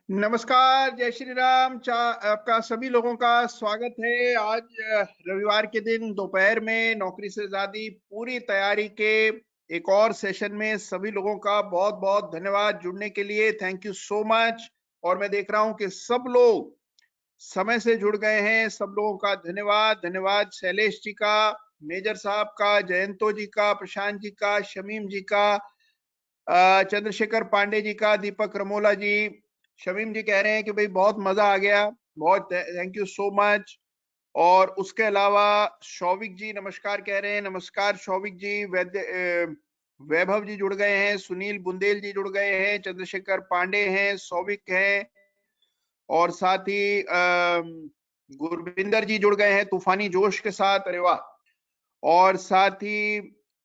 नमस्कार, जय श्री राम। आपका सभी लोगों का स्वागत है। आज रविवार के दिन दोपहर में नौकरी से आजादी पूरी तैयारी के एक और सेशन में सभी लोगों का बहुत बहुत धन्यवाद जुड़ने के लिए। Thank you so much. और मैं देख रहा हूं कि सब लोग समय से जुड़ गए हैं। सब लोगों का धन्यवाद। धन्यवाद शैलेश जी का, मेजर साहब का, जयंतो जी का, प्रशांत जी का, शमीम जी का, चंद्रशेखर पांडे जी का, दीपक रमोला जी। शमीम जी कह रहे हैं कि भाई बहुत मजा आ गया, बहुत थैंक यू सो मच। और उसके अलावा शौविक जी नमस्कार कह रहे हैं। नमस्कार शौविक जी। वैभव जी जुड़ गए हैं, सुनील बुंदेल जी जुड़ गए हैं, चंद्रशेखर पांडे हैं, शौविक हैं, और साथ ही गुरविंदर जी जुड़ गए हैं तूफानी जोश के साथ। अरे वाह। और साथ ही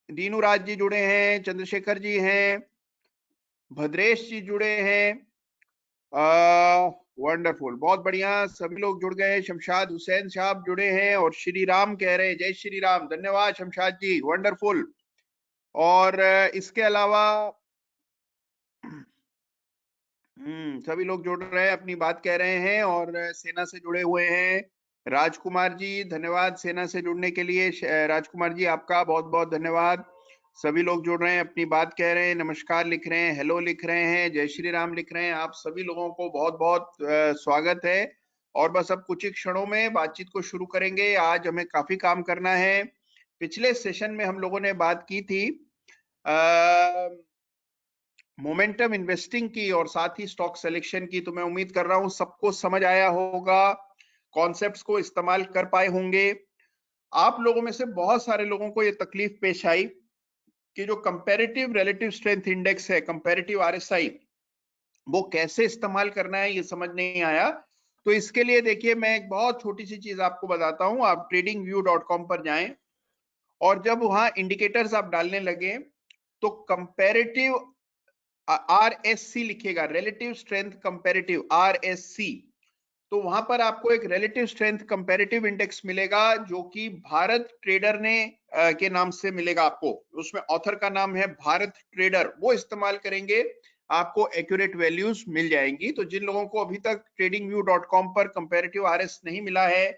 दीनू राज जी जुड़े हैं, चंद्रशेखर जी हैं, भद्रेश जी जुड़े हैं। वंडरफुल, बहुत बढ़िया, सभी लोग जुड़ गए। शमशाद हुसैन साहब जुड़े हैं और श्री राम कह रहे हैं, जय श्री राम। धन्यवाद शमशाद जी, वंडरफुल। और इसके अलावा सभी लोग जुड़ रहे हैं, अपनी बात कह रहे हैं और सेना से जुड़े हुए हैं। राजकुमार जी धन्यवाद सेना से जुड़ने के लिए। राजकुमार जी आपका बहुत बहुत धन्यवाद। सभी लोग जुड़ रहे हैं, अपनी बात कह रहे हैं, नमस्कार लिख रहे हैं, हेलो लिख रहे हैं, जय श्री राम लिख रहे हैं। आप सभी लोगों को बहुत बहुत स्वागत है। और बस अब कुछ ही क्षणों में बातचीत को शुरू करेंगे। आज हमें काफी काम करना है। पिछले सेशन में हम लोगों ने बात की थी मोमेंटम इन्वेस्टिंग की और साथ ही स्टॉक सिलेक्शन की। तो मैं उम्मीद कर रहा हूं सबको समझ आया होगा, कॉन्सेप्ट्स को इस्तेमाल कर पाए होंगे। आप लोगों में से बहुत सारे लोगों को यह तकलीफ पेश आई कि जो कंपैरेटिव रिलेटिव स्ट्रेंथ इंडेक्स है, कंपैरेटिव आरएसआई, वो कैसे इस्तेमाल करना है ये समझ नहीं आया। तो इसके लिए देखिए, मैं एक बहुत छोटी सी चीज आपको बताता हूं। आप tradingview.com पर जाएं और जब वहां इंडिकेटर्स आप डालने लगे तो कंपैरेटिव आरएससी लिखेगा, रिलेटिव स्ट्रेंथ कंपैरेटिव आरएससी। तो वहां पर आपको एक रिलेटिव स्ट्रेंथ कंपैरेटिव इंडेक्स मिलेगा जो कि भारत ट्रेडर ने के नाम से मिलेगा आपको। उसमें ऑथर का नाम है भारत ट्रेडर, वो इस्तेमाल करेंगे आपको एक्यूरेट वैल्यूज मिल जाएंगी। तो जिन लोगों को अभी तक tradingview.com पर कंपैरेटिव आरएस नहीं मिला है,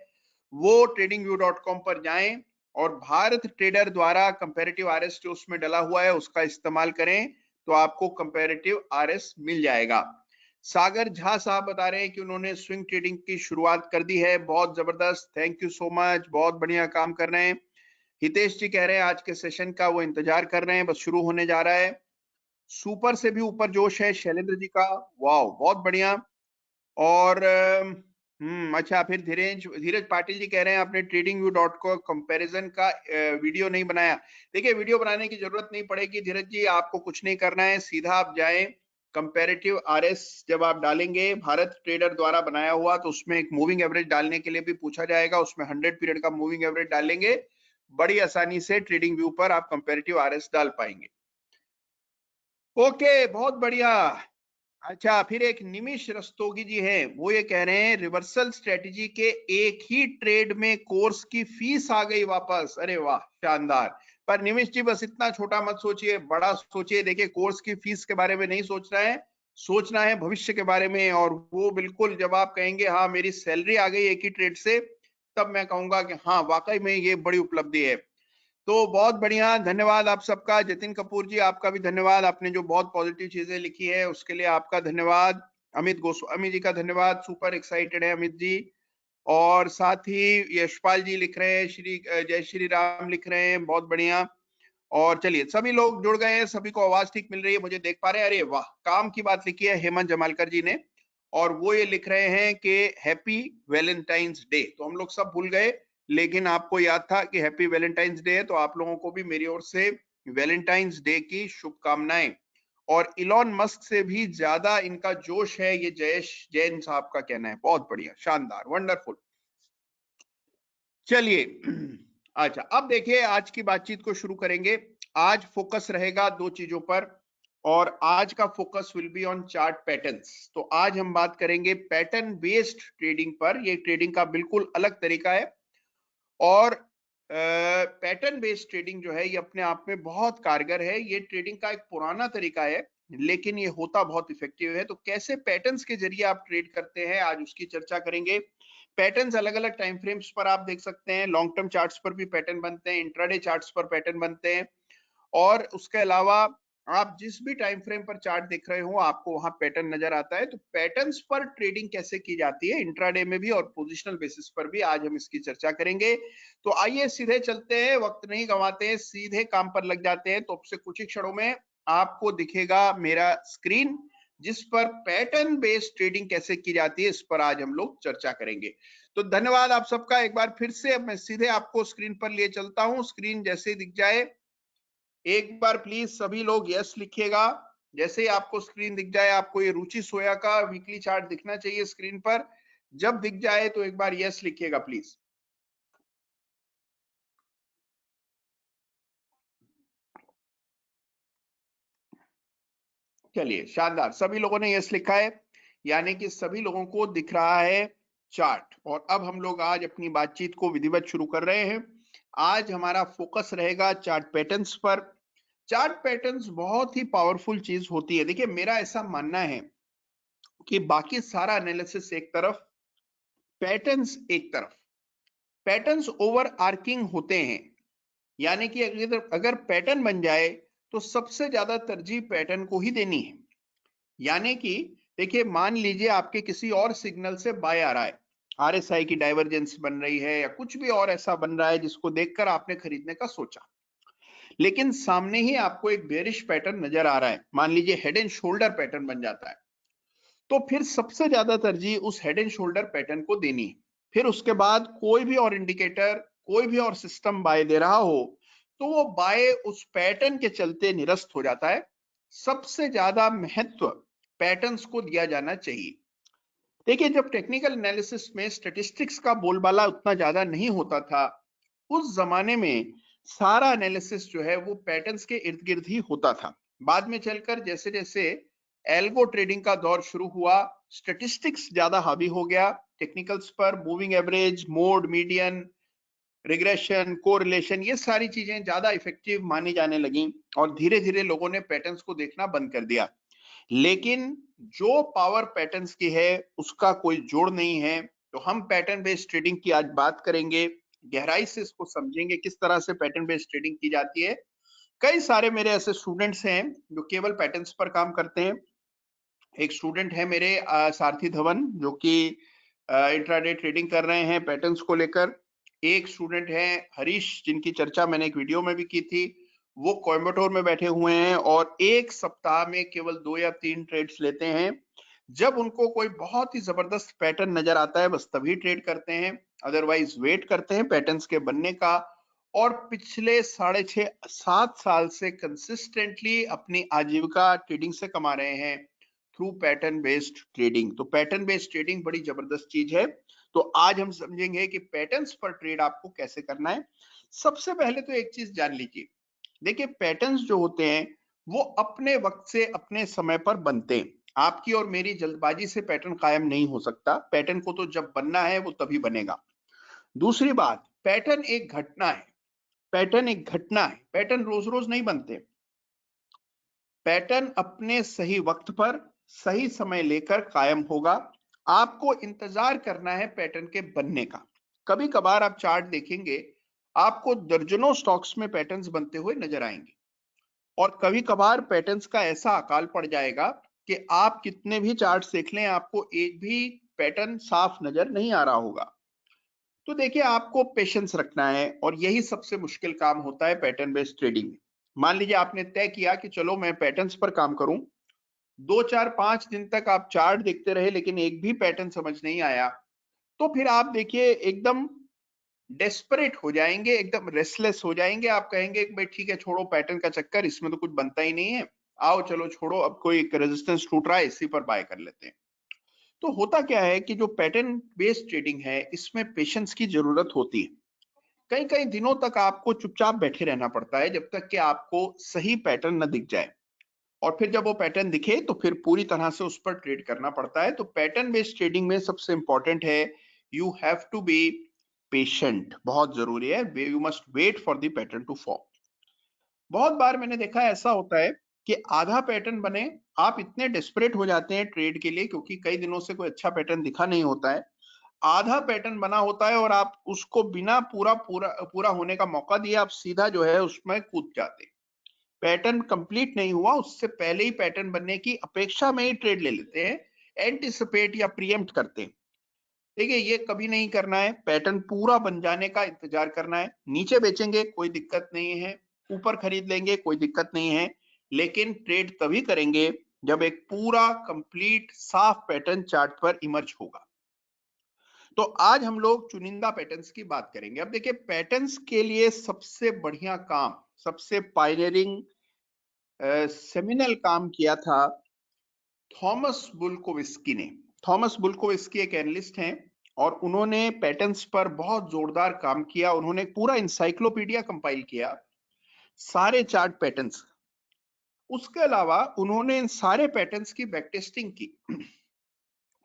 वो tradingview.com पर जाएं और भारत ट्रेडर द्वारा कंपैरेटिव आरएस जो उसमें डला हुआ है उसका इस्तेमाल करें, तो आपको कंपैरेटिव आरएस मिल जाएगा। सागर झा साहब बता रहे हैं कि उन्होंने स्विंग ट्रेडिंग की शुरुआत कर दी है, बहुत जबरदस्त, थैंक यू सो मच, बहुत बढ़िया काम कर रहे हैं। हितेश जी कह रहे हैं आज के सेशन का वो इंतजार कर रहे हैं, बस शुरू होने जा रहा है। सुपर से भी ऊपर जोश है शैलेंद्र जी का, वाह बहुत बढ़िया। और अच्छा, फिर धीरज धीरज पाटिल जी कह रहे हैं आपने tradingview.com कंपैरिजन का वीडियो नहीं बनाया। देखिए, वीडियो बनाने की जरूरत नहीं पड़ेगी धीरज जी, आपको कुछ नहीं करना है, सीधा आप जाएं कंपैरेटिव आरएस जब आप डालेंगे भारत ट्रेडर द्वारा बनाया हुआ, तो उसमें एक मूविंग एवरेज डालने के लिए भी पूछा जाएगा, उसमें 100 पीरियड का मूविंग एवरेज डालेंगे, बड़ी आसानी से ट्रेडिंग व्यू पर आप कंपैरेटिव आरएस डाल पाएंगे। ओके, बहुत बढ़िया। अच्छा, फिर एक निमिष रस्तोगी जी हैं, वो ये कह रहे हैं रिवर्सल स्ट्रेटजी के एक ही ट्रेड में कोर्स की फीस आ गई वापस। अरे वाह, शानदार। पर निमिष जी बस इतना छोटा मत सोचिए, बड़ा सोचिए। देखिए, कोर्स की फीस के बारे में नहीं सोचना है, सोचना है भविष्य के बारे में। और वो बिल्कुल जब आप कहेंगे हाँ मेरी सैलरी आ गई एक ही ट्रेड से, तब मैं कहूंगा कि हाँ वाकई में ये बड़ी उपलब्धि है। तो बहुत बढ़िया, धन्यवाद आप सबका। जतिन कपूर जी आपका भी धन्यवाद, आपने जो बहुत पॉजिटिव चीजें लिखी है उसके लिए आपका धन्यवाद। अमित गोस्वामी जी का धन्यवाद, सुपर एक्साइटेड है अमित जी। और साथ ही यशपाल जी लिख रहे हैं जय श्री राम लिख रहे हैं, बहुत बढ़िया। और चलिए, सभी लोग जुड़ गए हैं, सभी को आवाज ठीक मिल रही है, मुझे देख पा रहे हैं। अरे वाह, काम की बात लिखी है हेमंत जमालकर जी ने, और वो ये लिख रहे हैं कि हैप्पी वैलेंटाइंस डे। तो हम लोग सब भूल गए, लेकिन आपको याद था कि हैप्पी वैलेंटाइंस डे है, तो आप लोगों को भी मेरी ओर से वैलेंटाइंस डे की शुभकामनाएं। और इलॉन मस्क से भी ज्यादा इनका जोश है, ये जयेश जैन साहब का कहना है। बहुत बढ़िया, शानदार, वंडरफुल। चलिए अच्छा, अब देखिए आज की बातचीत को शुरू करेंगे। आज फोकस रहेगा दो चीजों पर, और आज का focus will be on chart patterns. तो आज हम बात करेंगे पैटर्न बेस्ड ट्रेडिंग पर। ये ट्रेडिंग का बिल्कुल अलग तरीका है, और पैटर्न बेस्ड ट्रेडिंग जो है ये अपने आप में बहुत कारगर है। ये ट्रेडिंग का एक पुराना तरीका है, लेकिन ये होता बहुत इफेक्टिव है। तो कैसे पैटर्न्स के जरिए आप ट्रेड करते हैं, आज उसकी चर्चा करेंगे। पैटर्न्स अलग अलग टाइम फ्रेम्स पर आप देख सकते हैं, लॉन्ग टर्म चार्ट्स पर भी पैटर्न बनते हैं, इंट्राडे चार्ट्स पर पैटर्न बनते हैं, और उसके अलावा आप जिस भी टाइम फ्रेम पर चार्ट देख रहे हो आपको वहां पैटर्न नजर आता है। तो पैटर्न्स पर ट्रेडिंग कैसे की जाती है इंट्राडे में भी और पोजिशनल बेसिस पर भी, आज हम इसकी चर्चा करेंगे। तो आइए सीधे चलते हैं, वक्त नहीं गंवाते हैं, सीधे काम पर लग जाते हैं। तो अब से कुछ ही क्षणों में आपको दिखेगा मेरा स्क्रीन, जिस पर पैटर्न बेस्ड ट्रेडिंग कैसे की जाती है, इस पर आज हम लोग चर्चा करेंगे। तो धन्यवाद आप सबका एक बार फिर से। अब मैं सीधे आपको स्क्रीन पर लिए चलता हूं। स्क्रीन जैसे ही दिख जाए एक बार प्लीज सभी लोग यस लिखिएगा। जैसे ही आपको स्क्रीन दिख जाए, आपको ये रुचि सोया का वीकली चार्ट दिखना चाहिए स्क्रीन पर। जब दिख जाए तो एक बार यस लिखिएगा प्लीज। चलिए शानदार, सभी लोगों ने यस लिखा है, यानी कि सभी लोगों को दिख रहा है चार्ट। और अब हम लोग आज अपनी बातचीत को विधिवत शुरू कर रहे हैं। आज हमारा फोकस रहेगा चार्ट पैटर्न्स पर। चार्ट पैटर्न्स बहुत ही पावरफुल चीज होती है। देखिए मेरा ऐसा मानना है कि बाकी सारा एनालिसिस एक तरफ, पैटर्न्स एक तरफ। पैटर्न्स ओवर आर्किंग होते हैं, यानी कि अगर पैटर्न बन जाए तो सबसे ज्यादा तरजीह पैटर्न को ही देनी है। यानी कि देखिए मान लीजिए आपके किसी और सिग्नल से बाय आ रहा है, आरएसआई की डाइवर्जेंस बन रही है या कुछ भी और ऐसा बन रहा है जिसको देखकर आपने खरीदने का सोचा, लेकिन सामने ही आपको एक बेरिश पैटर्न नजर आ रहा है, मान लीजिए हेड एंड शोल्डर पैटर्न बन जाता है, तो फिर सबसे ज्यादा तरजीह उस हेड एंड शोल्डर पैटर्न को देनी है। फिर उसके बाद कोई भी और इंडिकेटर, कोई भी और सिस्टम बाय दे रहा हो तो वो बाय उस पैटर्न के चलते निरस्त हो जाता है। सबसे ज्यादा महत्व पैटर्न्स को दिया जाना चाहिए। देखिए जब टेक्निकल एनालिसिस में स्टैटिस्टिक्स का बोलबाला उतना ज्यादा नहीं होता था, उस जमाने में सारा एनालिसिस जो है वो पैटर्न्स के इर्द गिर्द ही होता था। बाद में चलकर जैसे जैसे एल्गो ट्रेडिंग का दौर शुरू हुआ, स्टैटिस्टिक्स ज्यादा हावी हो गया टेक्निकल्स पर। Moving average, mode, median, regression, correlation, ये सारी चीजें ज्यादा इफेक्टिव मानी जाने लगी और धीरे धीरे लोगों ने पैटर्न्स को देखना बंद कर दिया। लेकिन जो पावर पैटर्न्स की है उसका कोई जोड़ नहीं है। तो हम पैटर्न बेस्ड ट्रेडिंग की आज बात करेंगे, गहराई से इसको समझेंगे किस तरह से पैटर्न बेस्ड ट्रेडिंग की जाती है। कई सारे मेरे ऐसे स्टूडेंट्स हैं जो केवल पैटर्न्स पर काम करते हैं। एक स्टूडेंट है मेरे सारथी धवन, जो कि इंट्राडे ट्रेडिंग कर रहे हैं पैटर्न्स को लेकर। एक स्टूडेंट है हरीश, जिनकी चर्चा मैंने एक वीडियो में भी की थी। वो कोयम्बटूर में बैठे हुए हैं और एक सप्ताह में केवल 2 या 3 ट्रेड्स लेते हैं। जब उनको कोई बहुत ही जबरदस्त पैटर्न नजर आता है बस तभी ट्रेड करते हैं, अदरवाइज वेट करते हैं पैटर्न्स के बनने का। और पिछले 6.5-7 साल से कंसिस्टेंटली अपनी आजीविका ट्रेडिंग से कमा रहे हैं थ्रू पैटर्न बेस्ड ट्रेडिंग। तो पैटर्न बेस्ड ट्रेडिंग बड़ी जबरदस्त चीज है। तो आज हम समझेंगे कि पैटर्न्स पर ट्रेड आपको कैसे करना है। सबसे पहले तो एक चीज जान लीजिए, देखिए पैटर्न्स जो होते हैं वो अपने वक्त से अपने समय पर बनते हैं। आपकी और मेरी जल्दबाजी से पैटर्न कायम नहीं हो सकता। पैटर्न को तो जब बनना है वो तभी बनेगा। दूसरी बात, पैटर्न एक घटना है। पैटर्न एक घटना है, पैटर्न रोज रोज नहीं बनते। पैटर्न अपने सही वक्त पर सही समय लेकर कायम होगा। आपको इंतजार करना है पैटर्न के बनने का। कभी कभार आप चार्ट देखेंगे, आपको दर्जनों स्टॉक्स में पैटर्न्स बनते हुए नजर आएंगे, और कभी कभार पैटर्न्स का ऐसा अकाल पड़ जाएगा कि आप कितने भी चार्ट्स देख लें आपको एक भी पैटर्न साफ नजर नहीं आ रहा होगा। तो देखिए आपको पेशेंस रखना है और यही सबसे मुश्किल काम होता है पैटर्न बेस्ड ट्रेडिंग में। मान लीजिए आपने तय किया कि चलो मैं पैटर्न्स पर काम करूं, 2 4 5 दिन तक आप चार्ट देखते रहे लेकिन एक भी पैटर्न समझ नहीं आया, तो फिर आप देखिए एकदम डेस्परेट हो जाएंगे, एकदम रेस्टलेस हो जाएंगे। आप कहेंगे कि भाई ठीक है, छोड़ो पैटर्न का चक्कर, इसमें तो कुछ बनता ही नहीं है, आओ चलो छोड़ो, अब कोई एक रेजिस्टेंस टूट रहा है इसी पर बाय कर लेते हैं। तो होता क्या है कि जो पैटर्न बेस्ड ट्रेडिंग है इसमें पेशेंस की जरूरत होती है। कई कई दिनों तक आपको चुपचाप बैठे रहना पड़ता है जब तक कि आपको सही पैटर्न न दिख जाए, और फिर जब वो पैटर्न दिखे तो फिर पूरी तरह से उस पर ट्रेड करना पड़ता है। तो पैटर्न बेस्ड ट्रेडिंग में सबसे इंपॉर्टेंट है, you have to be patient, बहुत जरूरी है। You must wait for the pattern to form. बहुत बार मैंने देखा है ऐसा होता है कि आधा पैटर्न बने, आप इतने डेस्परेट हो जाते हैं ट्रेड के लिए क्योंकि कई दिनों से कोई अच्छा पैटर्न दिखा नहीं होता है, आधा पैटर्न बना होता है और आप उसको बिना पूरा होने का मौका दिए आप सीधा जो है उसमें कूद जाते हैं। पैटर्न कंप्लीट नहीं हुआ उससे पहले ही पैटर्न बनने की अपेक्षा में ही ट्रेड ले लेते हैं, एंटिसिपेट या प्रीएम्प्ट करते हैं। देखिए ये कभी नहीं करना है, पैटर्न पूरा बन जाने का इंतजार करना है। नीचे बेचेंगे कोई दिक्कत नहीं है, ऊपर खरीद लेंगे कोई दिक्कत नहीं है, लेकिन ट्रेड तभी करेंगे जब एक पूरा कंप्लीट साफ पैटर्न चार्ट पर इमर्ज होगा। तो आज हम लोग चुनिंदा पैटर्न्स की बात करेंगे। अब देखिए पैटर्न्स के लिए सबसे बढ़िया काम, सबसे पायनियरिंग सेमिनल काम किया था थॉमस बुल्कोविस्की ने। थॉमस बुल्कोविस्की एक एनालिस्ट हैं और उन्होंने पैटर्न्स पर बहुत जोरदार काम किया। उन्होंने पूरा इंसाइक्लोपीडिया कंपाइल किया, सारे चार्ट पैटर्न्स। उसके अलावा उन्होंने इन सारे पैटर्न्स की बैक टेस्टिंग की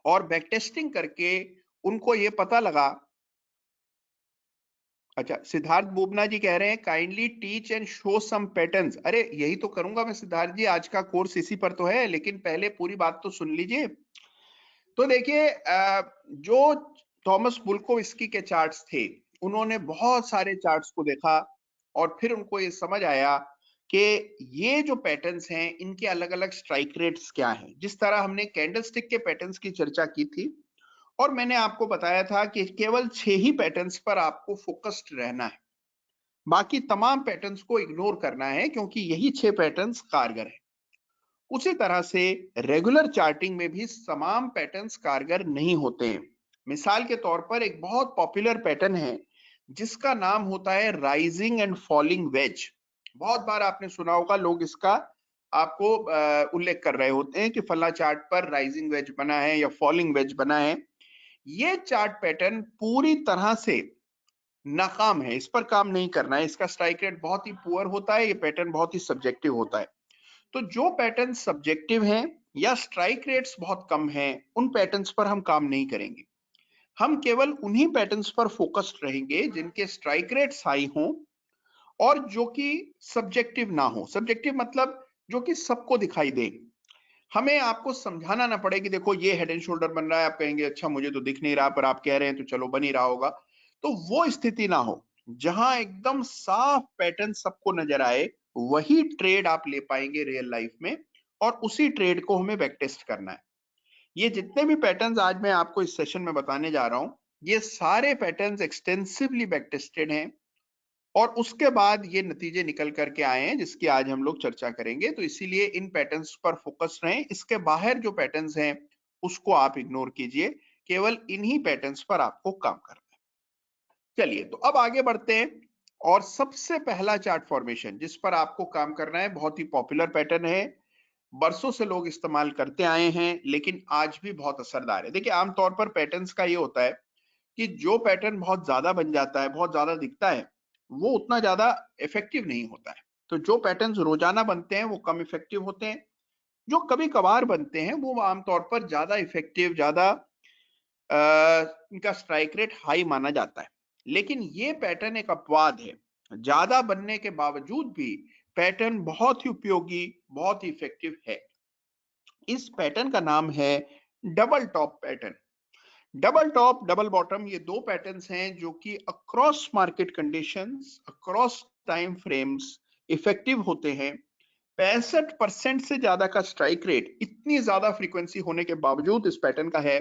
और बैक टेस्टिंग करके उनको ये पता लगा। अच्छा, सिद्धार्थ बुबना जी कह रहे हैं kindly teach and show some patterns. अरे यही तो करूंगा मैं सिद्धार्थ जी, आज का कोर्स इसी पर तो है, लेकिन पहले पूरी बात तो सुन लीजिए। तो देखिए जो थॉमस बुल्कोविस्की के चार्ट्स थे, उन्होंने बहुत सारे चार्ट्स को देखा और फिर उनको ये समझ आया कि ये जो पैटर्न्स हैं इनके अलग अलग स्ट्राइक रेट्स क्या हैं। जिस तरह हमने कैंडलस्टिक के पैटर्न्स की चर्चा की थी और मैंने आपको बताया था कि केवल 6 ही पैटर्न्स पर आपको फोकस्ड रहना है, बाकी तमाम पैटर्न्स को इग्नोर करना है क्योंकि यही 6 पैटर्न्स कारगर हैं। उसी तरह से रेगुलर चार्टिंग में भी तमाम पैटर्न्स कारगर नहीं होते हैं। मिसाल के तौर पर एक बहुत पॉपुलर पैटर्न है जिसका नाम होता है राइजिंग एंड फॉलिंग वेज। बहुत बार आपने सुना होगा, लोग इसका आपको उल्लेख कर रहे होते हैं कि फला चार्ट पर राइजिंग वेज बना है या फॉलिंग वेज बना है। ये चार्ट पैटर्न पूरी तरह से नाकाम है, इस पर काम नहीं करना है। इसका स्ट्राइक रेट बहुत ही पुअर होता है, ये पैटर्न बहुत ही सब्जेक्टिव होता है। तो जो पैटर्न सब्जेक्टिव हैं या स्ट्राइक रेट्स बहुत कम हैं, उन पैटर्न्स पर हम काम नहीं करेंगे। हम केवल उन्हीं पैटर्न्स पर फोकस्ड रहेंगे जिनके स्ट्राइक रेट्स हाई हों और जो कि सब्जेक्टिव ना हो। सब्जेक्टिव मतलब जो कि सबको दिखाई दे, हमें आपको समझाना ना पड़े कि देखो ये हेड एंड शोल्डर बन रहा है, आप कहेंगे अच्छा मुझे तो दिख नहीं रहा, पर आप कह रहे हैं तो चलो बन ही रहा होगा। तो वो स्थिति ना हो, जहां एकदम साफ पैटर्न सबको नजर आए, वही ट्रेड आप ले पाएंगे रियल लाइफ में और उसी ट्रेड को हमें बैक टेस्ट करना है। ये जितने भी पैटर्न्स आज मैं आपको इस सेशन में बताने जा रहा हूं, ये सारे पैटर्न्स एक्सटेंसिवली बैक टेस्टेड हैं और उसके बाद ये नतीजे निकल करके आए हैं जिसकी आज हम लोग चर्चा करेंगे। तो इसीलिए इन पैटर्न्स पर फोकस रहें, इसके बाहर जो पैटर्न्स हैं उसको आप इग्नोर कीजिए, केवल इन्हीं पैटर्न्स पर आपको काम करना है। चलिए तो अब आगे बढ़ते हैं और सबसे पहला चार्ट फॉर्मेशन जिस पर आपको काम करना है, बहुत ही पॉपुलर पैटर्न है, बरसों से लोग इस्तेमाल करते आए हैं लेकिन आज भी बहुत असरदार है। देखिए आमतौर पर पैटर्न्स का ये होता है कि जो पैटर्न बहुत ज्यादा बन जाता है, बहुत ज्यादा दिखता है, वो उतना ज्यादा इफेक्टिव नहीं होता है। तो जो पैटर्न्स रोजाना बनते हैं वो कम इफेक्टिव होते हैं, जो कभी कभार बनते हैं वो आमतौर पर ज्यादा इफेक्टिव, ज्यादा इनका स्ट्राइक रेट हाई माना जाता है। लेकिन ये पैटर्न एक अपवाद है, ज्यादा बनने के बावजूद भी पैटर्न बहुत ही उपयोगी, बहुत ही इफेक्टिव है। इस पैटर्न का नाम है double top pattern. Double top, double bottom, ये दो पैटर्न्स हैं जो कि across market conditions, across time frames effective होते हैं। 65% से ज्यादा का स्ट्राइक रेट इतनी ज्यादा फ्रीक्वेंसी होने के बावजूद इस पैटर्न का है।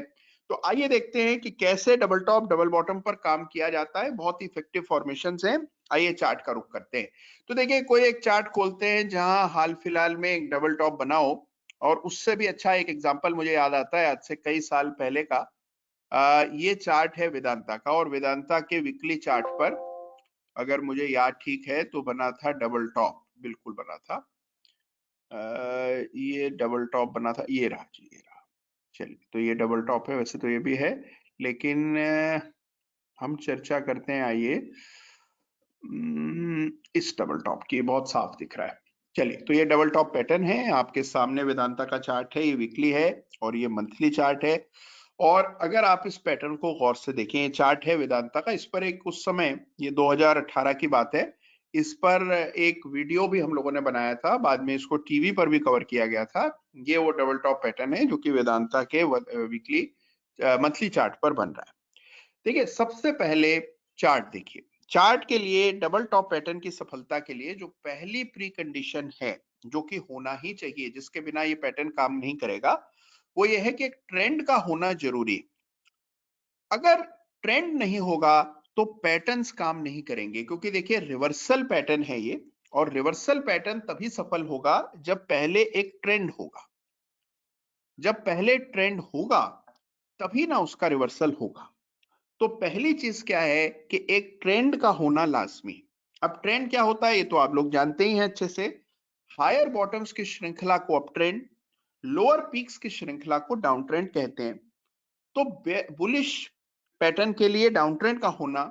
तो आइए देखते हैं कि कैसे डबल टॉप डबल बॉटम पर काम किया जाता है। बहुत ही इफेक्टिव फॉर्मेशंस हैं। आइए चार्ट का रुख करते हैं। तो देखिए कोई एक चार्ट खोलते हैं जहां हाल फिलहाल में एक डबल टॉप बना हो, और उससे भी अच्छा एक एग्जांपल मुझे याद आता है आज से कई साल पहले का। ये चार्ट है वेदांता का और वेदांता के वीकली चार्ट पर अगर मुझे याद ठीक है तो बना था डबल टॉप, बिल्कुल बना था। ये डबल टॉप बना था, ये रहा जी, ये रहा। चलिए तो ये डबल टॉप है, वैसे तो ये भी है, लेकिन हम चर्चा करते हैं। आइए इस डबल टॉप की, बहुत साफ दिख रहा है। चलिए तो ये डबल टॉप पैटर्न है आपके सामने, वेदांता का चार्ट है, ये वीकली है और ये मंथली चार्ट है। और अगर आप इस पैटर्न को गौर से देखें, ये चार्ट है वेदांता का, इस पर एक उस समय, ये 2018 की बात है, इस पर एक वीडियो भी हम लोगों ने बनाया था, बाद में इसको टीवी पर भी कवर किया गया था। ये वो डबल टॉप पैटर्न है जो कि वेदांता के वीकली मंथली चार्ट पर बन रहा है। देखिए, सबसे पहले चार्ट देखिए। चार्ट के लिए डबल टॉप पैटर्न की सफलता के लिए जो पहली प्री कंडीशन है, जो कि होना ही चाहिए, जिसके बिना ये पैटर्न काम नहीं करेगा, वो ये है कि एक ट्रेंड का होना जरूरी है। अगर ट्रेंड नहीं होगा तो पैटर्न्स काम नहीं करेंगे, क्योंकि देखिए रिवर्सल पैटर्न है ये, और रिवर्सल पैटर्न तभी सफल होगा जब पहले एक ट्रेंड होगा। जब पहले ट्रेंड होगा तभी ना उसका रिवर्सल होगा। तो पहली चीज क्या है कि एक ट्रेंड का होना लाजमी। अब ट्रेंड क्या होता है ये तो आप लोग जानते ही हैं अच्छे से। हायर बॉटम्स की श्रृंखला को अप ट्रेंड, लोअर पीक्स की श्रृंखला को डाउन ट्रेंड कहते हैं। तो बुलिश पैटर्न के लिए डाउन ट्रेंड का होना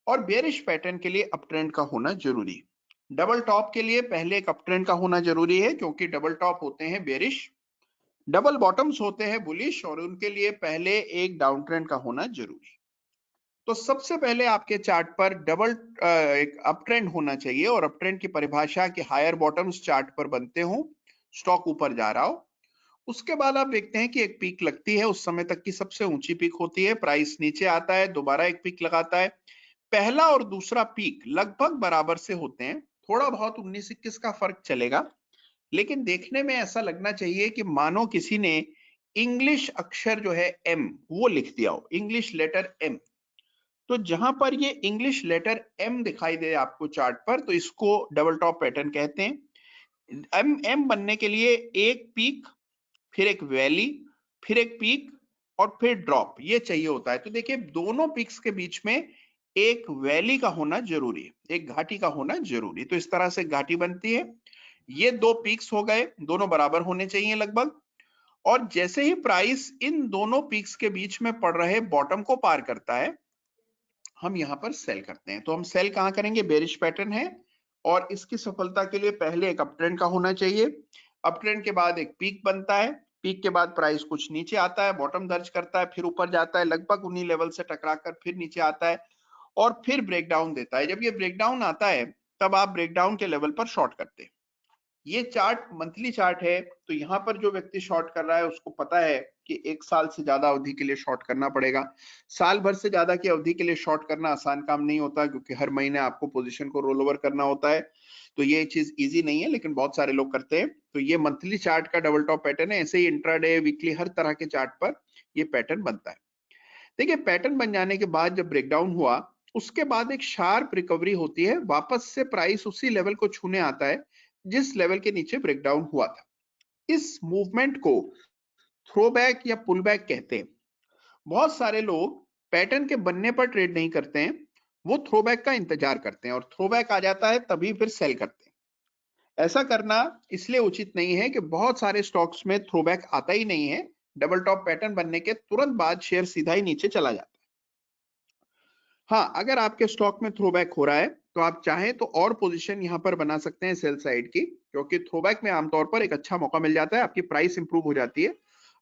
और बेरिश पैटर्न के लिए अप ट्रेंड का होना जरूरी। डबल टॉप के लिए पहले एक अप ट्रेंड का होना जरूरी है, क्योंकि डबल टॉप होते हैं बेरिश, डबल बॉटम्स होते हैं बुलिश, और उनके लिए पहले एक डाउन ट्रेंड का होना जरूरी। तो सबसे पहले आपके चार्ट पर एक अप ट्रेंड होना चाहिए, और अप ट्रेंड की परिभाषा कि हायर बॉटम्स चार्ट पर बनते हो, स्टॉक ऊपर जा रहा हो। उसके बाद आप देखते हैं कि एक पीक लगती है, उस समय तक की सबसे ऊंची पीक होती है, प्राइस नीचे आता है, दोबारा एक पीक लगाता है। पहला और दूसरा पीक लगभग बराबर से होते हैं, थोड़ा बहुत 19-21 का फर्क चलेगा, लेकिन देखने में ऐसा लगना चाहिए कि मानो किसी ने इंग्लिश अक्षर जो है एम वो लिख दिया हो, इंग्लिश लेटर एम। तो जहां पर ये इंग्लिश लेटर एम दिखाई दे आपको चार्ट पर, तो इसको डबल टॉप पैटर्न कहते हैं। एम एम बनने के लिए एक पीक, फिर एक वैली, फिर एक पीक, और फिर ड्रॉप, ये चाहिए होता है। तो देखिए, दोनों पीक्स के बीच में एक वैली का होना जरूरी है, एक घाटी का होना जरूरी। तो इस तरह से घाटी बनती है। ये दो पीक्स हो गए, दोनों बराबर होने चाहिए लगभग। और जैसे ही प्राइस इन दोनों पीक्स के बीच में पड़ रहे बॉटम को पार करता है, हम यहां पर सेल करते हैं। तो हम सेल कहां करेंगे? बेरिश पैटर्न है, और इसकी सफलता के लिए पहले एक अप ट्रेंड का होना चाहिए। अप ट्रेंड के बाद एक पीक बनता है, पीक के बाद प्राइस कुछ नीचे आता है, बॉटम दर्ज करता है, फिर ऊपर जाता है, लगभग उन्हीं लेवल से टकराकर फिर नीचे आता है, और फिर ब्रेकडाउन देता है। जब ये ब्रेकडाउन आता है, तब आप ब्रेकडाउन के लेवल पर शॉर्ट करते हैं। ये चार्ट मंथली चार्ट है, तो यहाँ पर जो व्यक्ति शॉर्ट कर रहा है उसको पता है कि एक साल से ज्यादा अवधि के लिए शॉर्ट करना पड़ेगा। साल भर से ज्यादा की अवधि के लिए शॉर्ट करना आसान काम नहीं होता, क्योंकि हर महीने आपको पोजीशन को रोल ओवर करना होता है। तो ये चीज इजी नहीं है, लेकिन बहुत सारे लोग करते हैं। तो ये मंथली चार्ट का डबल टॉप पैटर्न है। ऐसे ही इंट्राडे, वीकली, हर तरह के चार्ट पर ये पैटर्न बनता है। देखिए, पैटर्न बन जाने के बाद जब ब्रेकडाउन हुआ, उसके बाद एक शार्प रिकवरी होती है, वापस से प्राइस उसी लेवल को छूने आता है जिस लेवल के नीचे ब्रेकडाउन हुआ था। इस मूवमेंट को थ्रोबैक या पुलबैक कहते हैं। बहुत सारे लोग पैटर्न के बनने पर ट्रेड नहीं करते हैं, वो थ्रोबैक का इंतजार करते हैं, और थ्रोबैक आ जाता है तभी फिर सेल करते हैं। ऐसा करना इसलिए उचित नहीं है कि बहुत सारे स्टॉक्स में थ्रोबैक आता ही नहीं है। डबल टॉप पैटर्न बनने के तुरंत बाद शेयर सीधा ही नीचे चला जाता है। हाँ, अगर आपके स्टॉक में थ्रोबैक हो रहा है तो आप चाहें तो और पोजीशन यहां पर बना सकते हैं सेल साइड की, क्योंकि थ्रोबैक में आमतौर पर एक अच्छा मौका मिल जाता है, आपकी प्राइस इंप्रूव हो जाती है।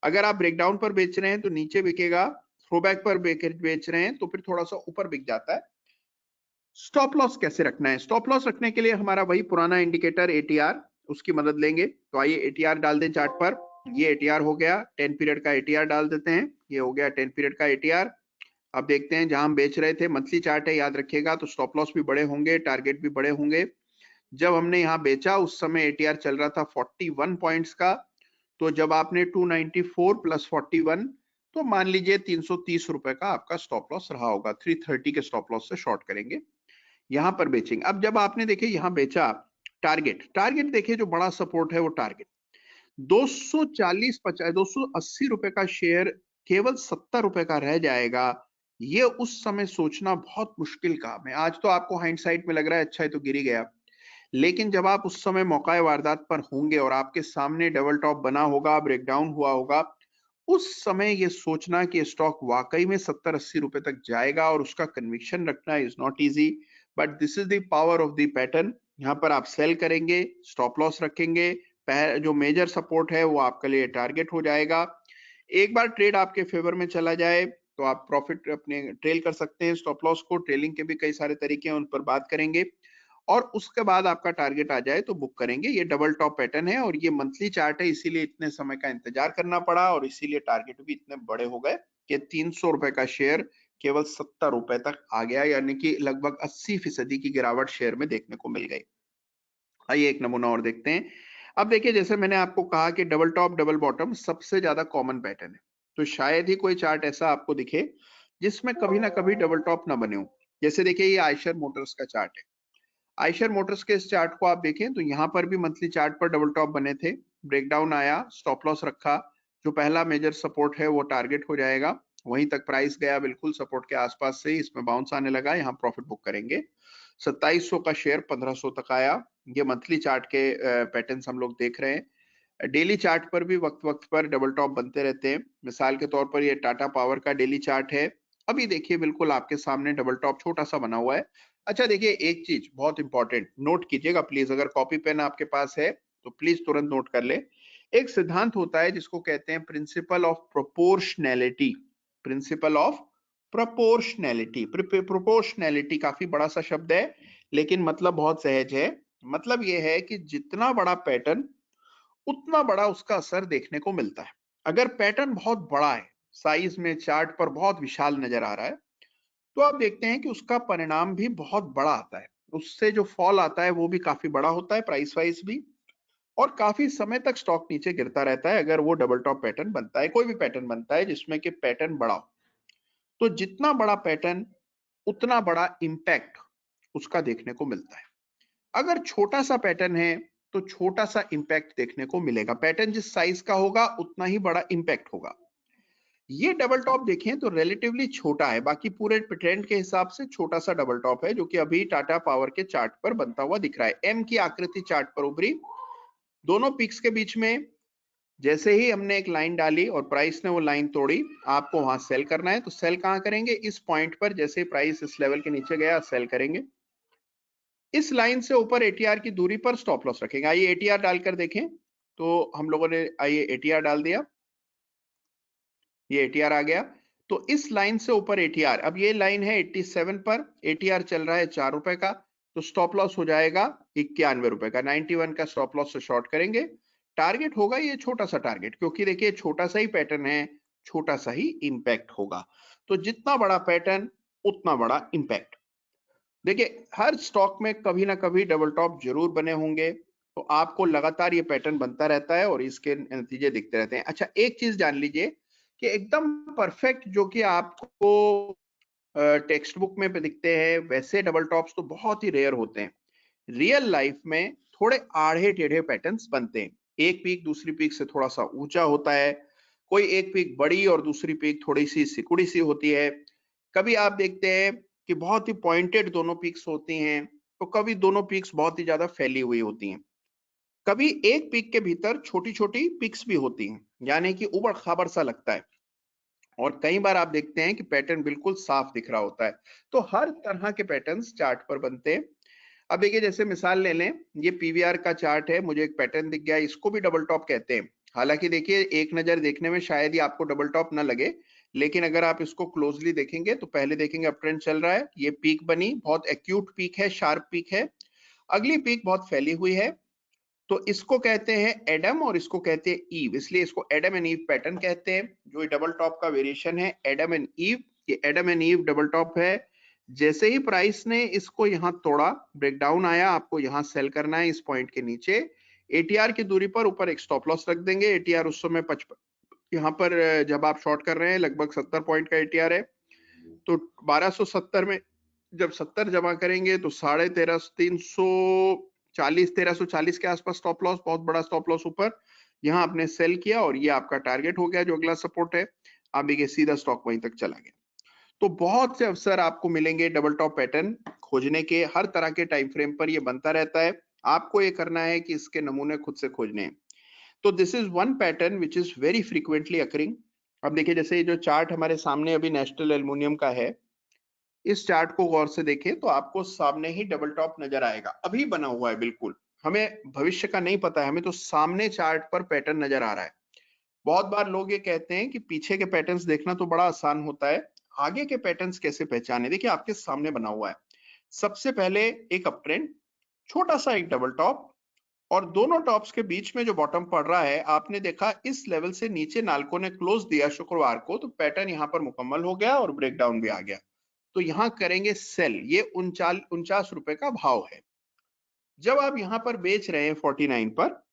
अगर आप ब्रेकडाउन पर बेच रहे हैं तो नीचे बिकेगा, थ्रोबैक पर बेच रहे हैं तो फिर थोड़ा सा ऊपर बिक जाता है। स्टॉप लॉस कैसे रखना है? स्टॉप लॉस रखने के लिए हमारा वही पुराना इंडिकेटर एटीआर, उसकी मदद लेंगे। तो आइए एटीआर डाल दें चार्ट पर। ये एटीआर हो गया, 10 पीरियड का एटीआर डाल देते हैं। ये हो गया 10 पीरियड का एटीआर। अब देखते हैं, जहां हम बेच रहे थे, मंथली चार्ट है याद रखिएगा, तो स्टॉप लॉस भी बड़े होंगे, टारगेट भी बड़े होंगे। जब हमने यहाँ बेचा उस समय एटीआर चल रहा था 41 पॉइंट्स का। तो जब आपने 294 प्लस 41, तो मान लीजिए 330 रुपए का आपका स्टॉप लॉस रहा होगा। 330 के स्टॉप लॉस से शॉर्ट करेंगे, यहां पर बेचेंगे। अब जब आपने देखिए यहाँ बेचा, टारगेट देखिए, जो बड़ा सपोर्ट है वो टारगेट 240 50 280 रुपए का शेयर केवल 70 रुपए का रह जाएगा। ये उस समय सोचना बहुत मुश्किल काम है। आज तो आपको हाइंडसाइट में लग रहा है अच्छा है तो गिर ही गया, लेकिन जब आप उस समय मौका वारदात पर होंगे और आपके सामने डबल टॉप बना होगा, ब्रेकडाउन हुआ होगा, उस समय ये सोचना कि स्टॉक वाकई में 70-80 रुपए तक जाएगा और उसका कन्विक्शन रखना is not easy. But this is the power of the pattern. यहाँ पर आप सेल करेंगे, स्टॉप लॉस रखेंगे, जो मेजर सपोर्ट है वो आपके लिए टारगेट हो जाएगा। एक बार ट्रेड आपके फेवर में चला जाए तो आप प्रॉफिट अपने ट्रेल कर सकते हैं। स्टॉप लॉस को ट्रेलिंग के भी कई सारे तरीके हैं, उन पर बात करेंगे। और उसके बाद आपका टारगेट आ जाए तो बुक करेंगे। ये डबल टॉप पैटर्न है और ये मंथली चार्ट है, इसीलिए इतने समय का इंतजार करना पड़ा और इसीलिए टारगेट भी इतने बड़े हो गए कि 300 रुपए का शेयर केवल 70 रुपए तक आ गया, यानी कि लगभग 80% की गिरावट शेयर में देखने को मिल गई। आइए एक नमूना और देखते हैं। अब देखिए, जैसे मैंने आपको कहा कि डबल टॉप डबल बॉटम सबसे ज्यादा कॉमन पैटर्न है, तो शायद ही कोई चार्ट ऐसा आपको दिखे जिसमें कभी ना कभी डबल टॉप ना बने हो। जैसे देखिए, ये आयशर मोटर्स का चार्ट है। आयशर मोटर्स के इस चार्ट को आप देखें तो यहाँ पर भी मंथली चार्ट पर डबल टॉप बने थे, ब्रेकडाउन आया, स्टॉप लॉस रखा, जो पहला मेजर सपोर्ट है वो टारगेट हो जाएगा, वहीं तक प्राइस गया बिल्कुल सपोर्ट के आसपास से ही, इसमें बाउंस आने लगा, यहाँ प्रॉफिट बुक करेंगे। 2700 का शेयर 1500 तक आया। ये मंथली चार्ट के पैटर्न्स हम लोग देख रहे हैं। डेली चार्ट पर भी वक्त वक्त पर डबल टॉप बनते रहते हैं। मिसाल के तौर पर ये टाटा पावर का डेली चार्ट है, अभी देखिए बिल्कुल आपके सामने डबल टॉप छोटा सा बना हुआ है। अच्छा देखिए, एक चीज बहुत इंपॉर्टेंट नोट कीजिएगा प्लीज, अगर कॉपी पेन आपके पास है तो प्लीज तुरंत नोट कर ले। एक सिद्धांत होता है जिसको कहते हैं principle of proportionality. Principle of proportionality. Proportionality काफी बड़ा सा शब्द है, लेकिन मतलब बहुत सहज है। मतलब यह है कि जितना बड़ा पैटर्न उतना बड़ा उसका असर देखने को मिलता है। अगर पैटर्न बहुत बड़ा है, साइज में चार्ट पर बहुत विशाल नजर आ रहा है, तो आप देखते हैं कि उसका परिणाम भी बहुत बड़ा आता है, उससे जो फॉल आता है वो भी काफी बड़ा होता है, प्राइस वाइज भी, और काफी समय तक स्टॉक नीचे गिरता रहता है अगर वो डबल टॉप पैटर्न बनता है। कोई भी पैटर्न बनता है जिसमें कि पैटर्न बड़ा हो, तो जितना बड़ा पैटर्न उतना बड़ा इंपैक्ट उसका देखने को मिलता है। अगर छोटा सा पैटर्न है तो छोटा सा इंपैक्ट देखने को मिलेगा। पैटर्न जिस साइज का होगा उतना ही बड़ा इंपैक्ट होगा। ये डबल टॉप देखें तो रिलेटिवली छोटा है, बाकी पूरे ट्रेंड के हिसाब से छोटा सा डबल टॉप है, जो कि अभी टाटा पावर के चार्ट पर बनता हुआ दिख रहा है। एम की आकृति चार्ट पर उभरी, दोनों पिक्स के बीच में जैसे ही हमने एक लाइन डाली और प्राइस ने वो लाइन तोड़ी, आपको वहां सेल करना है। तो सेल कहां करेंगे? इस पॉइंट पर। जैसे प्राइस इस लेवल के नीचे गया, सेल करेंगे। इस लाइन से ऊपर एटीआर की दूरी पर स्टॉप लॉस रखेंगे। आइए एटीआर डालकर देखें, तो हम लोगों ने आइए एटीआर डाल दिया, ये एटीआर आ गया। तो इस लाइन से ऊपर एटीआर, अब ये लाइन है 87 पर, एटीआर चल रहा है 4 रुपए का, तो स्टॉप लॉस हो जाएगा 91 रुपए का। 91 का स्टॉप लॉस से शॉर्ट करेंगे। टारगेट होगा ये छोटा सा टारगेट, क्योंकि देखिए छोटा सा ही पैटर्न है, छोटा सा ही इंपैक्ट होगा। तो जितना बड़ा पैटर्न उतना बड़ा इंपैक्ट। देखिए हर स्टॉक में कभी ना कभी डबल टॉप जरूर बने होंगे, तो आपको लगातार ये पैटर्न बनता रहता है और इसके नतीजे दिखते रहते हैं। अच्छा एक चीज जान लीजिए कि एकदम परफेक्ट जो कि आपको टेक्स्ट बुक में दिखते हैं वैसे डबल टॉप्स तो बहुत ही रेयर होते हैं। रियल लाइफ में थोड़े आड़े टेढ़े पैटर्न्स बनते हैं। एक पीक दूसरी पीक से थोड़ा सा ऊंचा होता है, कोई एक पीक बड़ी और दूसरी पीक थोड़ी सी सिकुड़ी सी होती है। कभी आप देखते हैं कि बहुत ही पॉइंटेड दोनों पीक्स होती हैं, तो कभी दोनों पीक्स बहुत ही ज्यादा फैली हुई होती हैं। कभी एक पीक के भीतर छोटी छोटी पीक्स भी होती हैं, यानी कि उबड़ खाबड़ सा लगता है। और कई बार आप देखते हैं कि पैटर्न बिल्कुल साफ दिख रहा होता है। तो हर तरह के पैटर्न्स चार्ट पर बनते हैं। अब देखिए जैसे मिसाल ले लें, ये पीवीआर का चार्ट है, मुझे एक पैटर्न दिख गया, इसको भी डबल टॉप कहते हैं। हालांकि देखिए एक नजर देखने में शायद ही आपको डबल टॉप ना लगे, लेकिन अगर आप इसको क्लोजली देखेंगे तो पहले देखेंगे अप ट्रेंड चल रहा है, ये पीक बनी, बहुत एक्यूट पीक है, शार्प पीक है। अगली पीक बहुत फैली हुई है, तो इसको कहते हैं एडम और इसको कहते हैं ईव, इसलिए इसको एडम एंड ईव पैटर्न कहते हैं। जो डबल टॉप का वेरिएशन है एडम एंड ईव, ये Adam and ewe double top है। जैसे ही प्राइस ने इसको यहाँ तोड़ा, ब्रेकडाउन आया, आपको यहाँ सेल करना है इस पॉइंट के नीचे। एटीआर की दूरी पर ऊपर एक स्टॉप लॉस रख देंगे। एटीआर उस समय 55, यहाँ पर जब आप शॉर्ट कर रहे हैं लगभग 70 पॉइंट का एटीआर है, तो 1270 में जब 70 जमा करेंगे तो 1340 के आसपास स्टॉप लॉस, बहुत बड़ा स्टॉप लॉस ऊपर, यहाँ आपने सेल किया और ये आपका टारगेट हो गया जो अगला सपोर्ट है। आप देखिए सीधा स्टॉक वहीं तक चला गया। तो बहुत से अवसर आपको मिलेंगे डबल टॉप पैटर्न खोजने के, हर तरह के टाइम फ्रेम पर ये बनता रहता है। आपको ये करना है कि इसके नमूने खुद से खोजने हैं। तो this is one pattern which is very frequently occurring. अब देखिए जैसे ये जो चार्ट हमारे सामने अभी नेशनल एल्युमिनियम का है, इस चार्ट को गौर से देखें तो आपको सामने ही डबल टॉप नजर आएगा, अभी बना हुआ है बिल्कुल, हमें भविष्य का नहीं पता है, हमें तो सामने चार्ट पर पैटर्न नजर आ रहा है। बहुत बार लोग ये कहते हैं कि पीछे के पैटर्न्स देखना तो बड़ा आसान होता है, आगे के पैटर्न्स कैसे पहचाने? देखिए आपके सामने बना हुआ है। सबसे पहले एक अप ट्रेंड, छोटा सा एक डबल टॉप, और दोनों टॉप्स के बीच में जो बॉटम पड़ रहा है, आपने देखा इस लेवल से नीचे नाल्को ने क्लोज दिया शुक्रवार को, तो पैटर्न यहां पर मुकम्मल हो गया और ब्रेकडाउन भी आ गया। तो यहां करेंगे सेल, ये 49 रुपए का भाव है। जब आप यहां पर बेच रहे हैं 49 पर,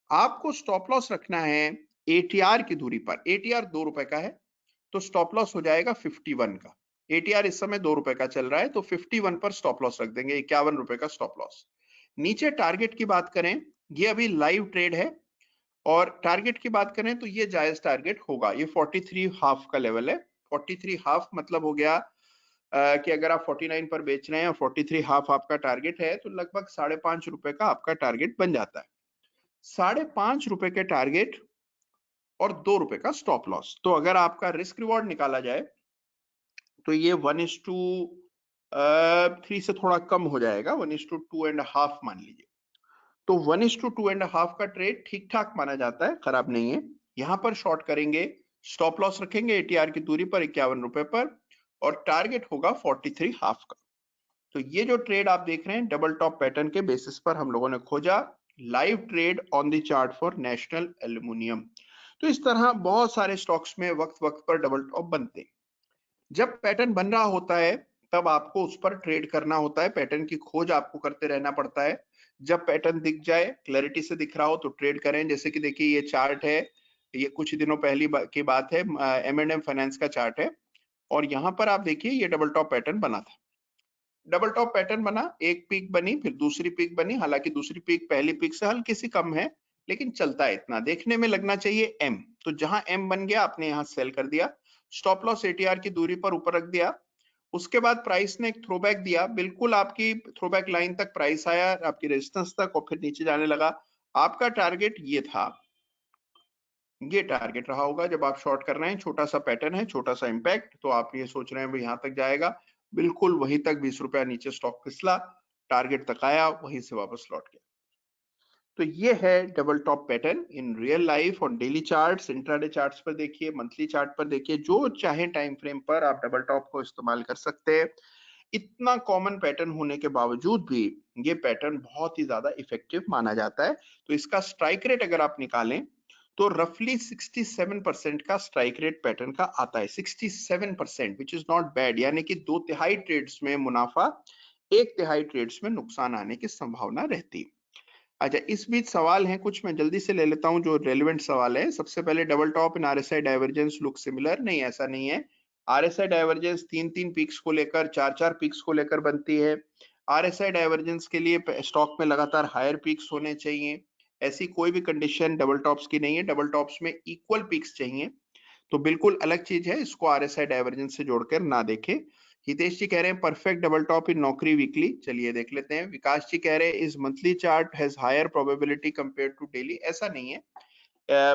आपको स्टॉप लॉस रखना है एटीआर की दूरी पर। एटीआर 2 रुपए का है, तो स्टॉप लॉस हो जाएगा 51 का। एटीआर इस समय 2 रुपए का चल रहा है, तो 51 पर स्टॉप लॉस रख देंगे, 51 रुपए का स्टॉप लॉस। नीचे टारगेट की बात करें, ये अभी लाइव ट्रेड है, और टारगेट की बात करें तो ये जायज टारगेट होगा, ये 43 हाफ का लेवल है। 43 हाफ मतलब हो गया कि अगर आप 49 पर बेच रहे हैं और 43 हाफ आपका टारगेट है, तो लगभग 5.5 रुपए का आपका टारगेट बन जाता है। 5.5 रुपए के टारगेट और 2 रुपए का स्टॉप लॉस, तो अगर आपका रिस्क रिवॉर्ड निकाला जाए तो ये 1:3 से थोड़ा कम हो जाएगा, 1:2.5 मान लीजिए। तो 1:2.5 का ट्रेड ठीक ठाक माना जाता है, खराब नहीं है। यहां पर शॉर्ट करेंगे, स्टॉप लॉस रखेंगे एटीआर की दूरी पर 51 रुपए पर, और टारगेट होगा 43 हाफ का। तो ये जो ट्रेड आप देख रहे हैं डबल टॉप पैटर्न के बेसिस पर हम लोगों ने खोजा, live trade on the chart for national aluminium. तो इस तरह बहुत सारे स्टॉक्स में वक्त वक्त पर डबल टॉप बनते हैं। जब पैटर्न बन रहा होता है तब आपको उस पर ट्रेड करना होता है, पैटर्न की खोज आपको करते रहना पड़ता है। जब पैटर्न दिख जाए, क्लैरिटी से दिख रहा हो, तो ट्रेड करें। जैसे कि देखिए ये चार्ट है, ये कुछ दिनों पहली की बात है, M&M फाइनेंस का चार्ट है, और यहाँ पर आप देखिए ये डबल टॉप पैटर्न बना था। डबल टॉप पैटर्न बना, एक पीक बनी, फिर दूसरी पीक बनी, हालांकि दूसरी पीक पहली पीक से हल्की सी कम है, लेकिन चलता है इतना, देखने में लगना चाहिए एम। तो जहां एम बन गया आपने यहां सेल कर दिया, स्टॉप लॉस एटीआर की दूरी पर ऊपर रख दिया। उसके बाद प्राइस ने एक थ्रोबैक दिया, बिल्कुल आपकी थ्रोबैक लाइन तक प्राइस आया, आपकी रेजिस्टेंस तक, और फिर नीचे जाने लगा। आपका टारगेट ये था, ये टारगेट रहा होगा जब आप शॉर्ट कर रहे हैं। छोटा सा पैटर्न है, छोटा सा इंपैक्ट, तो आप ये सोच रहे हैं भाई यहां तक जाएगा, बिल्कुल वहीं तक 20 रुपया नीचे स्टॉक फिसला, टारगेट तक आया, वहीं से वापस लौट गया। तो ये है double top pattern in real life. और डेली चार्ट्स, इंट्राडे चार्ट्स पर देखिए, मंथली चार्ट पर देखिए, जो चाहे टाइम फ्रेम पर आप डबल टॉप को इस्तेमाल कर सकते हैं। इतना कॉमन पैटर्न होने के बावजूद भी ये पैटर्न बहुत ही ज्यादा इफेक्टिव माना जाता है। तो इसका स्ट्राइक रेट अगर आप निकालें तो रफली 67% का स्ट्राइक रेट पैटर्न का आता है। 67%, विच इज नॉट बैड, यानी कि 2/3 ट्रेड्स में मुनाफा, 1/3 ट्रेड्स में नुकसान आने की संभावना रहती है। अच्छा, इस बीच सवाल हैं कुछ, मैं जल्दी से ले लेता हूं जो रेलेवेंट सवाल है। सबसे पहले, double top in RSI divergence look similar? नहीं, ऐसा नहीं है। आरएसआई डाइवर्जेंस 3-3 पीक्स को लेकर, 4-4 पीक्स को लेकर बनती है। आरएसआई डाइवर्जेंस के लिए स्टॉक में लगातार हायर पीक्स होने चाहिए, ऐसी कोई भी कंडीशन डबल टॉप्स की नहीं है। डबल टॉप्स में इक्वल पीक्स चाहिए, तो बिल्कुल अलग चीज है, इसको आरएसआई डाइवर्जेंस से जोड़कर ना देखें। हितेश जी कह रहे हैं परफेक्ट डबल टॉप इन नौकरी वीकली, चलिए देख लेते हैं। विकास जी कह रहे हैं इस monthly chart has higher probability compare to daily, ऐसा नहीं है।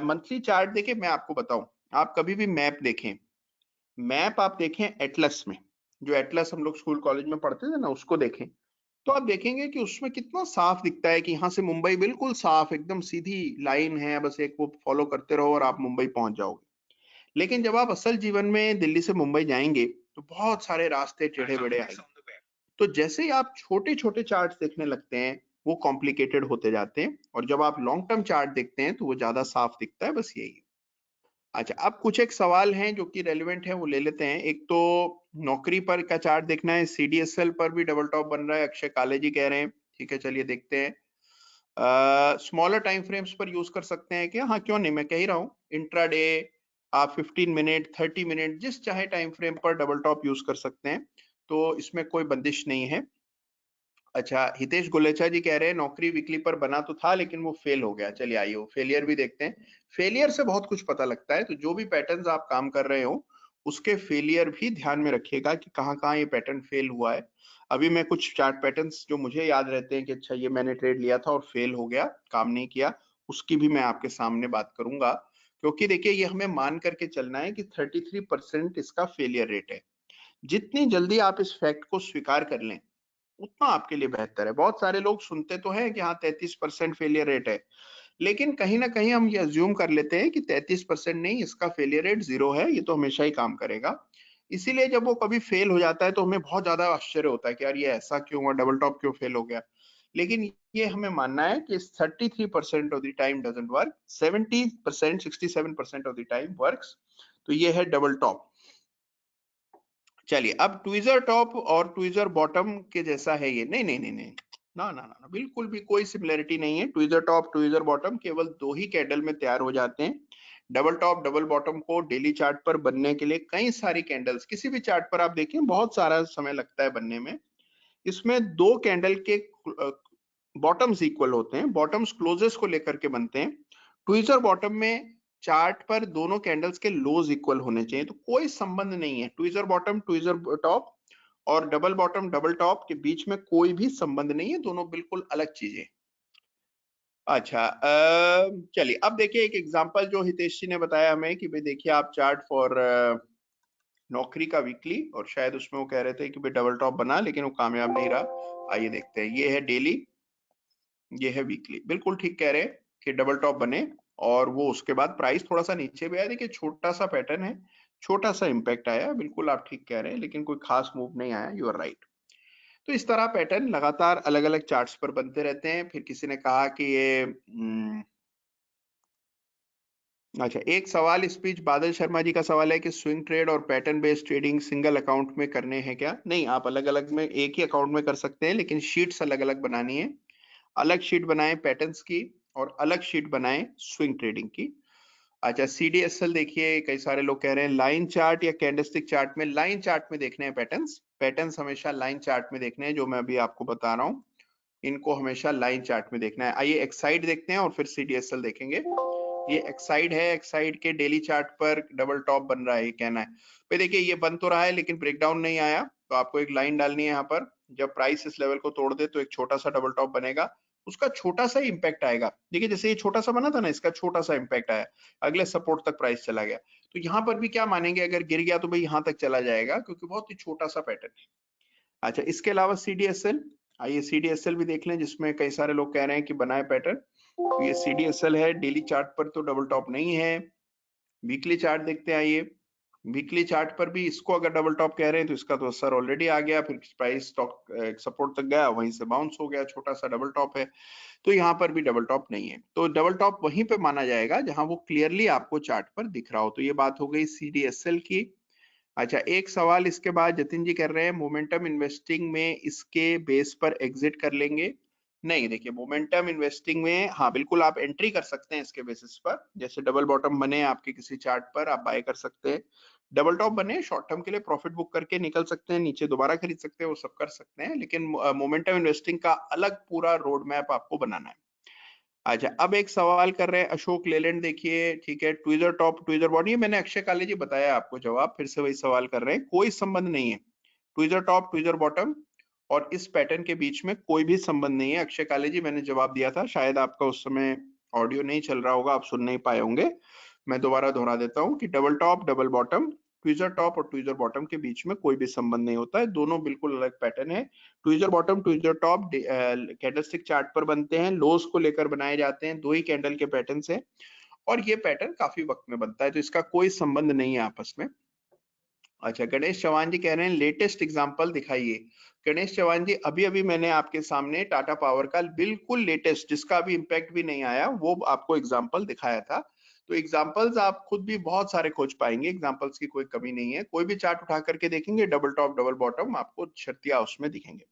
मंथली चार्ट देखिए, मैं आपको बताऊं, आप कभी भी मैप देखें, मैप आप देखें एटलस में, जो एटलस हम लोग स्कूल कॉलेज में पढ़ते थे ना, उसको देखें, तो आप देखेंगे कि उसमें कितना साफ दिखता है कि यहाँ से मुंबई बिल्कुल साफ एकदम सीधी लाइन है, बस एक वो फॉलो करते रहो और आप मुंबई पहुंच जाओगे। लेकिन जब आप असल जीवन में दिल्ली से मुंबई जाएंगे तो बहुत सारे रास्ते टेढ़े बेढ़े आएंगे। तो जैसे ही आप छोटे छोटे चार्ट देखने लगते हैं, वो कॉम्प्लिकेटेड होते जाते हैं, और जब आप लॉन्ग टर्म चार्ट देखते हैं तो वो ज्यादा साफ दिखता है, बस यही है। अच्छा, अब कुछ एक सवाल हैं जो कि रेलेवेंट है, वो ले लेते हैं। एक तो नौकरी पर का चार्ट देखना है, सीडीएसएल पर भी डबल टॉप बन रहा है, अक्षय काले जी कह रहे हैं। ठीक है, चलिए देखते हैं। स्मॉलर टाइम फ्रेम्स पर यूज कर सकते हैं क्या? हाँ, क्यों नहीं, मैं कह ही रहा हूँ। इंट्राडे आप 15 मिनट, 30 मिनट, जिस चाहे टाइम फ्रेम पर डबल टॉप यूज कर सकते हैं, तो इसमें कोई बंदिश नहीं है। अच्छा, हितेश गुलेचा जी कह रहे हैं नौकरी वीकली पर बना तो था लेकिन वो फेल हो गया। चलिए आइए वो फेलियर भी देखते हैं। फेलियर से बहुत कुछ पता लगता है, तो जो भी पैटर्न्स आप काम कर रहे हो उसके फेलियर भी ध्यान में रखिएगा कि कहाँ कहाँ ये पैटर्न फेल हुआ है। अभी मैं कुछ चार्ट पैटर्न्स जो मुझे याद रहते हैं कि अच्छा ये मैंने ट्रेड लिया था और फेल हो गया, काम नहीं किया, उसकी भी मैं आपके सामने बात करूंगा। क्योंकि देखिए ये हमें मान करके चलना है कि 33% इसका फेलियर रेट है। जितनी जल्दी आप इस फैक्ट को स्वीकार कर लें उतना आपके लिए बेहतर है। बहुत सारे लोग सुनते तो हैं कि हाँ 33% फेलियर रेट है, लेकिन कहीं ना कहीं हम ये अज्यूम कर लेते हैं कि 33% नहीं, इसका फेलियर रेट 0 है, ये तो हमेशा ही काम करेगा। इसीलिए जब वो कभी फेल हो जाता है तो हमें बहुत ज्यादा आश्चर्य होता है कि यार ये ऐसा क्यों हुआ, डबल टॉप क्यों फेल हो गया। लेकिन ये हमें मानना है कि 33% of the time doesn't work, 70% 67% of the time works. तो ये है डबल टॉप। चलिए अब ट्विजर टॉप और ट्विजर बॉटम के जैसा है ये? नहीं नहीं नहीं नहीं, ना ना ना, बिल्कुल भी कोई सिमिलरिटी नहीं है। ट्विजर टॉप ट्विजर बॉटम केवल 2 ही कैंडल में तैयार हो जाते हैं। डबल टॉप डबल बॉटम को डेली चार्ट पर बनने के लिए कई सारी कैंडल्स, किसी भी चार्ट पर आप देखें बहुत सारा समय लगता है बनने में। इसमें 2 कैंडल के बॉटम्स इक्वल होते हैं, बॉटम्स क्लोजेस को लेकर के बनते हैं। ट्विजर बॉटम में चार्ट पर दोनों कैंडल्स के लोज इक्वल होने चाहिए, तो कोई संबंध नहीं है ट्विजर बॉटम ट्विजर टॉप और डबल बॉटम डबल टॉप के बीच में कोई भी संबंध नहीं है, दोनों बिल्कुल अलग चीजें। अच्छा, चलिए अब देखिए एक एग्जांपल जो हितेश जी ने बताया हमें कि भाई देखिए आप चार्ट फॉर नौकरी का वीकली, और शायद उसमें वो कह रहे थे कि भाई डबल टॉप बना लेकिन वो कामयाब नहीं रहा। आइए देखते हैं, ये है डेली, ये है वीकली। बिल्कुल ठीक कह रहे हैं कि डबल टॉप बने और वो उसके बाद प्राइस थोड़ा सा नीचे भी आया। देखिए छोटा सा पैटर्न है, छोटा सा इंपैक्ट आया, बिल्कुल आप ठीक कह रहे हैं, लेकिन कोई खास मूव नहीं आया। You are right. तो इस तरह पैटर्न लगातार अलग अलग चार्ट्स पर बनते रहते हैं। फिर किसी ने कहा कि ये अच्छा, एक सवाल इस बीच बादल शर्मा जी का सवाल है कि स्विंग ट्रेड और pattern based trading single account में करने हैं क्या? नहीं, आप अलग अलग में एक ही अकाउंट में कर सकते हैं, लेकिन शीट्स अलग अलग बनानी है। अलग शीट बनाएं पैटर्न्स की और अलग शीट बनाएं स्विंग ट्रेडिंग की। अच्छा, सीडीएसएल देखिए, कई सारे लोग कह रहे हैं लाइन चार्ट या कैंडलस्टिक चार्ट में। लाइन चार्ट में देखने हैं पैटर्न्स, पैटर्न्स हमेशा लाइन चार्ट में देखने हैं, जो मैं अभी आपको बता रहा हूँ इनको हमेशा लाइन चार्ट में देखना है। आइए एक्साइड देखते हैं और फिर सीडीएसएल देखेंगे। ये एक्साइड है, एक्साइड के डेली चार्ट पर डबल टॉप बन रहा है, ये कहना है। भाई देखिए ये बन तो रहा है लेकिन ब्रेकडाउन नहीं आया, तो आपको एक लाइन डालनी है यहाँ पर। जब प्राइस इस लेवल को तोड़ दे तो एक छोटा सा डबल टॉप बनेगा, उसका छोटा सा इंपैक्ट आएगा। देखिए जैसे ये छोटा सा बना था ना, इसका छोटा सा इंपैक्ट आया, अगले सपोर्ट तक प्राइस चला गया। तो यहाँ पर भी क्या मानेंगे, अगर गिर गया तो भाई यहाँ तक चला जाएगा, क्योंकि बहुत ही छोटा सा पैटर्न है। अच्छा, इसके अलावा सीडीएसएल, आइए सीडीएसएल भी देख लें, जिसमें कई सारे लोग कह रहे हैं कि बनाए पैटर्न। तो ये सीडीएसएल है, डेली चार्ट पर तो डबल टॉप नहीं है। वीकली चार्ट देखते हैं, आइए वीकली चार्ट पर भी इसको अगर डबल टॉप कह रहे हैं तो इसका तो असर ऑलरेडी आ गया, फिर प्राइस स्टॉक सपोर्ट तक गया, वहीं से बाउंस हो गया, छोटा सा डबल टॉप है। तो यहाँ पर भी डबल टॉप नहीं है, तो डबल टॉप वहीं पे माना जाएगा जहां वो क्लियरली आपको चार्ट पर दिख रहा हो। तो ये बात हो गई सीडीएसएल की। अच्छा, एक सवाल इसके बाद जतिन जी कर रहे हैं मोमेंटम इन्वेस्टिंग में इसके बेस पर एग्जिट कर लेंगे? नहीं, देखिए मोमेंटम इन्वेस्टिंग में हाँ बिल्कुल आप एंट्री कर सकते हैं इसके बेसिस पर। जैसे डबल बॉटम बने आपके किसी चार्ट पर, आप बाय कर सकते हैं। डबल टॉप बने, शॉर्ट टर्म के लिए प्रॉफिट बुक करके निकल सकते हैं, नीचे दोबारा खरीद सकते हैं, वो सब कर सकते हैं। लेकिन मोमेंटम इन्वेस्टिंग का अलग पूरा रोड मैप आपको बनाना है। अच्छा, अब एक सवाल कर रहे हैं अशोक लेलैंड, देखिए ठीक है, ट्विजर टॉप ट्विजर बॉटम, ये मैंने अक्षय काले जी बताया आपको जवाब, फिर से वही सवाल कर रहे हैं, कोई संबंध नहीं है ट्विजर टॉप ट्विजर बॉटम और इस पैटर्न के बीच में कोई भी संबंध नहीं है। अक्षय काले जी मैंने जवाब दिया था, शायद आपका उस समय ऑडियो नहीं चल रहा होगा, आप सुन नहीं पाए होंगे। मैं दोबारा दोहरा देता हूँ कि double top double bottom, tweezer top और ट्विजर बॉटम के बीच में कोई भी संबंध नहीं होता है, दोनों बिल्कुल अलग पैटर्न है। Tweezer bottom tweezer top candlestick chart पर बनते हैं, लोस को लेकर बनाए जाते हैं, 2 ही कैंडल के पैटर्न है और ये पैटर्न काफी वक्त में बनता है, तो इसका कोई संबंध नहीं है आपस में। अच्छा, गणेश चौहान जी कह रहे हैं लेटेस्ट एग्जांपल दिखाइए। गणेश चौहान जी, अभी अभी मैंने आपके सामने टाटा पावर का बिल्कुल लेटेस्ट, जिसका अभी इंपैक्ट भी नहीं आया, वो आपको एग्जांपल दिखाया था। तो एग्जांपल्स आप खुद भी बहुत सारे खोज पाएंगे, एग्जांपल्स की कोई कमी नहीं है। कोई भी चार्ट उठा करके देखेंगे डबल टॉप डबल बॉटम आपको छतिया उसमें दिखेंगे।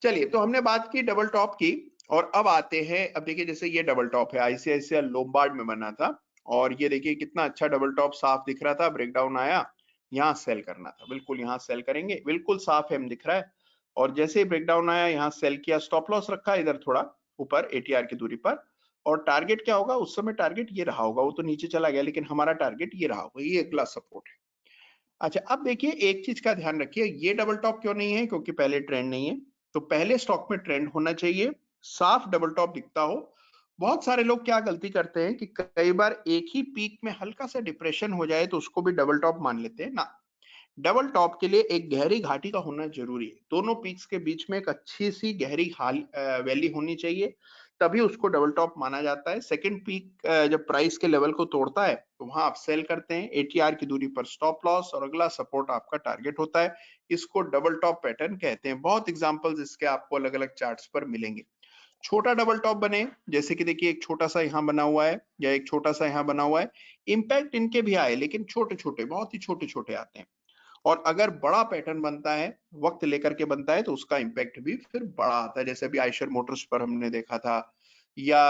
चलिए, तो हमने बात की डबल टॉप की, और अब आते हैं, अब देखिए जैसे ये डबल टॉप है, आईसीआईसीआई लोम्बार्ड में बना था, और ये देखिए कितना अच्छा डबल टॉप साफ दिख रहा था, ब्रेकडाउन आया, यहाँ सेल करना था, बिल्कुल यहाँ सेल करेंगे, बिल्कुल साफ एम दिख रहा है। और जैसे ही ब्रेकडाउन आया यहाँ सेल किया, स्टॉप लॉस रखा इधर थोड़ा ऊपर एटीआर की दूरी पर, और टारगेट क्या होगा उस समय, टारगेट ये रहा होगा, वो तो नीचे चला गया लेकिन हमारा टारगेट ये रहा होगा, ये अगला सपोर्ट है। अच्छा, अब देखिए एक चीज का ध्यान रखिए, ये डबल टॉप क्यों नहीं है, क्योंकि पहले ट्रेंड नहीं है। तो पहले स्टॉक में ट्रेंड होना चाहिए, साफ डबल टॉप दिखता हो। बहुत सारे लोग क्या गलती करते हैं कि कई बार एक ही पीक में हल्का सा डिप्रेशन हो जाए तो उसको भी डबल टॉप मान लेते हैं ना। डबल टॉप के लिए एक गहरी घाटी का होना जरूरी है, दोनों पीक्स के बीच में एक अच्छी सी गहरी वैली होनी चाहिए, तभी उसको डबल टॉप माना जाता है। सेकंड पीक जब प्राइस के लेवल को तोड़ता है तो वहां आप सेल करते हैं, एटीआर की दूरी पर स्टॉप लॉस, और अगला सपोर्ट आपका टारगेट होता है। इसको डबल टॉप पैटर्न कहते हैं। बहुत एग्जांपल्स इसके आपको अलग अलग चार्ट्स पर मिलेंगे। छोटा डबल टॉप बने, जैसे कि देखिए एक छोटा सा यहाँ बना हुआ है या एक छोटा सा यहाँ बना हुआ है, इम्पैक्ट इनके भी आए लेकिन छोटे छोटे, बहुत ही छोटे छोटे आते हैं। और अगर बड़ा पैटर्न बनता है, वक्त लेकर के बनता है, तो उसका इम्पैक्ट भी फिर बड़ा आता है, जैसे अभी आयशर मोटर्स पर हमने देखा था, या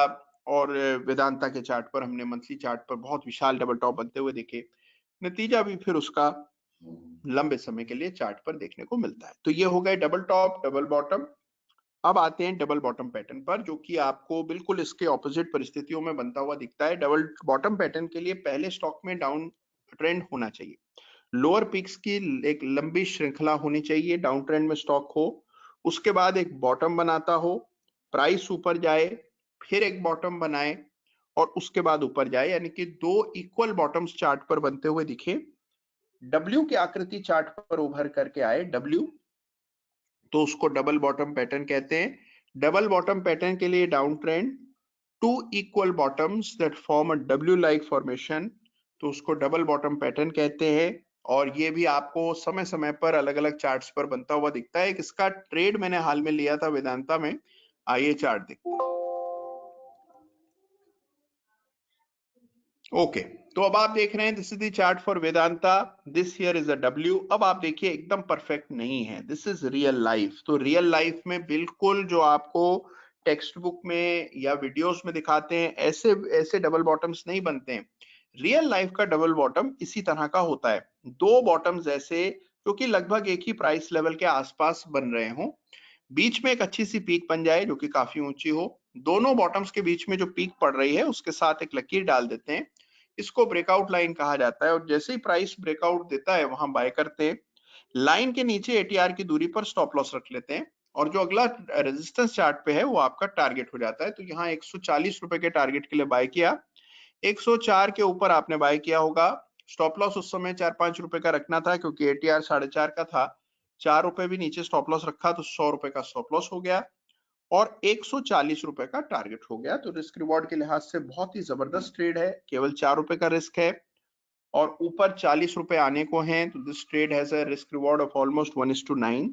और वेदांता के चार्ट पर हमने मंथली चार्ट पर बहुत विशाल डबल टॉप बनते हुए देखे। नतीजा भी फिर उसका लंबे समय के लिए चार्ट पर देखने को मिलता है। तो ये हो गए डबल टॉप, डबल बॉटम। अब आते हैं डबल बॉटम पैटर्न पर, जो कि आपको बिल्कुल इसके ऑपोजिट परिस्थितियों में बनता हुआ दिखता है। डबल बॉटम पैटर्न के लिए पहले स्टॉक में डाउन ट्रेंड होना चाहिए, लोअर पिक्स की एक लंबी श्रृंखला होनी चाहिए, डाउन ट्रेंड में स्टॉक हो, उसके बाद एक बॉटम बनाता हो, प्राइस ऊपर जाए, फिर एक बॉटम बनाए और उसके बाद ऊपर जाए, यानी कि दो इक्वल बॉटम्स चार्ट पर बनते हुए दिखे, डब्ल्यू की आकृति चार्ट पर उभर करके आए डब्ल्यू, तो उसको डबल बॉटम पैटर्न कहते हैं। डबल बॉटम पैटर्न के लिए down trend, two equal bottoms that form a W like formation, तो उसको डबल बॉटम पैटर्न कहते हैं। और ये भी आपको समय समय पर अलग अलग चार्ट्स पर बनता हुआ दिखता है। इसका ट्रेड मैंने हाल में लिया था वेदांता में, आइए चार्ट देखते हैं। ओके, तो अब आप देख रहे हैं this is the chart for Vedanta, this here is a W. अब आप देखिए एकदम परफेक्ट नहीं है, दिस इज रियल लाइफ। तो रियल लाइफ में बिल्कुल जो आपको टेक्स्ट बुक में या वीडियोस में दिखाते हैं, ऐसे ऐसे डबल बॉटम्स नहीं बनते हैं। रियल लाइफ का डबल बॉटम इसी तरह का होता है, दो बॉटम्स ऐसे जो कि लगभग एक ही प्राइस लेवल के आसपास बन रहे हों, बीच में एक अच्छी सी पीक बन जाए जो कि काफी ऊंची हो, दोनों बॉटम्स के बीच में जो पीक पड़ रही है उसके साथ एक लकीर डाल देते हैं, इसको ब्रेकआउट लाइन कहा जाता है। और जैसे ही प्राइस ब्रेकआउट देता है वहां बाय करते हैं, लाइन के नीचे एटीआर की दूरी पर स्टॉप लॉस रख लेते हैं, और जो अगला रेजिस्टेंस चार्ट पे है वो आपका टारगेट हो जाता है। तो यहाँ 140 रुपए के टारगेट के लिए बाय किया, 104 के ऊपर आपने बाय किया होगा, स्टॉप लॉस उस समय 4-5 रुपए का रखना था क्योंकि एटीआर 4.5 का था, 4 रुपए भी नीचे स्टॉप लॉस रखा तो 100 रुपए का स्टॉप लॉस हो गया और 140 रुपए का टारगेट हो गया। तो रिस्क रिवॉर्ड के लिहाज से बहुत ही जबरदस्त ट्रेड है, केवल 4 रुपए का रिस्क है और ऊपर 40 रुपए आने को हैं। तो this trade has a risk reward of almost 1:9।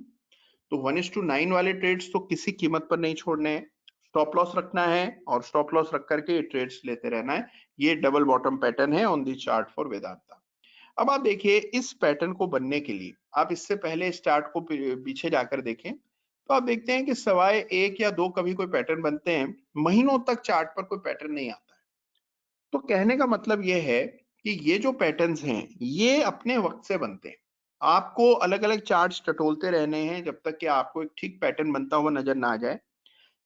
तो 1:9 वाले ट्रेड्स तो किसी कीमत पर नहीं छोड़ने हैं, स्टॉप लॉस रखना है और स्टॉप लॉस रख करके ये ट्रेड्स लेते रहना है। ये डबल बॉटम पैटर्न है on the chart for Vedanta. अब आप देखिए इस पैटर्न को बनने के लिए आप इससे पहले इस चार्ट को पीछे जाकर देखें, तो आप देखते हैं कि सवाए एक या दो कभी कोई पैटर्न बनते हैं, महीनों तक चार्ट पर कोई पैटर्न नहीं आता है। तो कहने का मतलब ये है कि ये जो पैटर्न्स हैं ये अपने वक्त से बनते हैं, आपको अलग अलग चार्ट्स टटोलते रहने हैं जब तक कि आपको एक ठीक पैटर्न बनता हुआ नजर ना आ जाए।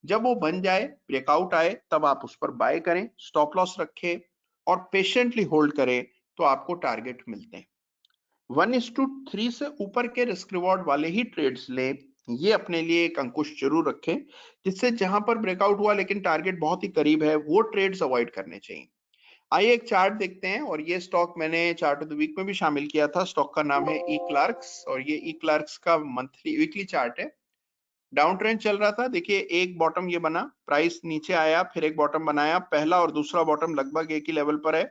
जब वो बन जाए, ब्रेकआउट आए, तब आप उस पर बाय करें, स्टॉप लॉस रखें और पेशेंटली होल्ड करें, तो आपको टारगेट मिलते हैं। 1:3 से ऊपर के रिस्क रिवॉर्ड वाले ही ट्रेड्स लें, ये अपने लिए एक अंकुश जरूर रखें, जिससे जहां पर ब्रेकआउट हुआ लेकिन टारगेट बहुत ही करीब है वो ट्रेड्स अवॉइड करने चाहिए। आइए एक चार्ट देखते हैं, और ये स्टॉक मैंने चार्ट ऑफ द वीक में भी शामिल किया था। स्टॉक का नाम है ई क्लार्क्स और ये ई क्लार्क्स का मंथली वीकली चार्ट है। डाउन ट्रेंड चल रहा था, देखिए एक बॉटम ये बना, प्राइस नीचे आया, फिर एक बॉटम बनाया, पहला और दूसरा बॉटम लगभग एक ही लेवल पर है,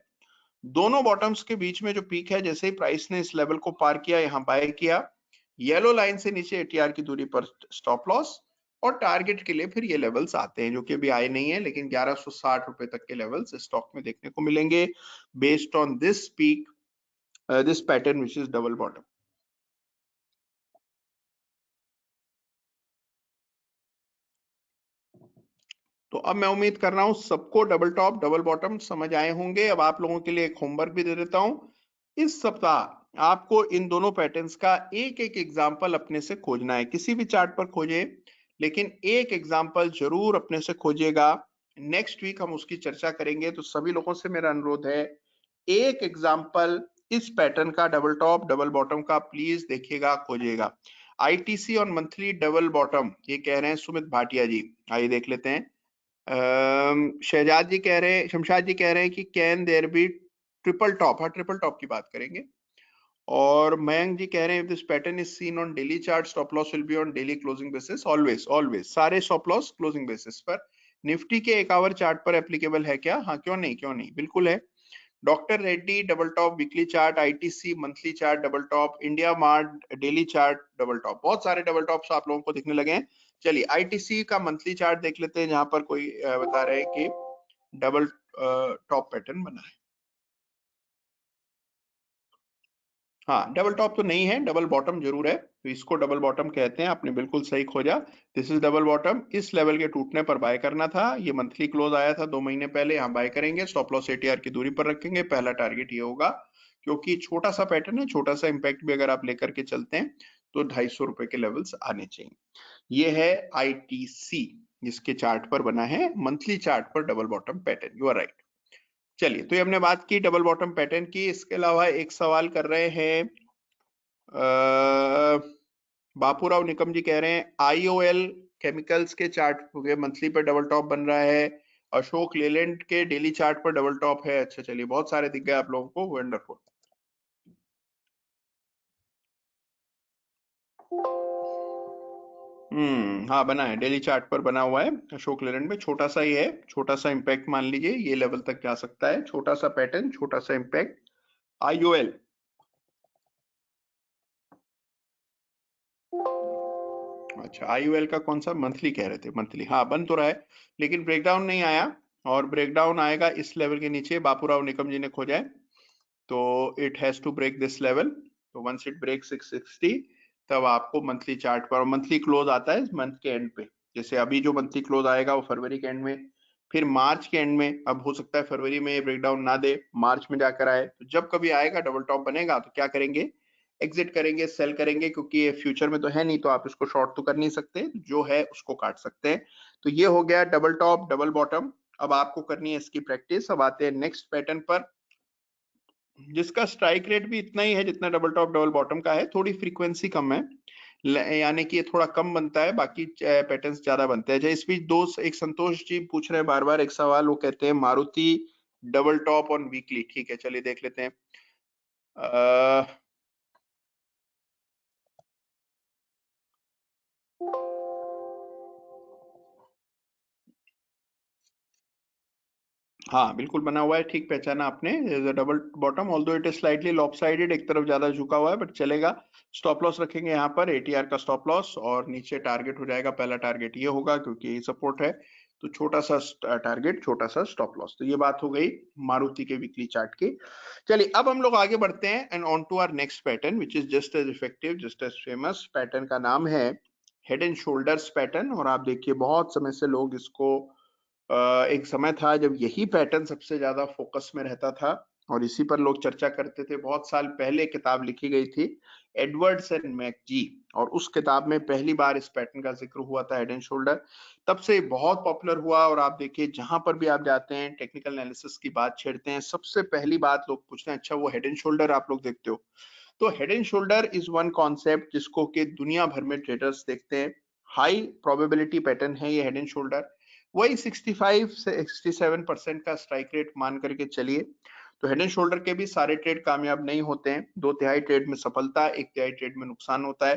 दोनों बॉटम्स के बीच में जो पीक है, जैसे ही प्राइस ने इस लेवल को पार किया यहाँ बाय किया, येलो लाइन से नीचे एटीआर की दूरी पर स्टॉप लॉस और टारगेट के लिए फिर ये लेवल्स आते हैं जो कि अभी आए नहीं है, लेकिन 1160 रुपए तक के लेवल्स स्टॉक में देखने को मिलेंगे based on this peak, this pattern which is double bottom. तो अब मैं उम्मीद कर रहा हूं सबको डबल टॉप डबल बॉटम समझ आए होंगे। अब आप लोगों के लिए एक होमवर्क भी दे देता हूं, इस सप्ताह आपको इन दोनों पैटर्न्स का एक एक एग्जाम्पल अपने से खोजना है, किसी भी चार्ट पर खोजे लेकिन एक एग्जाम्पल जरूर अपने से खोजिएगा। नेक्स्ट वीक हम उसकी चर्चा करेंगे, तो सभी लोगों से मेरा अनुरोध है एक एग्जाम्पल इस पैटर्न का डबल टॉप डबल बॉटम का प्लीज देखिएगा, खोजिएगा। ITC on monthly double bottom, ये कह रहे हैं सुमित भाटिया जी, आइए देख लेते हैं। शहजाद जी कह रहे हैं, शमशाद जी कह रहे हैं कि can there be triple top, हाँ ट्रिपल टॉप की बात करेंगे। और मयंक जी कह रहे हैं this pattern is seen on daily chart, stop loss will be on daily closing basis, always always सारे स्टॉप लॉस क्लोजिंग बेसिस पर। निफ्टी के 1 आवर चार्ट पर एप्लीकेबल है क्या? हाँ क्यों नहीं, क्यों नहीं, बिल्कुल है। Doctor Reddy double top weekly chart, ITC monthly chart double top, India mart daily chart double top, बहुत सारे डबल टॉप्स आप लोगों को दिखने लगे हैं। चलिए आईटीसी का मंथली चार्ट देख लेते हैं, जहां पर कोई बता रहे हैं कि डबल टॉप पैटर्न बना है। हाँ, डबल टॉप तो नहीं है, डबल बॉटम जरूर है, तो इसको डबल बॉटम कहते हैं। आपने बिल्कुल सही खोजा, दिस इज डबल बॉटम। इस लेवल के टूटने पर बाय करना था। ये मंथली क्लोज आया था 2 महीने पहले, यहाँ बाय करेंगे। स्टॉप लॉस एटीआर की दूरी पर रखेंगे। पहला टारगेट ये होगा, क्योंकि छोटा सा पैटर्न है, छोटा सा इंपैक्ट भी अगर आप लेकर के चलते हैं तो 250 रुपए के लेवल्स आने चाहिए। ये है आईटीसी, जिसके चार्ट पर बना है मंथली चार्ट पर double bottom pattern. You are right. चलिए, तो ये हमने बात की डबल बॉटम पैटर्न की। इसके अलावा एक सवाल कर रहे हैं बापूराव निकम जी, कह रहे हैं आईओएल केमिकल्स के चार्ट पे मंथली पर डबल टॉप बन रहा है, अशोक लेलैंड के डेली चार्ट पर डबल टॉप है। अच्छा, चलिए, बहुत सारे दिख गए आप लोगों को, वंडरफुल। हाँ, बना है, डेली चार्ट पर बना हुआ है अशोक लेलैंड में। छोटा सा ही है, छोटा सा इंपैक्ट मान लीजिए, ये लेवल तक जा सकता है। छोटा सा पैटर्न, छोटा सा इंपैक्ट, आईओएल। अच्छा, आईओएल का कौन सा मंथली कह रहे थे? मंथली, हाँ, बन तो रहा है, लेकिन ब्रेकडाउन नहीं आया, और ब्रेकडाउन आएगा इस लेवल के नीचे। बापूराव निकम जी ने खोजा है, तो it has to break this level. तो वंस इट ब्रेक 660, तब आपको मंथली चार्ट पर, मंथली क्लोज आता है मंथ के एंड पे। जैसे अभी जो मंथली क्लोज आएगा वो फरवरी के एंड में, फिर मार्च के एंड में। अब हो सकता है फरवरी में ब्रेकडाउन ना दे, मार्च में जाकर आए। तो जब कभी आएगा डबल टॉप बनेगा, तो क्या करेंगे? एग्जिट करेंगे, सेल करेंगे, क्योंकि ये फ्यूचर में तो है नहीं, तो आप इसको शॉर्ट तो कर नहीं सकते, जो है उसको काट सकते हैं। तो ये हो गया डबल टॉप डबल बॉटम। अब आपको करनी है इसकी प्रैक्टिस। अब आते हैं नेक्स्ट पैटर्न पर, जिसका स्ट्राइक रेट भी इतना ही है जितना डबल टॉप डबल बॉटम का है। थोड़ी फ्रीक्वेंसी कम है, यानी कि ये थोड़ा कम बनता है, बाकी पैटर्न्स ज्यादा बनते हैं। जैसे इस बीच दोस्त एक संतोष जी पूछ रहे हैं बार बार एक सवाल, वो कहते हैं Maruti double top on weekly. ठीक है, चलिए देख लेते हैं। हाँ, बिल्कुल बना हुआ है, ठीक पहचाना आपने। Double bottom, although it is slightly lopsided, एक तरफ ज्यादा झुका हुआ है, बट चलेगा। स्टॉप लॉस रखेंगे यहाँ पर, एटीआर का स्टॉप लॉस, और नीचे टारगेट हो जाएगा। पहला टारगेट ये होगा, क्योंकि ये सपोर्ट है, तो छोटा सा टारगेट, छोटा सा स्टॉप लॉस। तो ये बात हो गई मारुति के वीकली चार्ट की। चलिए, अब हम लोग आगे बढ़ते हैं and on to our next pattern, which is just as effective, just as famous. Pattern का नाम है हेड एंड शोल्डर्स पैटर्न। और आप देखिए, बहुत समय से लोग इसको, एक समय था जब यही पैटर्न सबसे ज्यादा फोकस में रहता था, और इसी पर लोग चर्चा करते थे। बहुत साल पहले किताब लिखी गई थी, एडवर्ड्स एंड मैकजी, और उस किताब में पहली बार इस पैटर्न का जिक्र हुआ था, हेड एंड शोल्डर। तब से बहुत पॉपुलर हुआ, और आप देखिए जहां पर भी आप जाते हैं, टेक्निकल एनालिसिस की बात छेड़ते हैं, सबसे पहली बात लोग पूछते हैं, अच्छा वो हेड एंड शोल्डर आप लोग देखते हो? तो head and shoulder is one concept जिसको कि दुनिया भर में ट्रेडर्स देखते हैं। हाई प्रोबेबिलिटी पैटर्न है ये हेड एंड शोल्डर। वही 65 से 67% का स्ट्राइक रेट मान करके चलिए। तो हेड एंड शोल्डर के भी सारे ट्रेड कामयाब नहीं होते हैं। 2/3 ट्रेड में सफलता, 1/3 ट्रेड में नुकसान होता है।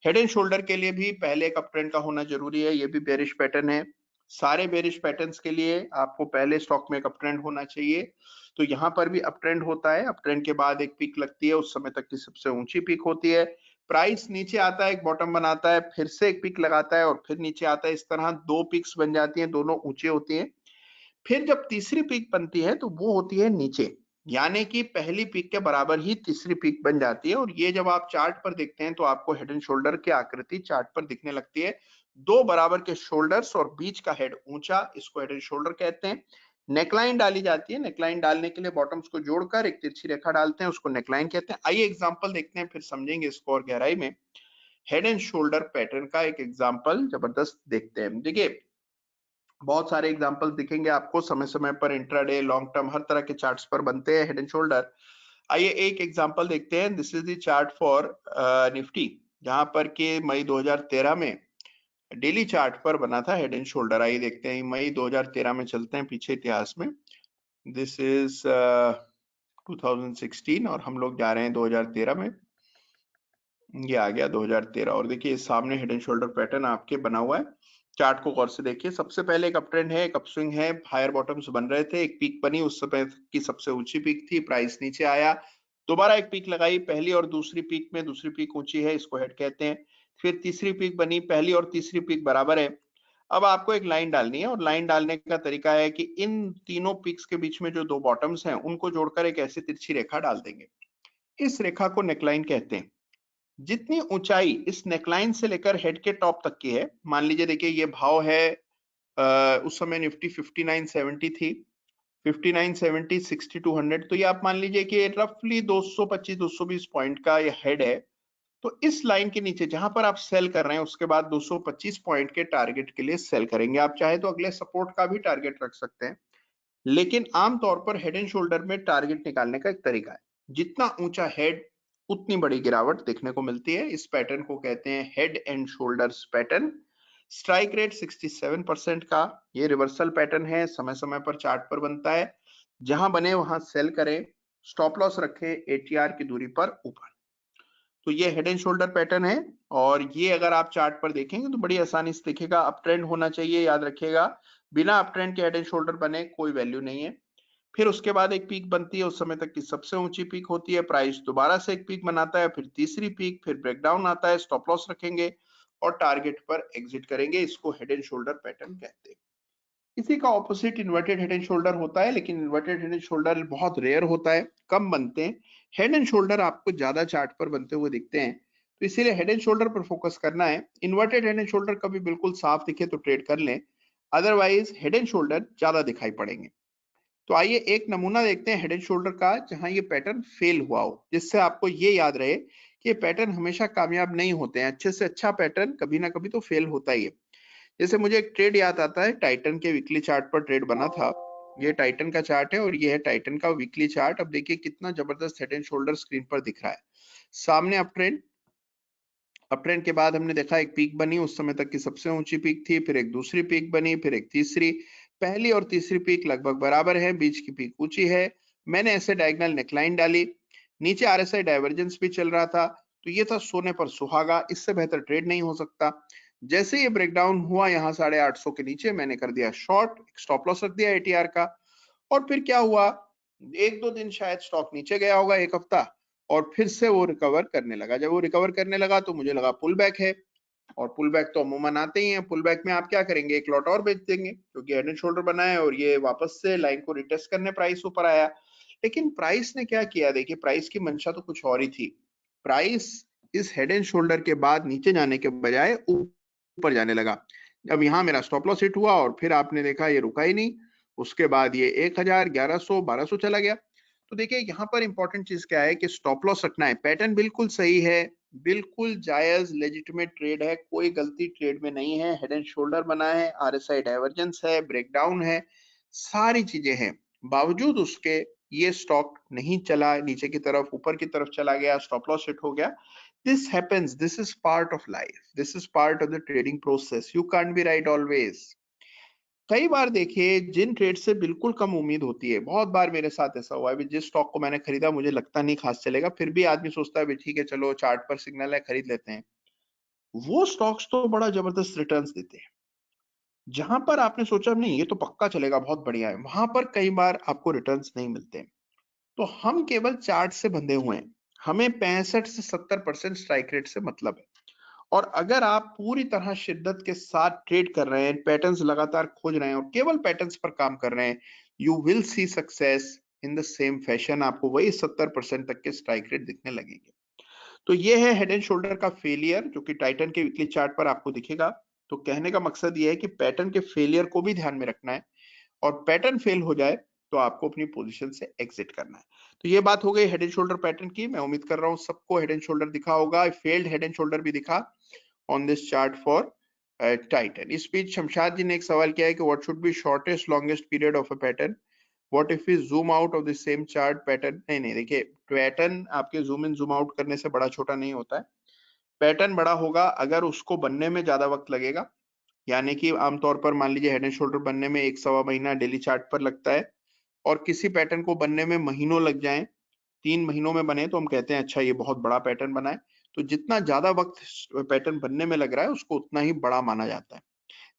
हेड एंड शोल्डर के लिए भी पहले एक अप ट्रेंड का होना जरूरी है। ये भी बेरिश पैटर्न है। सारे बेरिश पैटर्न्स के लिए आपको पहले स्टॉक में एक अप ट्रेंड होना चाहिए। तो यहाँ पर भी अप ट्रेंड होता है, अप ट्रेंड के बाद एक पीक लगती है, उस समय तक की सबसे ऊंची पीक होती है। प्राइस नीचे आता है, एक बॉटम बनाता है, फिर से एक पीक लगाता है, और फिर नीचे आता है। इस तरह 2 पीक्स बन जाती हैं, दोनों ऊंचे होती हैं। फिर जब तीसरी पीक बनती है, तो वो होती है नीचे, यानी कि पहली पीक के बराबर ही तीसरी पीक बन जाती है। और ये जब आप चार्ट पर देखते हैं, तो आपको हेड एंड शोल्डर की आकृति चार्ट पर दिखने लगती है। 2 बराबर के शोल्डर्स और बीच का हेड ऊंचा, इसको हेड एंड शोल्डर कहते हैं। नेकलाइन डाली जाती है, नेकलाइन डालने के लिए बॉटम्स को जोड़कर एक तिरछी रेखा डालते हैं, उसको नेकलाइन कहते हैं। आइए एग्जांपल देखते हैं, फिर समझेंगे इसको और गहराई में। हेड एंड शोल्डर पैटर्न का एक एग्जांपल जबरदस्त देखते हैं। देखिए, बहुत सारे एग्जांपल्स दिखेंगे आपको, समय समय पर इंट्राडे, लॉन्ग टर्म, हर तरह के चार्ट्स पर बनते हैं हेड एंड शोल्डर। आइए एक एग्जांपल देखते हैं। This is the chart for Nifty, जहां पर के मई 2013 में डेली चार्ट पर बना था हेड एंड शोल्डर। आइए देखते हैं, मई 2013 में चलते हैं पीछे इतिहास में। दिस इज 2016, और हम लोग जा रहे हैं 2013 में। ये आ गया 2013, और देखिए सामने हेड एंड शोल्डर पैटर्न आपके बना हुआ है। चार्ट को गौर से देखिए, सबसे पहले एक अप ट्रेंड है, एक अपस्विंग है, हायर बॉटम्स बन रहे थे, एक पीक बनी, उस समय की सबसे ऊंची पीक थी, प्राइस नीचे आया, दोबारा एक पीक लगाई, पहली और दूसरी पीक में दूसरी पीक ऊंची है, इसको हेड कहते हैं। फिर तीसरी पीक बनी, पहली और तीसरी पीक बराबर है। अब आपको एक लाइन डालनी है और लाइन डालने का तरीका है कि इन तीनों पीक्स के बीच में जो दो बॉटम्स हैं उनको जोड़कर एक ऐसी तिरछी रेखा डाल देंगे। इस रेखा को नेकलाइन कहते हैं। जितनी ऊंचाई इस नेकलाइन से लेकर हेड के टॉप तक की है, मान लीजिए देखिए ये भाव है उस समय निफ्टी 5970 थी, 5970 6200, तो ये आप मान लीजिए कि रफली 225-220 पॉइंट का ये हेड है। तो इस लाइन के नीचे जहां पर आप सेल कर रहे हैं उसके बाद 225 पॉइंट के टारगेट के लिए सेल करेंगे। आप चाहे तो अगले सपोर्ट का भी टारगेट रख सकते हैं, लेकिन आमतौर पर हेड एंड शोल्डर में टारगेट निकालने का एक तरीका है, जितना ऊंचा हेड उतनी बड़ी गिरावट देखने को मिलती है। इस पैटर्न को कहते हैं head and shoulders pattern. Strike rate 67% का ये रिवर्सल पैटर्न है, समय समय पर चार्ट पर बनता है। जहां बने वहां सेल करें, स्टॉप लॉस रखें एटीआर की दूरी पर ऊपर। तो ये हेड एंड शोल्डर पैटर्न है और ये अगर आप चार्ट पर देखेंगे तो बड़ी आसानी से दिखेगा। अप ट्रेंड होना चाहिए, याद रखिएगा, बिना अप ट्रेंड के हेड एंड शोल्डर बने कोई वैल्यू नहीं है। फिर उसके बाद एक पीक बनती है, उस समय तक की सबसे ऊंची पीक होती है। प्राइस दोबारा से एक पीक बनाता है, फिर तीसरी पीक, फिर ब्रेकडाउन आता है, स्टॉप लॉस रखेंगे और टारगेट पर एग्जिट करेंगे। इसको हेड एंड शोल्डर पैटर्न कहते हैं। इसी का opposite inverted head and shoulder होता है, लेकिन इन्वर्टेड हेड एंड शोल्डर बहुत रेयर होता है, कम बनते हैं। हेड एंड शोल्डर आपको ज्यादा चार्ट पर बनते हुए दिखते हैं, तो इसीलिए हेड एंड शोल्डर पर फोकस करना है। इन्वर्टेड हेड एंड शोल्डर कभी बिल्कुल साफ दिखे तो ट्रेड कर लें, अदरवाइज हेड एंड शोल्डर ज्यादा दिखाई पड़ेंगे। तो आइए एक नमूना देखते हैं हेड एंड शोल्डर का जहां ये पैटर्न फेल हुआ हो, जिससे आपको ये याद रहे कि ये पैटर्न हमेशा कामयाब नहीं होते हैं। अच्छे से अच्छा पैटर्न कभी ना कभी तो फेल होता ही है। जैसे मुझे एक ट्रेड याद आता है, टाइटन के वीकली चार्ट पर ट्रेड बना था। ये टाइटन का चार्ट है और ये है टाइटन का वीकली चार्ट। अब देखिए कितना जबरदस्त हेड एंड शोल्डर स्क्रीन पर दिख रहा है। सामने अप ट्रेंड के बाद हमने देखा एक पीक बनी, उस समय तक की सबसे ऊंची पीक थी, फिर एक दूसरी पीक बनी, फिर एक तीसरी। पहली और तीसरी पीक लगभग बराबर है, बीच की पीक ऊंची है। मैंने ऐसे डायगोनल नेकलाइन डाली, नीचे आरएसआई डाइवर्जेंस भी चल रहा था, तो ये था सोने पर सुहागा, इससे बेहतर ट्रेड नहीं हो सकता। जैसे ये ब्रेकडाउन हुआ यहाँ 850 के नीचे, मैंने कर दिया शॉर्ट, स्टॉप लॉस रख दिया एटीआर का। और फिर क्या हुआ, एक दो दिन शायद स्टॉक नीचे गया होगा, एक हफ्ता, और फिर से वो रिकवर करने लगा। जब वो रिकवर करने लगा तो मुझे लगा पुल बैक है, और पुल बैक तो अमूमन आते ही हैं। पुल बैक में आप क्या करेंगे, एक लॉट और बेच देंगे, क्योंकि हेड एंड शोल्डर बना है और ये वापस से लाइन को रिटेस्ट करने प्राइस ऊपर आया। लेकिन प्राइस ने क्या किया, देखिए प्राइस की मंशा तो कुछ और ही थी। प्राइस इस हेड एंड शोल्डर के बाद नीचे जाने के बजाय ऊपर जाने लगा। अब यहाँ मेरा स्टॉप लॉस हिट हुआ और फिर आपने देखा ये रुका ही नहीं, उसके बाद ये 1000, 1100, 1200 चला गया। तो देखिए यहाँ पर इंपॉर्टेंट चीज क्या है कि स्टॉप लॉस रखना है। पैटर्न बिल्कुल सही है, बिल्कुल जायज लेजिटिमेट ट्रेड है, कोई गलती ट्रेड में नहीं है। हेड एंड शोल्डर बना है, आरएसआई डाइवर्जेंस है, ब्रेकडाउन है, सारी चीजें हैं। बावजूद उसके ये स्टॉक नहीं चला नीचे की तरफ, ऊपर की तरफ चला गया, स्टॉप लॉस हिट हो गया। This happens, this is part of life, this is part of the trading process, you can't be right always. कई बार देखिए जिन ट्रेड से बिल्कुल कम उम्मीद होती है, बहुत बार मेरे साथ ऐसा हुआ है, जिस स्टॉक को मैंने खरीदा मुझे लगता नहीं खास चलेगा, फिर भी आदमी सोचता है ठीक है चलो चार्ट पर सिग्नल है खरीद लेते हैं। वो स्टॉक्स तो बड़ा जबरदस्त रिटर्न्स देते हैं। जहां पर आपने सोचा नहीं ये तो पक्का चलेगा बहुत बढ़िया है, वहां पर कई बार आपको रिटर्न्स नहीं मिलते। तो हम केवल चार्ट से बंधे हुए हैं, हमें 65 से 70% स्ट्राइक रेट से मतलब है। और अगर आप पूरी तरह शिद्दत के साथ ट्रेड कर रहे हैं, पैटर्न्स लगातार खोज रहे हैं और केवल पैटर्न्स पर काम कर रहे हैं, you will see success in the same fashion. आपको वही 70% तक के स्ट्राइक रेट दिखने लगेंगे। तो ये है हेड एंड शोल्डर का फेलियर, जो कि टाइटन के वीकली चार्ट पर आपको दिखेगा। तो कहने का मकसद ये है कि पैटर्न के फेलियर को भी ध्यान में रखना है, और पैटर्न फेल हो जाए तो आपको अपनी पोजीशन से एग्जिट करना है। तो ये बात हो गई हेड एंड शोल्डर पैटर्न की। मैं उम्मीद कर रहा हूं सबको हेड एंड शोल्डर दिखा होगा, फेल्ड हेड एंड शोल्डर भी दिखा on this chart for Titan. इस बीच शमशाद जी ने एक सवाल किया है कि what should be shortest longest period of a pattern? What if we zoom out of the same chart pattern? नहीं देखिए, पैटर्न आपके जूम इन जूम आउट करने से बड़ा छोटा नहीं होता है। पैटर्न बड़ा होगा अगर उसको बनने में ज्यादा वक्त लगेगा, यानी कि आमतौर पर मान लीजिए हेड एंड शोल्डर बनने में 1-1.25 महीना डेली चार्ट पर लगता है, और किसी पैटर्न को बनने में महीनों लग जाएं, 3 महीनों में बने, तो हम कहते हैं अच्छा ये बहुत बड़ा पैटर्न बना है। तो जितना ज्यादा वक्त पैटर्न बनने में लग रहा है उसको उतना ही बड़ा माना जाता है।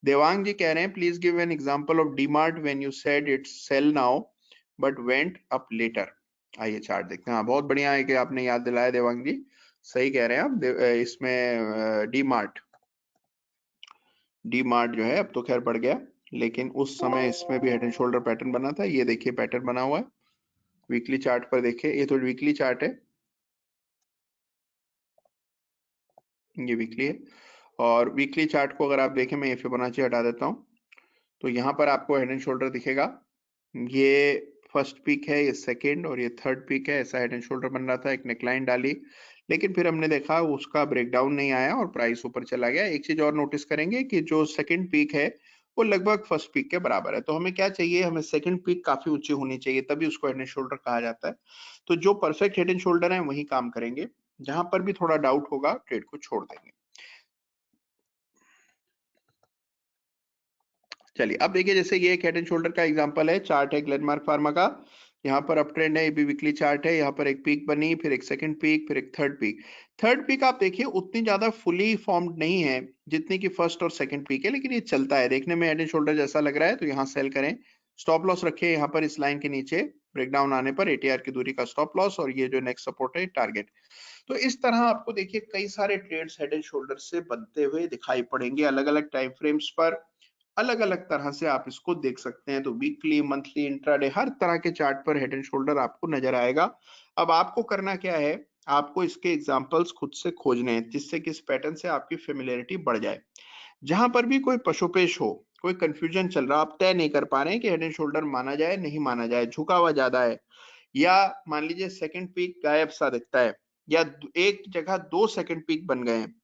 देवांग जी कह रहे हैं please give an example of DMart when you said it's sell now but went up later. आइए चार्ट देखते हैं। हाँ, बहुत बढ़िया है कि आपने याद दिलाया देवांग जी। सही कह रहे हैं आप। इसमें डी मार्ट जो है अब तो खैर बढ़ गया, लेकिन उस समय इसमें भी हेड एंड शोल्डर पैटर्न बना था। ये देखिए पैटर्न बना हुआ है, वीकली चार्ट पर देखिए, ये तो वीकली चार्ट है, ये वीकली है। और वीकली चार्ट को अगर आप देखें, मैं ये फिबोनाची हटा देता हूं, तो यहाँ पर आपको हेड एंड शोल्डर दिखेगा। ये फर्स्ट पीक है, ये सेकंड और ये थर्ड पीक है। ऐसा हेड एंड शोल्डर बन रहा था, एक नेकलाइन डाली, लेकिन फिर हमने देखा उसका ब्रेकडाउन नहीं आया और प्राइस ऊपर चला गया। एक चीज और नोटिस करेंगे कि जो सेकंड पीक है वो लगभग फर्स्ट पीक के बराबर है। तो हमें क्या चाहिए, हमें सेकंड पीक काफी ऊंची होनी चाहिए, तभी उसको हेड एंड शोल्डर कहा जाता है। तो जो परफेक्ट हेड एंड शोल्डर है वही काम करेंगे, जहां पर भी थोड़ा डाउट होगा ट्रेड को छोड़ देंगे। चलिए अब देखिए, जैसे ये एक हेड एंड शोल्डर का एग्जांपल है, चार्ट है ग्लेनमार्क फार्मा का। यहाँ पर अप ट्रेंड है, ये भी वीकली चार्ट है। यहाँ पर एक पीक बनी, फिर एक सेकंड पीक, फिर एक थर्ड पीक। थर्ड पीक आप देखिए उतनी ज्यादा फुली फॉर्म्ड नहीं है जितनी कि फर्स्ट और सेकंड पीक है, लेकिन ये चलता है, देखने में हेड एंड शोल्डर जैसा लग रहा है। तो यहाँ सेल करें, स्टॉप लॉस रखे यहाँ पर इस लाइन के नीचे, ब्रेकडाउन आने पर एटीआर की दूरी का स्टॉप लॉस, और ये जो नेक्स्ट सपोर्ट है टारगेट। तो इस तरह आपको देखिए कई सारे ट्रेड्स हेड एंड शोल्डर से बनते हुए दिखाई पड़ेंगे, अलग अलग टाइम फ्रेम्स पर अलग अलग तरह से आप इसको देख सकते हैं। तो वीकली, मंथली, इंट्राडे, हर तरह के चार्ट पर हेड एंड शोल्डर आपको नजर आएगा। अब आपको करना क्या है, आपको इसके एग्जांपल्स खुद से खोजने हैं, जिससे कि इस पैटर्न से आपकी फेमिलियरिटी बढ़ जाए। जहां पर भी कोई पशोपेश हो, कोई कंफ्यूजन चल रहा, आप तय नहीं कर पा रहे हैं कि हेड एंड शोल्डर माना जाए नहीं माना जाए, झुका हुआ ज्यादा है, या मान लीजिए सेकंड पीक गायब सा दिखता है, या एक जगह दो सेकंड पीक बन गए हैं,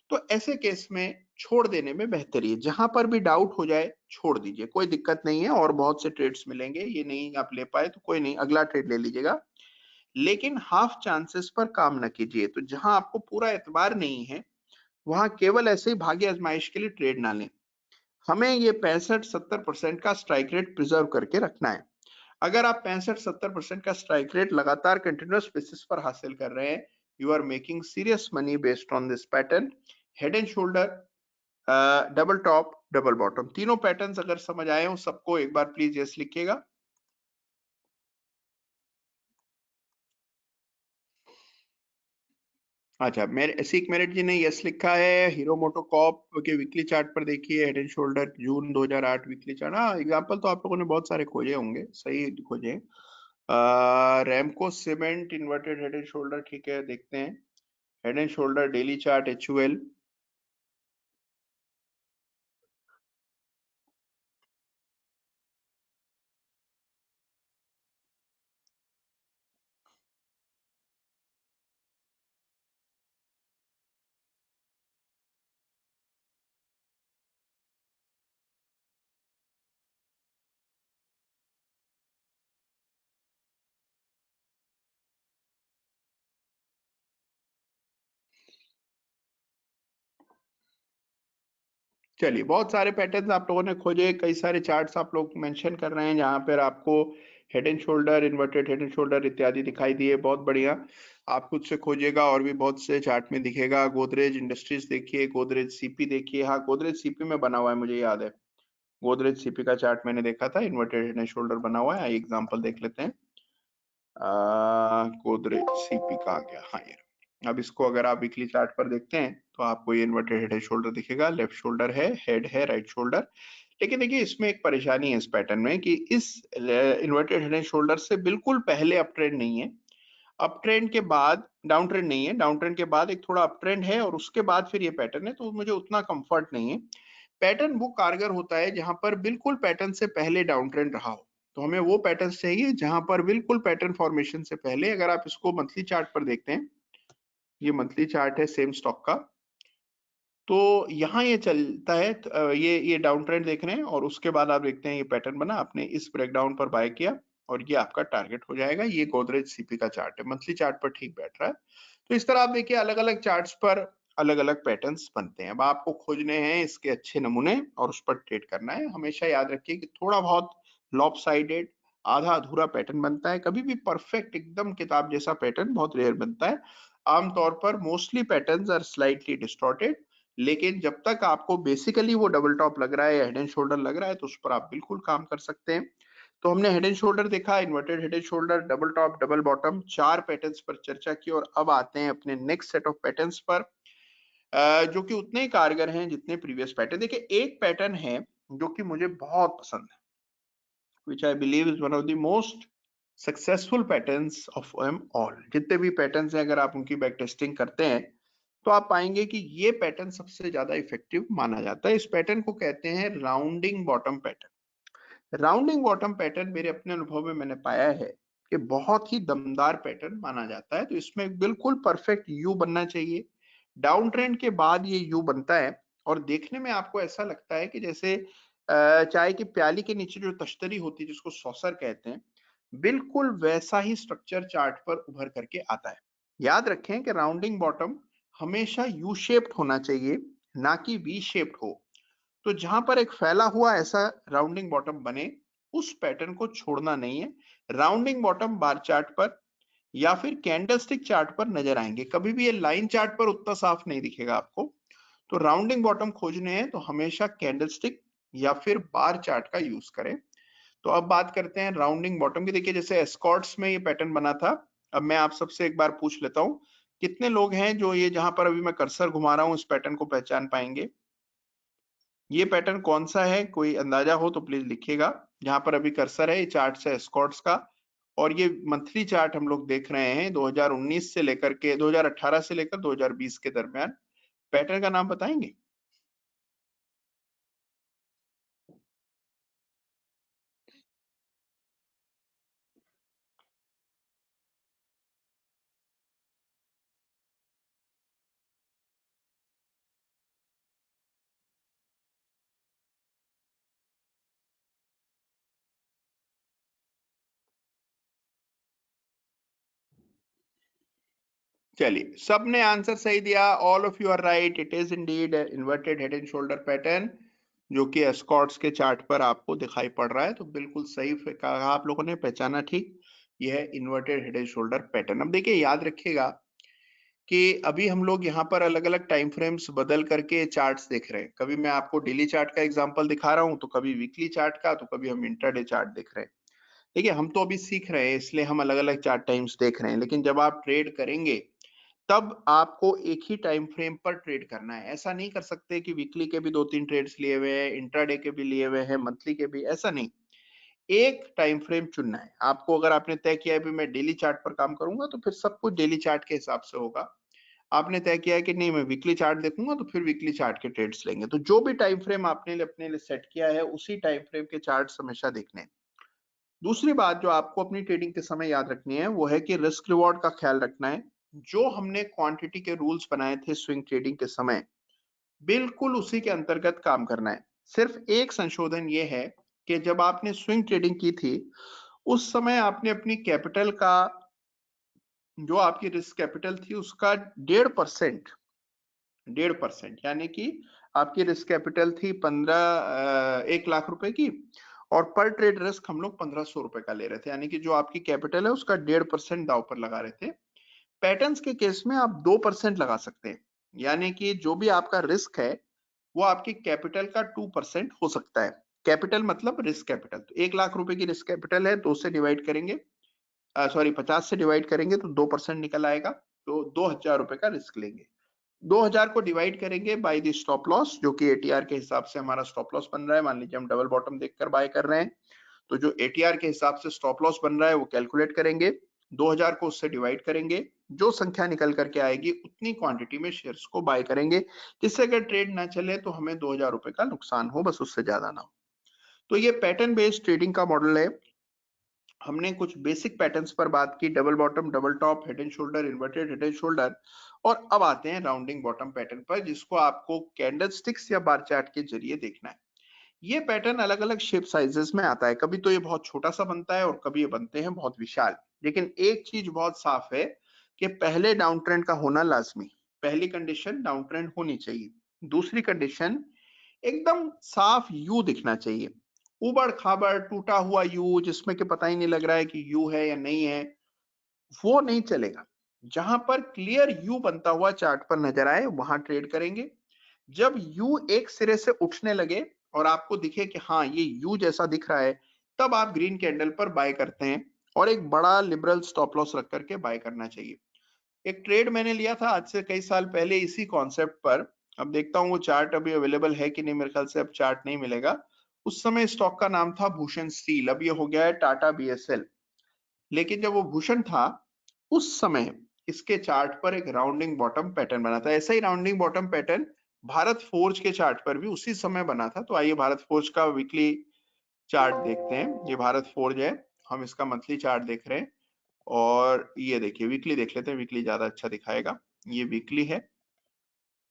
तो ऐसे केस में छोड़ देने में बेहतरी है। जहां पर भी डाउट हो जाए छोड़ दीजिए, कोई दिक्कत नहीं है। और बहुत से ट्रेड्स मिलेंगे, ये नहीं आप ले पाए तो कोई नहीं, अगला ट्रेड ले लीजिएगा, लेकिन हाफ चांसेस पर काम न कीजिए। तो जहां आपको पूरा एतबार नहीं है, वहां केवल ऐसे ही भाग्य आजमाइश के लिए ट्रेड ना लें। हमें ये 65-70% का स्ट्राइक रेट प्रिजर्व करके रखना है। अगर आप 65-70% का स्ट्राइक रेट लगातार कंटिन्यूअस बेसिस पर हासिल कर रहे हैं, you are making serious money based on this pattern. Head and shoulder, double top, double bottom, तीनों पैटर्न्स अगर समझ आए हो सबको, एक बार प्लीज यस लिखिएगा। अच्छा, मेरे सीक मेरिट जी ने यस लिखा है। हीरो मोटोकॉर्प के वीकली चार्ट पर देखिए, head and shoulder June 2008 weekly chart. हाँ, एग्जांपल तो आप लोगों ने बहुत सारे खोजे होंगे, सही खोजे। Ramco cement inverted head and shoulder, ठीक है, देखते हैं। Head and shoulder daily chart HUL, चलिए बहुत सारे पैटर्न्स आप लोगों ने खोजे, कई सारे चार्ट्स आप लोग मेंशन कर रहे हैं जहां पर आपको head and shoulder, inverted head and shoulder इत्यादि दिखाई दिए, बहुत बढ़िया। आप खुद से खोजिएगा और भी बहुत से चार्ट में दिखेगा। गोदरेज इंडस्ट्रीज देखिए, गोदरेज सीपी देखिए। हाँ, गोदरेज सीपी में बना हुआ है, मुझे याद है, गोदरेज सीपी का चार्ट मैंने देखा था, इन्वर्टेड हेड एंड शोल्डर बना हुआ है। एग्जाम्पल देख लेते हैं। गोदरेज सीपी का आ गया, हाँ ये। अब इसको अगर आप वीकली चार्ट पर देखते हैं तो आपको ये इन्वर्टेड हेड एंड शोल्डर दिखेगा, लेफ्ट शोल्डर है, हेड है, राइट शोल्डर। लेकिन देखिए इसमें एक परेशानी है इस पैटर्न में कि इस इन्वर्टेड हेड एंड शोल्डर से बिल्कुल पहले अप ट्रेंड नहीं है, अप ट्रेंड के बाद डाउन ट्रेंड नहीं है, डाउन ट्रेंड के बाद एक थोड़ा अप ट्रेंड है, और उसके बाद फिर ये पैटर्न है। तो मुझे उतना कंफर्ट नहीं है। पैटर्न वो कारगर होता है जहां पर बिल्कुल पैटर्न से पहले डाउन ट्रेंड रहा हो। तो हमें वो पैटर्न चाहिए जहां पर बिल्कुल पैटर्न फॉर्मेशन से पहले, अगर आप इसको मंथली चार्ट पर देखते हैं, ये मंथली चार्ट है सेम स्टॉक का, तो यहाँ ये चलता है, ये डाउन ट्रेंड देख रहे हैं, और उसके बाद आप देखते हैं ये पैटर्न बना, आपने इस ब्रेकडाउन पर बाय किया, और ये आपका टारगेट हो जाएगा। ये गोदरेज सीपी का चार्ट है, मंथली चार्ट पर ठीक बैठ रहा है। तो इस तरह आप देखिए अलग अलग चार्ट्स पर अलग अलग पैटर्न्स बनते हैं। अब आपको खोजने हैं इसके अच्छे नमूने और उस पर ट्रेड करना है। हमेशा याद रखिए कि थोड़ा बहुत लॉपसाइडेड, आधा अधूरा पैटर्न बनता है, कभी भी परफेक्ट एकदम किताब जैसा पैटर्न बहुत रेयर बनता है। आमतौर पर mostly patterns are slightly distorted, लेकिन जब तक आपको बेसिकली वो डबल टॉप लग रहा है या हेड एंड शोल्डर लग रहा है, तो उस पर आप बिल्कुल काम कर सकते हैं। तो हमने हेड एंड शोल्डर देखा, inverted head and shoulder, double top, double bottom, 4 patterns पर चर्चा की और अब आते हैं अपने नेक्स्ट सेट ऑफ पैटर्न्स पर जो कि उतने ही कारगर हैं जितने प्रीवियस पैटर्न। देखिए एक पैटर्न है जो कि मुझे बहुत पसंद है, which I believe is one of the most successful patterns of them all। जितने भी पैटर्न्स हैं अगर आप उनकी बैक टेस्टिंग करते हैं तो आप पाएंगे कि ये पैटर्न सबसे ज्यादा इफेक्टिव माना जाता है। इस पैटर्न को कहते हैं rounding bottom pattern. Rounding bottom pattern मेरे अपने अनुभव में मैंने पाया है कि बहुत ही दमदार पैटर्न माना जाता है। तो इसमें बिल्कुल परफेक्ट यू बनना चाहिए। डाउन ट्रेंड के बाद ये यू बनता है और देखने में आपको ऐसा लगता है कि जैसे चाय की प्याली के नीचे जो तश्तरी होती है जिसको सॉसर कहते हैं, बिल्कुल वैसा ही स्ट्रक्चर चार्ट पर उभर करके आता है। याद रखें कि राउंडिंग बॉटम हमेशा यू शेप्ड होना चाहिए, ना कि वी शेप्ड हो। तो जहां पर एक फैला हुआ ऐसा राउंडिंग बॉटम बने उस पैटर्न को छोड़ना नहीं है। राउंडिंग बॉटम बार चार्ट पर या फिर कैंडलस्टिक चार्ट पर नजर आएंगे, कभी भी ये लाइन चार्ट पर उतना साफ नहीं दिखेगा आपको। तो राउंडिंग बॉटम खोजने हैं तो हमेशा कैंडलस्टिक या फिर बार चार्ट का यूज करें। तो अब बात करते हैं राउंडिंग बॉटम की। देखिए जैसे एस्कॉर्ट्स में ये पैटर्न बना था। अब मैं आप सबसे एक बार पूछ लेता हूं, कितने लोग हैं जो ये जहां पर अभी मैं कर्सर घुमा रहा हूं इस पैटर्न को पहचान पाएंगे? ये पैटर्न कौन सा है, कोई अंदाजा हो तो प्लीज लिखिएगा। जहां पर अभी कर्सर है ये चार्ट है एस्कॉर्ट्स का और ये मंथली चार्ट हम लोग देख रहे हैं 2019 से लेकर के 2018 से लेकर 2020 के दरमियान। पैटर्न का नाम बताएंगे? चलिए सबने आंसर सही दिया। All of you are right, it is indeed inverted head and shoulder pattern जो कि एस्कॉर्ट्स के चार्ट पर आपको दिखाई पड़ रहा है। तो बिल्कुल सही कहा आप लोगों ने, पहचाना ठीक। यह है inverted head and shoulder pattern. अब देखिए याद रखिएगा कि अभी हम लोग यहाँ पर अलग अलग टाइम फ्रेम्स बदल करके चार्ट्स देख रहे हैं। कभी मैं आपको डेली चार्ट का एग्जांपल दिखा रहा हूँ, तो कभी वीकली चार्ट का, तो कभी हम इंटरडे चार्ट देख रहे हैं। देखिए हम तो अभी सीख रहे हैं इसलिए हम अलग अलग चार्ट टाइम्स देख रहे हैं, लेकिन जब आप ट्रेड करेंगे तब आपको एक ही टाइम फ्रेम पर ट्रेड करना है। ऐसा नहीं कर सकते कि वीकली के भी 2-3 ट्रेड्स लिए हुए हैं, इंट्राडे के भी लिए हुए हैं, मंथली के भी, ऐसा नहीं। एक टाइम फ्रेम चुनना है आपको। अगर आपने तय किया है भी मैं डेली चार्ट पर काम करूंगा तो फिर सब कुछ डेली चार्ट के हिसाब से होगा। आपने तय किया है कि नहीं मैं वीकली चार्ट देखूंगा तो फिर वीकली चार्ट के ट्रेड्स लेंगे। तो जो भी टाइम फ्रेम आपने अपने लिए सेट किया है उसी टाइम फ्रेम के चार्ट हमेशा देखने हैं। दूसरी बात जो आपको अपनी ट्रेडिंग के समय याद रखनी है वो है कि रिस्क रिवॉर्ड का ख्याल रखना है। जो हमने क्वांटिटी के रूल्स बनाए थे स्विंग ट्रेडिंग के समय, बिल्कुल उसी के अंतर्गत काम करना है। सिर्फ एक संशोधन ये है कि जब आपने स्विंग ट्रेडिंग की थी उस समय आपने अपनी कैपिटल का, जो आपकी रिस्क कैपिटल थी उसका 1.5% यानी कि आपकी रिस्क कैपिटल थी 1 लाख रुपए की और पर ट्रेड रिस्क हम लोग 1500 रुपए का ले रहे थे, यानी कि जो आपकी कैपिटल है उसका 1.5% दाव पर लगा रहे थे। पैटर्न्स के केस में आप 2% लगा सकते हैं, यानी कि जो भी आपका रिस्क है वो आपकी कैपिटल का 2% हो सकता है। कैपिटल मतलब रिस्क कैपिटल। तो 1 लाख रुपए की रिस्क कैपिटल है, 2 से डिवाइड करेंगे, सॉरी 50 से डिवाइड करेंगे तो 2% निकल आएगा। तो 2000 रुपए का रिस्क लेंगे। 2000 को डिवाइड करेंगे बाय द स्टॉप लॉस, जो कि एटीआर के हिसाब से हमारा स्टॉप लॉस बन रहा है। मान लीजिए हम डबल बॉटम देखकर बाय कर रहे हैं, तो जो एटीआर के हिसाब से स्टॉप लॉस बन रहा है वो कैलकुलेट करेंगे। 2000 को उससे डिवाइड करेंगे, जो संख्या निकल करके आएगी उतनी क्वांटिटी में शेयर्स को बाय करेंगे, जिससे अगर ट्रेड ना चले तो हमें 2000 रुपए का नुकसान हो, बस उससे ज्यादा ना हो। तो ये पैटर्न बेस्ड ट्रेडिंग का मॉडल है। हमने कुछ बेसिक पैटर्न्स पर बात की, double bottom, double top, head and shoulder, inverted head and shoulder, और अब आते हैं राउंडिंग बॉटम पैटर्न पर, जिसको आपको कैंडल स्टिक्स या बार चार्ट के जरिए देखना है। ये पैटर्न अलग अलग शेप साइजेस में आता है। कभी तो ये बहुत छोटा सा बनता है और कभी ये बनते हैं बहुत विशाल। लेकिन एक चीज बहुत साफ है कि पहले डाउन ट्रेंड का होना लाजमी। पहली कंडीशन डाउन ट्रेंड होनी चाहिए। दूसरी कंडीशन एकदम साफ यू दिखना चाहिए। उबड़ खाबड़ टूटा हुआ यू जिसमें कि पता ही नहीं लग रहा है कि यू है या नहीं है, वो नहीं चलेगा। जहां पर क्लियर यू बनता हुआ चार्ट पर नजर आए वहां ट्रेड करेंगे। जब यू एक सिरे से उठने लगे और आपको दिखे कि हाँ ये यू जैसा दिख रहा है, तब आप ग्रीन कैंडल पर बाय करते हैं और एक बड़ा लिबरल स्टॉप लॉस रख करके बाय करना चाहिए। एक ट्रेड मैंने लिया था आज से कई साल पहले इसी कॉन्सेप्ट पर। अब देखता हूँ वो चार्ट अभी अवेलेबल है कि नहीं, मेरे ख्याल से अब चार्ट नहीं मिलेगा। उस समय स्टॉक का नाम था भूषण स्टील, अब ये हो गया है टाटा बीएसएल। लेकिन जब वो भूषण था उस समय इसके चार्ट पर एक राउंडिंग बॉटम पैटर्न बना था। ऐसा ही rounding bottom pattern Bharat Forge के चार्ट पर भी उसी समय बना था। तो आइए भारत फोर्ज का वीकली चार्ट देखते हैं। ये भारत फोर्ज है, हम इसका मंथली चार्ट देख रहे हैं और ये देखिए वीकली देख लेते हैं, वीकली ज्यादा अच्छा दिखाएगा। ये वीकली है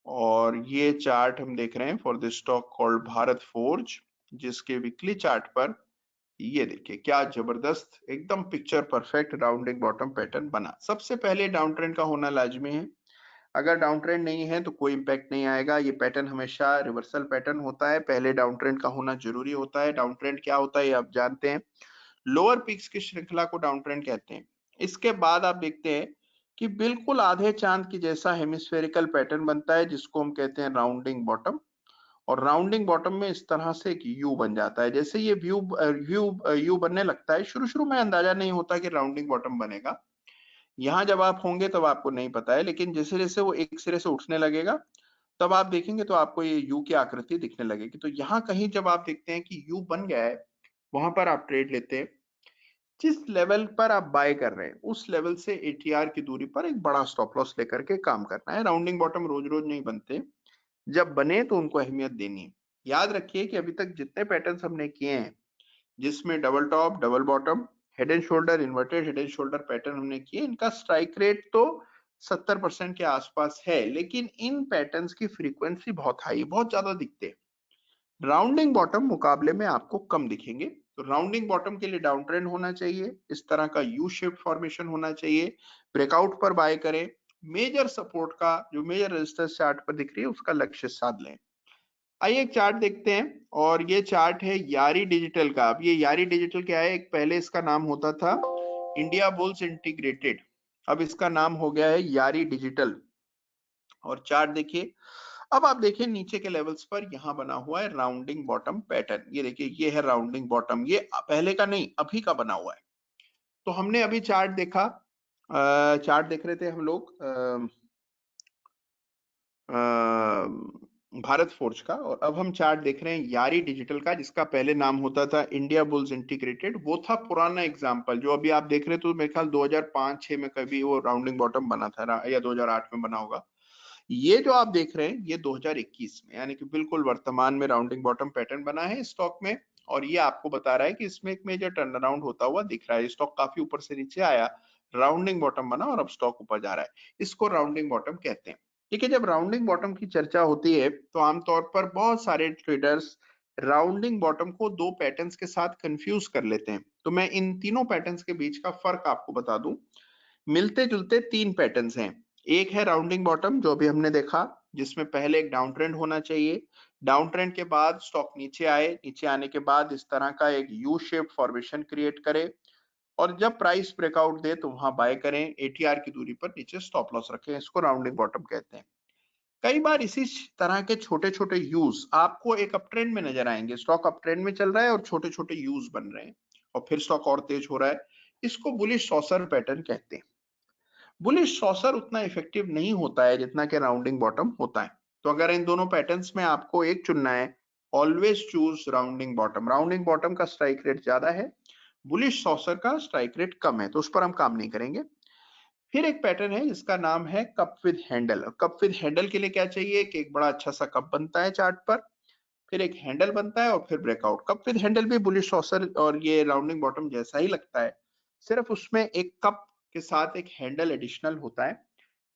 और ये चार्ट हम देख रहे हैं for the stock called Bharat forge, जिसके वीकली चार्ट पर ये देखिए क्या जबरदस्त एकदम picture perfect rounding bottom pattern बना। सबसे पहले डाउन ट्रेंड का होना लाजमी है। अगर डाउन ट्रेंड नहीं है तो कोई इंपैक्ट नहीं आएगा। ये पैटर्न हमेशा रिवर्सल पैटर्न होता है, पहले डाउन ट्रेंड का होना जरूरी होता है। डाउन ट्रेंड क्या होता है ये आप जानते हैं, लोअर पीक्स की श्रृंखला को डाउन ट्रेंड कहते हैं। इसके बाद आप देखते हैं कि बिल्कुल आधे चांद की जैसा हेमिस्फेरिकल पैटर्न बनता है जिसको हम कहते हैं राउंडिंग बॉटम। और राउंडिंग बॉटम में इस तरह से एक यू बन जाता है। जैसे ये यू बनने लगता है, शुरू शुरू में अंदाजा नहीं होता कि राउंडिंग बॉटम बनेगा। यहाँ जब आप होंगे तब आपको नहीं पता है, लेकिन जैसे जैसे वो एक सिरे से उठने लगेगा तब आप देखेंगे तो आपको ये यू की आकृति दिखने लगेगी। तो यहाँ कहीं जब आप देखते हैं कि यू बन गया है, वहां पर आप ट्रेड लेते हैं। जिस लेवल पर आप बाय कर रहे हैं उस लेवल से एटीआर की दूरी पर एक बड़ा स्टॉप लॉस लेकर के काम करना है। राउंडिंग बॉटम रोज रोज नहीं बनते, जब बने तो उनको अहमियत देनी है। याद रखिए कि अभी तक जितने पैटर्न्स हमने किए हैं जिसमें double top double bottom head and shoulder inverted head and shoulder pattern हमने किए, इनका स्ट्राइक रेट तो 70% के आसपास है, लेकिन इन पैटर्न्स की फ्रीक्वेंसी बहुत हाई, बहुत ज्यादा दिखते हैं। राउंडिंग बॉटम मुकाबले में आपको कम दिखेंगे। तो राउंडिंग बॉटम के लिए डाउन ट्रेंड होना चाहिए, इस तरह का यू शेप फॉर्मेशन होना चाहिए, ब्रेकआउट पर बाय करें, मेजर सपोर्ट का जो मेजर रेजिस्टेंस चार्ट पर दिख रही है उसका लक्ष्य साध लें। आइए एक चार्ट देखते हैं और ये चार्ट है यारी डिजिटल का। अब ये यारी डिजिटल क्या है, एक पहले इसका नाम होता था इंडिया बुल्स इंटीग्रेटेड, अब इसका नाम हो गया है यारी डिजिटल। और चार्ट देखिए, अब आप देखिए नीचे के लेवल्स पर यहाँ बना हुआ है राउंडिंग बॉटम पैटर्न। ये देखिए ये है राउंडिंग बॉटम, ये पहले का नहीं अभी का बना हुआ है। तो हमने अभी चार्ट देखा, चार्ट देख रहे थे हम लोग भारत फोर्ज का, और अब हम चार्ट देख रहे हैं यारी डिजिटल का, जिसका पहले नाम होता था इंडिया बुल्स इंटीग्रेटेड। वो था पुराना एग्जाम्पल जो अभी आप देख रहे हैं, तो मेरे ख्याल 2005-6 में कभी वो राउंडिंग बॉटम बना था या 2008 में बना होगा। ये जो आप देख रहे हैं ये 2021 में, यानी कि बिल्कुल वर्तमान में राउंडिंग बॉटम पैटर्न बना है स्टॉक में। और ये आपको बता रहा है कि इसमें एक मेजर टर्न अराउंड होता हुआ दिख रहा है। स्टॉक काफी ऊपर से नीचे आया, राउंडिंग बॉटम बना और अब स्टॉक ऊपर जा रहा है, इसको राउंडिंग बॉटम कहते हैं। ठीक है, जब राउंडिंग बॉटम की चर्चा होती है तो आमतौर पर बहुत सारे ट्रेडर्स राउंडिंग बॉटम को दो पैटर्न्स के साथ कंफ्यूज कर लेते हैं। तो मैं इन तीनों पैटर्न्स के बीच का फर्क आपको बता दूं। मिलते जुलते तीन पैटर्न्स हैं। एक है राउंडिंग बॉटम जो अभी हमने देखा, जिसमें पहले एक डाउन ट्रेंड होना चाहिए, डाउन ट्रेंड के बाद स्टॉक नीचे आए, नीचे आने के बाद इस तरह का एक यू शेप फॉर्मेशन क्रिएट करे और जब प्राइस ब्रेकआउट दे तो वहां बाय करें, एटीआर की दूरी पर नीचे स्टॉप लॉस रखें, इसको राउंडिंग बॉटम कहते हैं। कई बार इसी तरह के छोटे छोटे यूज आपको एक अप ट्रेंड में नजर आएंगे, स्टॉक अप ट्रेंड में चल रहा है और छोटे छोटे यूज बन रहे हैं और फिर स्टॉक और तेज हो रहा है, इसको बुलिश सॉसर पैटर्न कहते हैं। बुलिश सॉसर उतना इफेक्टिव नहीं होता है जितना कि राउंडिंग बॉटम होता है। तो अगर इन दोनों पैटर्न्स में आपको एक चुनना है, always choose rounding bottom. Rounding bottom का स्ट्राइक रेट ज्यादा है, बुलिश सॉसर का स्ट्राइक रेट कम है, तो उस पर हम काम नहीं करेंगे। फिर एक पैटर्न है जिसका नाम है cup with handle. Cup with handle के लिए क्या चाहिए कि एक बड़ा अच्छा सा कप बनता है चार्ट पर, फिर एक हैंडल बनता है और फिर ब्रेकआउट। कप विद हैंडल भी बुलिश सॉसर और ये राउंडिंग बॉटम जैसा ही लगता है, सिर्फ उसमें एक कप के साथ एक हैंडल एडिशनल होता है।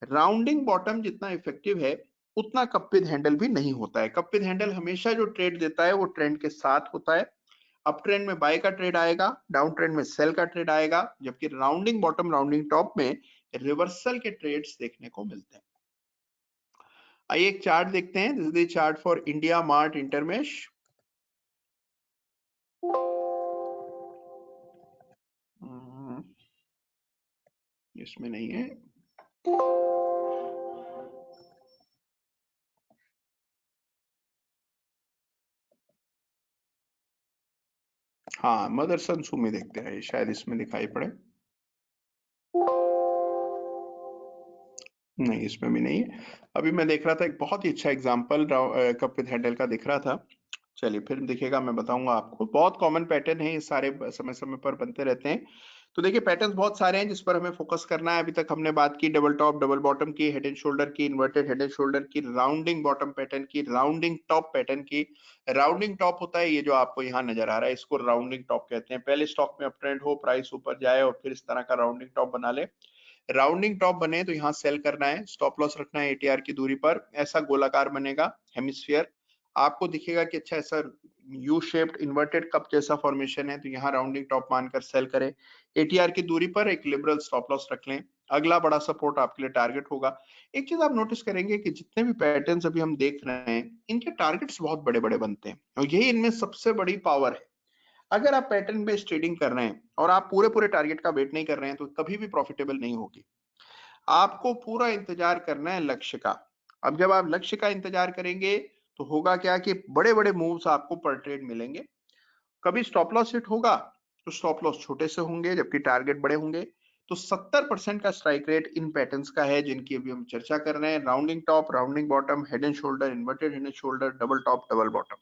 राउंडिंग बॉटम जितना इफेक्टिव है उतना कप विद हैंडल भी नहीं होता है। कप विद हैंडल हमेशा जो ट्रेड देता है वो ट्रेंड के साथ होता है। अप ट्रेंड में बाय का ट्रेड आएगा, डाउन ट्रेंड में सेल का ट्रेड आएगा, जबकि राउंडिंग बॉटम राउंडिंग टॉप में रिवर्सल के ट्रेड्स देखने को मिलते हैं। आइए एक चार्ट देखते हैं, this is the chart for India mart Intermesh. इसमें नहीं है, हाँ, मदरसन सुमी देखते हैं, शायद इसमें दिखाई पड़े। नहीं, इसमें भी नहीं है। अभी मैं देख रहा था एक बहुत ही अच्छा एग्जांपल कप विद हैंडल का दिख रहा था। चलिए फिर दिखेगा, मैं बताऊंगा आपको। बहुत कॉमन पैटर्न है, ये सारे समय समय पर बनते रहते हैं। तो देखिए पैटर्न्स बहुत सारे हैं जिस पर हमें फोकस करना है। अभी तक हमने बात की डबल टॉप डबल बॉटम की, हेड एंड शोल्डर की, इन्वर्टेड हेड एंड शोल्डर की, राउंडिंग बॉटम पैटर्न की, राउंडिंग टॉप पैटर्न की। राउंडिंग टॉप होता है ये जो आपको यहाँ नजर आ रहा है, इसको राउंडिंग टॉप कहते हैं। पहले स्टॉक में अप ट्रेंड हो, प्राइस ऊपर जाए और फिर इस तरह का राउंडिंग टॉप बना ले। राउंडिंग टॉप बने तो यहाँ सेल करना है, स्टॉप लॉस रखना है एटीआर की दूरी पर। ऐसा गोलाकार बनेगा हेमिस्फीयर, आपको दिखेगा कि अच्छा ऐसा यू शेप्ड इन्वर्टेड कप जैसा फॉर्मेशन है, तो यहाँ राउंडिंग टॉप मानकर सेल करें। एटीआर की दूरी पर एक लिबरल स्टॉप लॉस रख लें। अगला बड़ा सपोर्ट आपके लिए टारगेट होगा। एक चीज आप नोटिस करेंगे कि जितने भी पैटर्न्स अभी हम देख रहे हैं, इनके टारगेट्स बहुत बड़े बड़े बनते हैं और यही इनमें सबसे बड़ी पावर है। अगर आप पैटर्न बेस्ड ट्रेडिंग कर रहे हैं और आप पूरे पूरे टारगेट का वेट नहीं कर रहे हैं, तो कभी भी प्रॉफिटेबल नहीं होगी। आपको पूरा इंतजार करना है लक्ष्य का। अब जब आप लक्ष्य का इंतजार करेंगे तो होगा क्या कि बड़े बड़े मूव्स आपको पर ट्रेड मिलेंगे। कभी स्टॉप लॉस हिट होगा तो स्टॉप लॉस छोटे से होंगे जबकि टारगेट बड़े होंगे। तो 70% का स्ट्राइक रेट इन पैटर्न्स का है जिनकी अभी हम चर्चा कर रहे हैं। Rounding top, rounding bottom, head and shoulder, inverted head and shoulder, double top double bottom.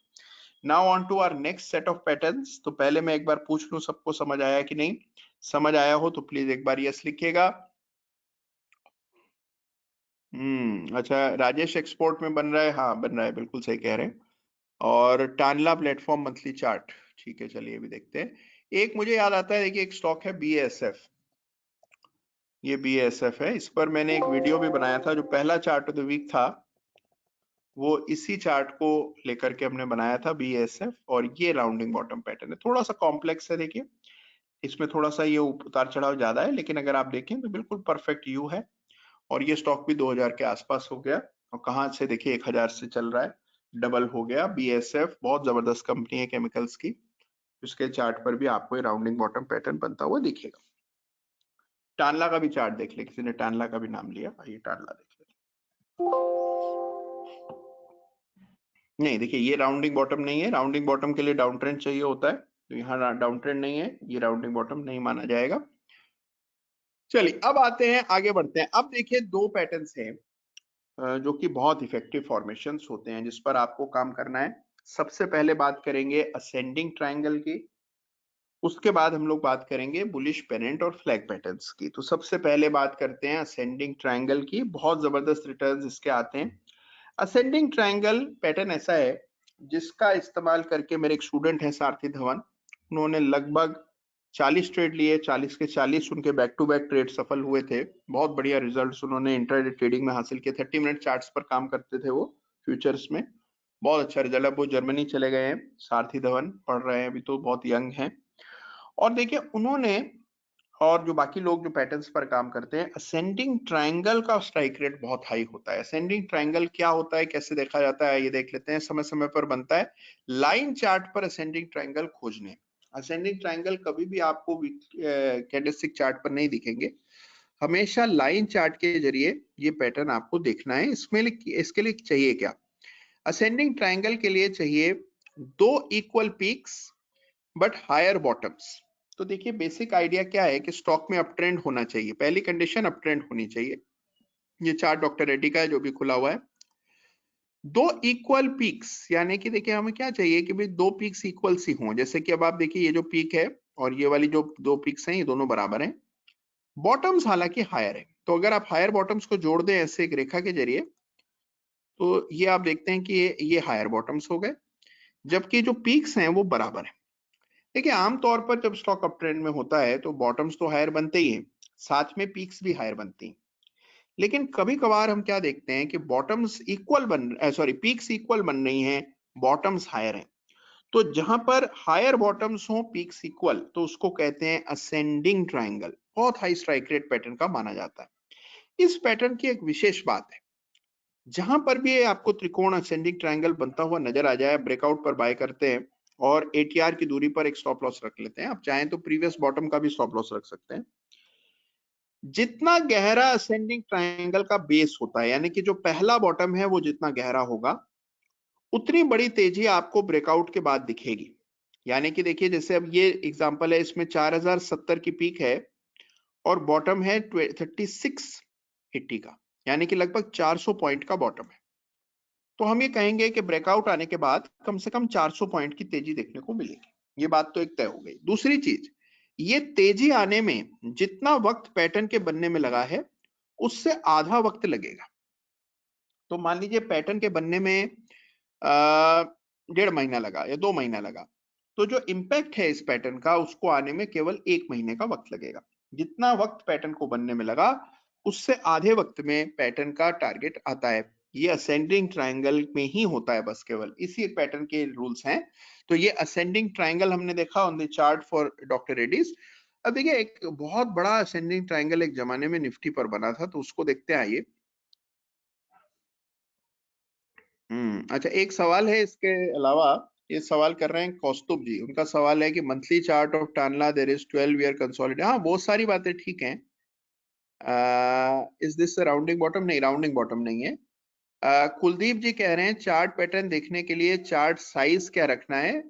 Now on to our next set of patterns. तो पहले मैं एक बार पूछ लूं सबको समझ आया कि नहीं। समझ आया हो तो प्लीज एक बार यस लिखिएगा। अच्छा, राजेश एक्सपोर्ट में बन रहा है, हाँ बन रहा है, बिल्कुल सही कह रहे हैं। और टानला प्लेटफॉर्म मंथली चार्ट, ठीक है चलिए भी देखते हैं। एक मुझे याद आता है, देखिए एक स्टॉक है BASF। ये BASF है, इस पर मैंने एक वीडियो भी बनाया था। जो पहला चार्ट ऑफ द वीक था वो इसी चार्ट को लेकर के हमने बनाया था, BASF। और ये राउंडिंग बॉटम पैटर्न है, थोड़ा सा कॉम्प्लेक्स है देखिए, इसमें थोड़ा सा ये उतार चढ़ाव ज्यादा है, लेकिन अगर आप देखें तो बिल्कुल परफेक्ट यू है। और ये स्टॉक भी 2000 के आसपास हो गया और कहाँ से देखिए 1000 से चल रहा है, डबल हो गया। BASF बहुत जबरदस्त कंपनी है केमिकल्स की। उसके चार्ट पर भी आपको राउंडिंग बॉटम पैटर्न बनता हुआ दिखेगा। टानला का भी चार्ट देख ले, किसी ने टानला का भी नाम लिया, ये टानला देख ले। नहीं देखिए, ये राउंडिंग बॉटम नहीं है। राउंडिंग बॉटम के लिए डाउन ट्रेंड चाहिए होता है, तो यहाँ डाउन ट्रेंड नहीं है, ये राउंडिंग बॉटम नहीं माना जाएगा। चलिए अब आते हैं, आगे बढ़ते हैं। अब देखिए दो पैटर्न्स हैं जो कि बहुत इफेक्टिव फॉर्मेशंस होते हैं जिस पर आपको काम करना है। सबसे पहले बात करेंगे असेंडिंग ट्रायंगल की, उसके बाद हम लोग बात करेंगे बुलिश पेनेंट और फ्लैग पैटर्न्स की। तो सबसे पहले बात करते हैं असेंडिंग ट्रायंगल की। बहुत जबरदस्त रिटर्न्स इसके आते हैं। असेंडिंग ट्रायंगल पैटर्न ऐसा है जिसका इस्तेमाल करके मेरे एक स्टूडेंट हैं सारथी धवन, उन्होंने लगभग 40 ट्रेड लिए, 40 के 40 उनके बैक टू बैक ट्रेड सफल हुए थे। बहुत बढ़िया रिजल्ट्स उन्होंने इंट्राडे ट्रेडिंग में हासिल किए। 30 मिनट चार्ट्स पर काम करते थे वो, फ्यूचर्स में। बहुत अच्छा रिजल्ट। अब वो जर्मनी चले गए हैं, सारथी धवन पढ़ रहे हैं अभी, तो बहुत यंग हैं। और देखिए उन्होंने, और जो बाकी लोग जो पैटर्न्स पर काम करते हैं, असेंडिंग ट्रायंगल का स्ट्राइक रेट बहुत हाई होता है। असेंडिंग ट्रायंगल क्या होता है, कैसे देखा जाता है, ये देख लेते हैं। समय समय पर बनता है। लाइन चार्ट पर असेंडिंग ट्रायंगल खोजने। असेंडिंग ट्रायंगल कभी भी आपको कैंडलस्टिक चार्ट पर नहीं दिखेंगे, हमेशा लाइन चार्ट के जरिए ये पैटर्न आपको देखना है। इसके लिए चाहिए क्या, असेंडिंग ट्रायंगल के लिए चाहिए दो equal peaks but higher bottoms. तो देखिए बेसिक आइडिया क्या है कि स्टॉक में अप ट्रेंड होना चाहिए, पहली कंडीशन अप ट्रेंड होनी चाहिए। ये चार्ट डॉक्टर रेड्डी का है जो भी खुला हुआ है। दो इक्वल पीक्स, यानी कि देखिए हमें क्या चाहिए कि भाई दो पीक्स इक्वल सी हों। जैसे कि अब आप देखिए ये जो पीक है और ये वाली जो दो पीक्स हैं, ये दोनों बराबर हैं। बॉटम्स हालांकि हायर है, तो अगर आप हायर बॉटम्स को जोड़ दें ऐसे एक रेखा के जरिए, तो ये आप देखते हैं कि ये हायर बॉटम्स हो गए, जबकि जो पीक्स हैं वो बराबर है। देखिए आमतौर पर जब स्टॉक अप ट्रेंड में होता है तो बॉटम्स तो हायर बनते ही हैं, साथ में पीक्स भी हायर बनती हैं। लेकिन कभी कभार हम क्या देखते हैं कि बॉटम्स इक्वल पीक्स इक्वल बन रही हैं, बॉटम्स हायर हैं। तो जहां पर हायर बॉटम्स हो, पीक्स इक्वल, तो उसको कहते हैं असेंडिंग ट्रायंगल। बहुत हाई स्ट्राइक रेट पैटर्न का माना जाता है। इस पैटर्न की एक विशेष बात है, जहां पर भी आपको त्रिकोण असेंडिंग ट्रायंगल बनता हुआ नजर आ जाए, ब्रेकआउट पर बाय करते हैं और एटीआर की दूरी पर एक स्टॉप लॉस रख लेते हैं। आप चाहें तो प्रीवियस बॉटम का भी स्टॉप लॉस रख सकते हैं। जितना गहरा असेंडिंग ट्रायंगल का बेस होता है, यानी कि जो पहला बॉटम है वो जितना गहरा होगा, उतनी बड़ी तेजी आपको ब्रेकआउट के बाद दिखेगी। यानी कि देखिए जैसे अब ये एग्जांपल है, इसमें 4070 की पीक है और बॉटम है 3680 का, यानी कि लगभग 400 पॉइंट का बॉटम है। तो हम ये कहेंगे कि ब्रेकआउट आने के बाद कम से कम 400 पॉइंट की तेजी देखने को मिलेगी। ये बात तो एक तय हो गई। दूसरी चीज, ये तेजी आने में जितना वक्त पैटर्न के बनने में लगा है उससे आधा वक्त लगेगा। तो मान लीजिए पैटर्न के बनने में 1.5 महीना लगा या 2 महीना लगा, तो जो इम्पैक्ट है इस पैटर्न का उसको आने में केवल 1 महीने का वक्त लगेगा। जितना वक्त पैटर्न को बनने में लगा उससे आधे वक्त में पैटर्न का टारगेट आता है। ये असेंडिंग ट्रायंगल में ही होता है, बस केवल इसी पैटर्न के रूल्स हैं। तो ये असेंडिंग ट्रायंगल हमने देखा on the chart for doctor Reddy's. अब देखिए एक बहुत बड़ा असेंडिंग ट्रायंगल एक जमाने में निफ्टी पर बना था, तो उसको देखते हैं आइए। अच्छा, एक सवाल है इसके अलावा, ये सवाल कर रहे हैं कौस्तुभ जी। उनका सवाल है कि monthly chart of Tanla there is 12 year consolidate. हाँ, वो सारी बातें ठीक हैं। Is this rounding bottom? नहीं, राउंडिंग बॉटम नहीं है। कुलदीप जी कह रहे हैं चार्ट पैटर्न देखने के लिए चार्ट साइज क्या रखना है,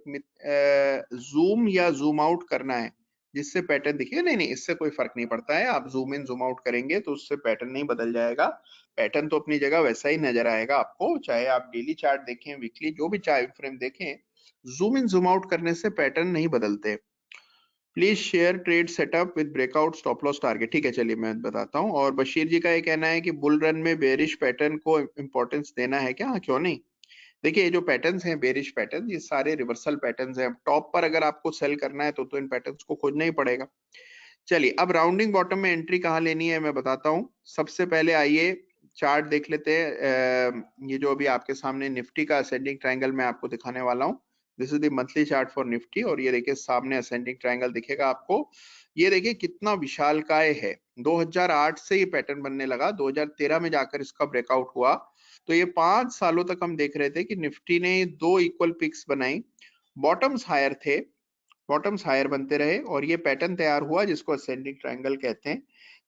जूम या जूम आउट करना है जिससे पैटर्न दिखे? नहीं नहीं, इससे कोई फर्क नहीं पड़ता है। आप जूम इन जूम आउट करेंगे तो उससे पैटर्न नहीं बदल जाएगा। पैटर्न तो अपनी जगह वैसा ही नजर आएगा आपको, चाहे आप डेली चार्ट देखें, वीकली, जो भी टाइम फ्रेम देखें। जूम इन जूम आउट करने से पैटर्न नहीं बदलते। Please share trade setup with breakout stop loss target. ठीक है, चलिए मैं बताता हूँ। और बशीर जी का ये कहना है कि बुल रन में बेरिश पैटर्न को इंपॉर्टेंस देना है क्या? क्यों नहीं। देखिए, ये जो पैटर्न्स हैं बेरिश पैटर्न, ये सारे रिवर्सल पैटर्न्स हैं। टॉप पर अगर आपको सेल करना है तो इन पैटर्न्स को खोजना ही पड़ेगा। चलिए, अब राउंडिंग बॉटम में एंट्री कहाँ लेनी है मैं बताता हूँ। सबसे पहले आइए चार्ट देख लेते हैं। ये जो अभी आपके सामने निफ्टी का असेंडिंग ट्रायंगल मैं आपको दिखाने वाला हूँ। This is the monthly chart for Nifty, और ये देखिए सामने असेंडिंग ट्रायंगल दिखेगा आपको। ये देखिए कितना विशालकाय है। 2008 से ये पैटर्न बनने लगा, 2013 में जाकर इसका ब्रेकआउट हुआ। तो ये 5 सालों तक हम देख रहे थे कि निफ्टी ने 2 इक्वल पिक्स बनाई, बॉटम्स हायर थे, बॉटम्स हायर बनते रहे और ये पैटर्न तैयार हुआ जिसको असेंडिंग ट्रायंगल कहते हैं।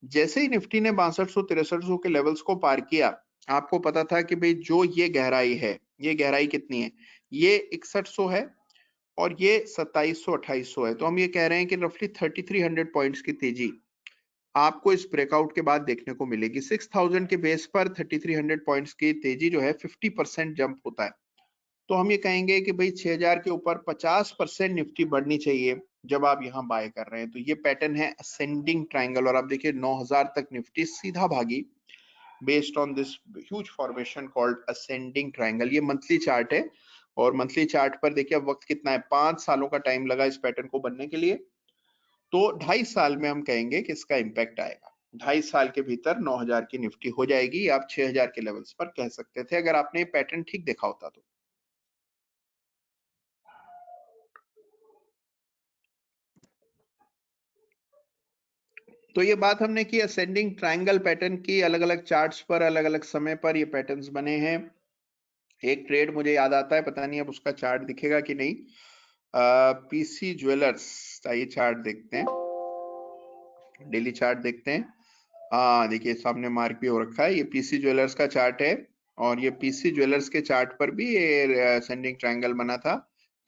जैसे ही निफ्टी ने 6200-6300 के लेवल्स को पार किया, आपको पता था कि भाई जो ये गहराई है, ये गहराई कितनी है, ये 6100 है और ये 2700-2800 है। तो हम ये कह रहे हैं कि रफली 3300 पॉइंट्स की तेजी आपको इस ब्रेकआउट के बाद देखने को मिलेगी। 6000 के बेस पर 3300 पॉइंट्स की तेजी जो है 50% जंप होता है। तो हम ये कहेंगे कि भाई 6000 के ऊपर 50% निफ्टी बढ़नी चाहिए जब आप यहाँ बाय कर रहे हैं। तो ये पैटर्न है असेंडिंग ट्रायंगल, और आप देखिए 9000 तक निफ्टी सीधा भागी based on this huge formation called ascending triangle. ये मंथली चार्ट है और मंथली चार्ट पर देखिए अब वक्त कितना है, 5 सालों का टाइम लगा इस पैटर्न को बनने के लिए। तो 2.5 साल में हम कहेंगे कि इसका इंपैक्ट आएगा। 2.5 साल के भीतर 9000 की निफ्टी हो जाएगी, आप 6000 के लेवल्स पर कह सकते थे अगर आपने पैटर्न ठीक देखा होता तो। तो ये बात हमने की असेंडिंग ट्रायंगल पैटर्न की, अलग अलग चार्ट्स पर अलग अलग समय पर ये पैटर्न्स बने हैं। एक ट्रेड मुझे याद आता है, पता नहीं अब उसका चार्ट दिखेगा कि नहीं। पीसी ज्वेलर्स, आइए चार्ट देखते हैं, डेली चार्ट देखते हैं। हाँ देखिए सामने मार्क भी हो रखा है, ये पीसी ज्वेलर्स का चार्ट है और ये पीसी ज्वेलर्स के चार्ट पर भी ये असेंडिंग ट्रायंगल बना था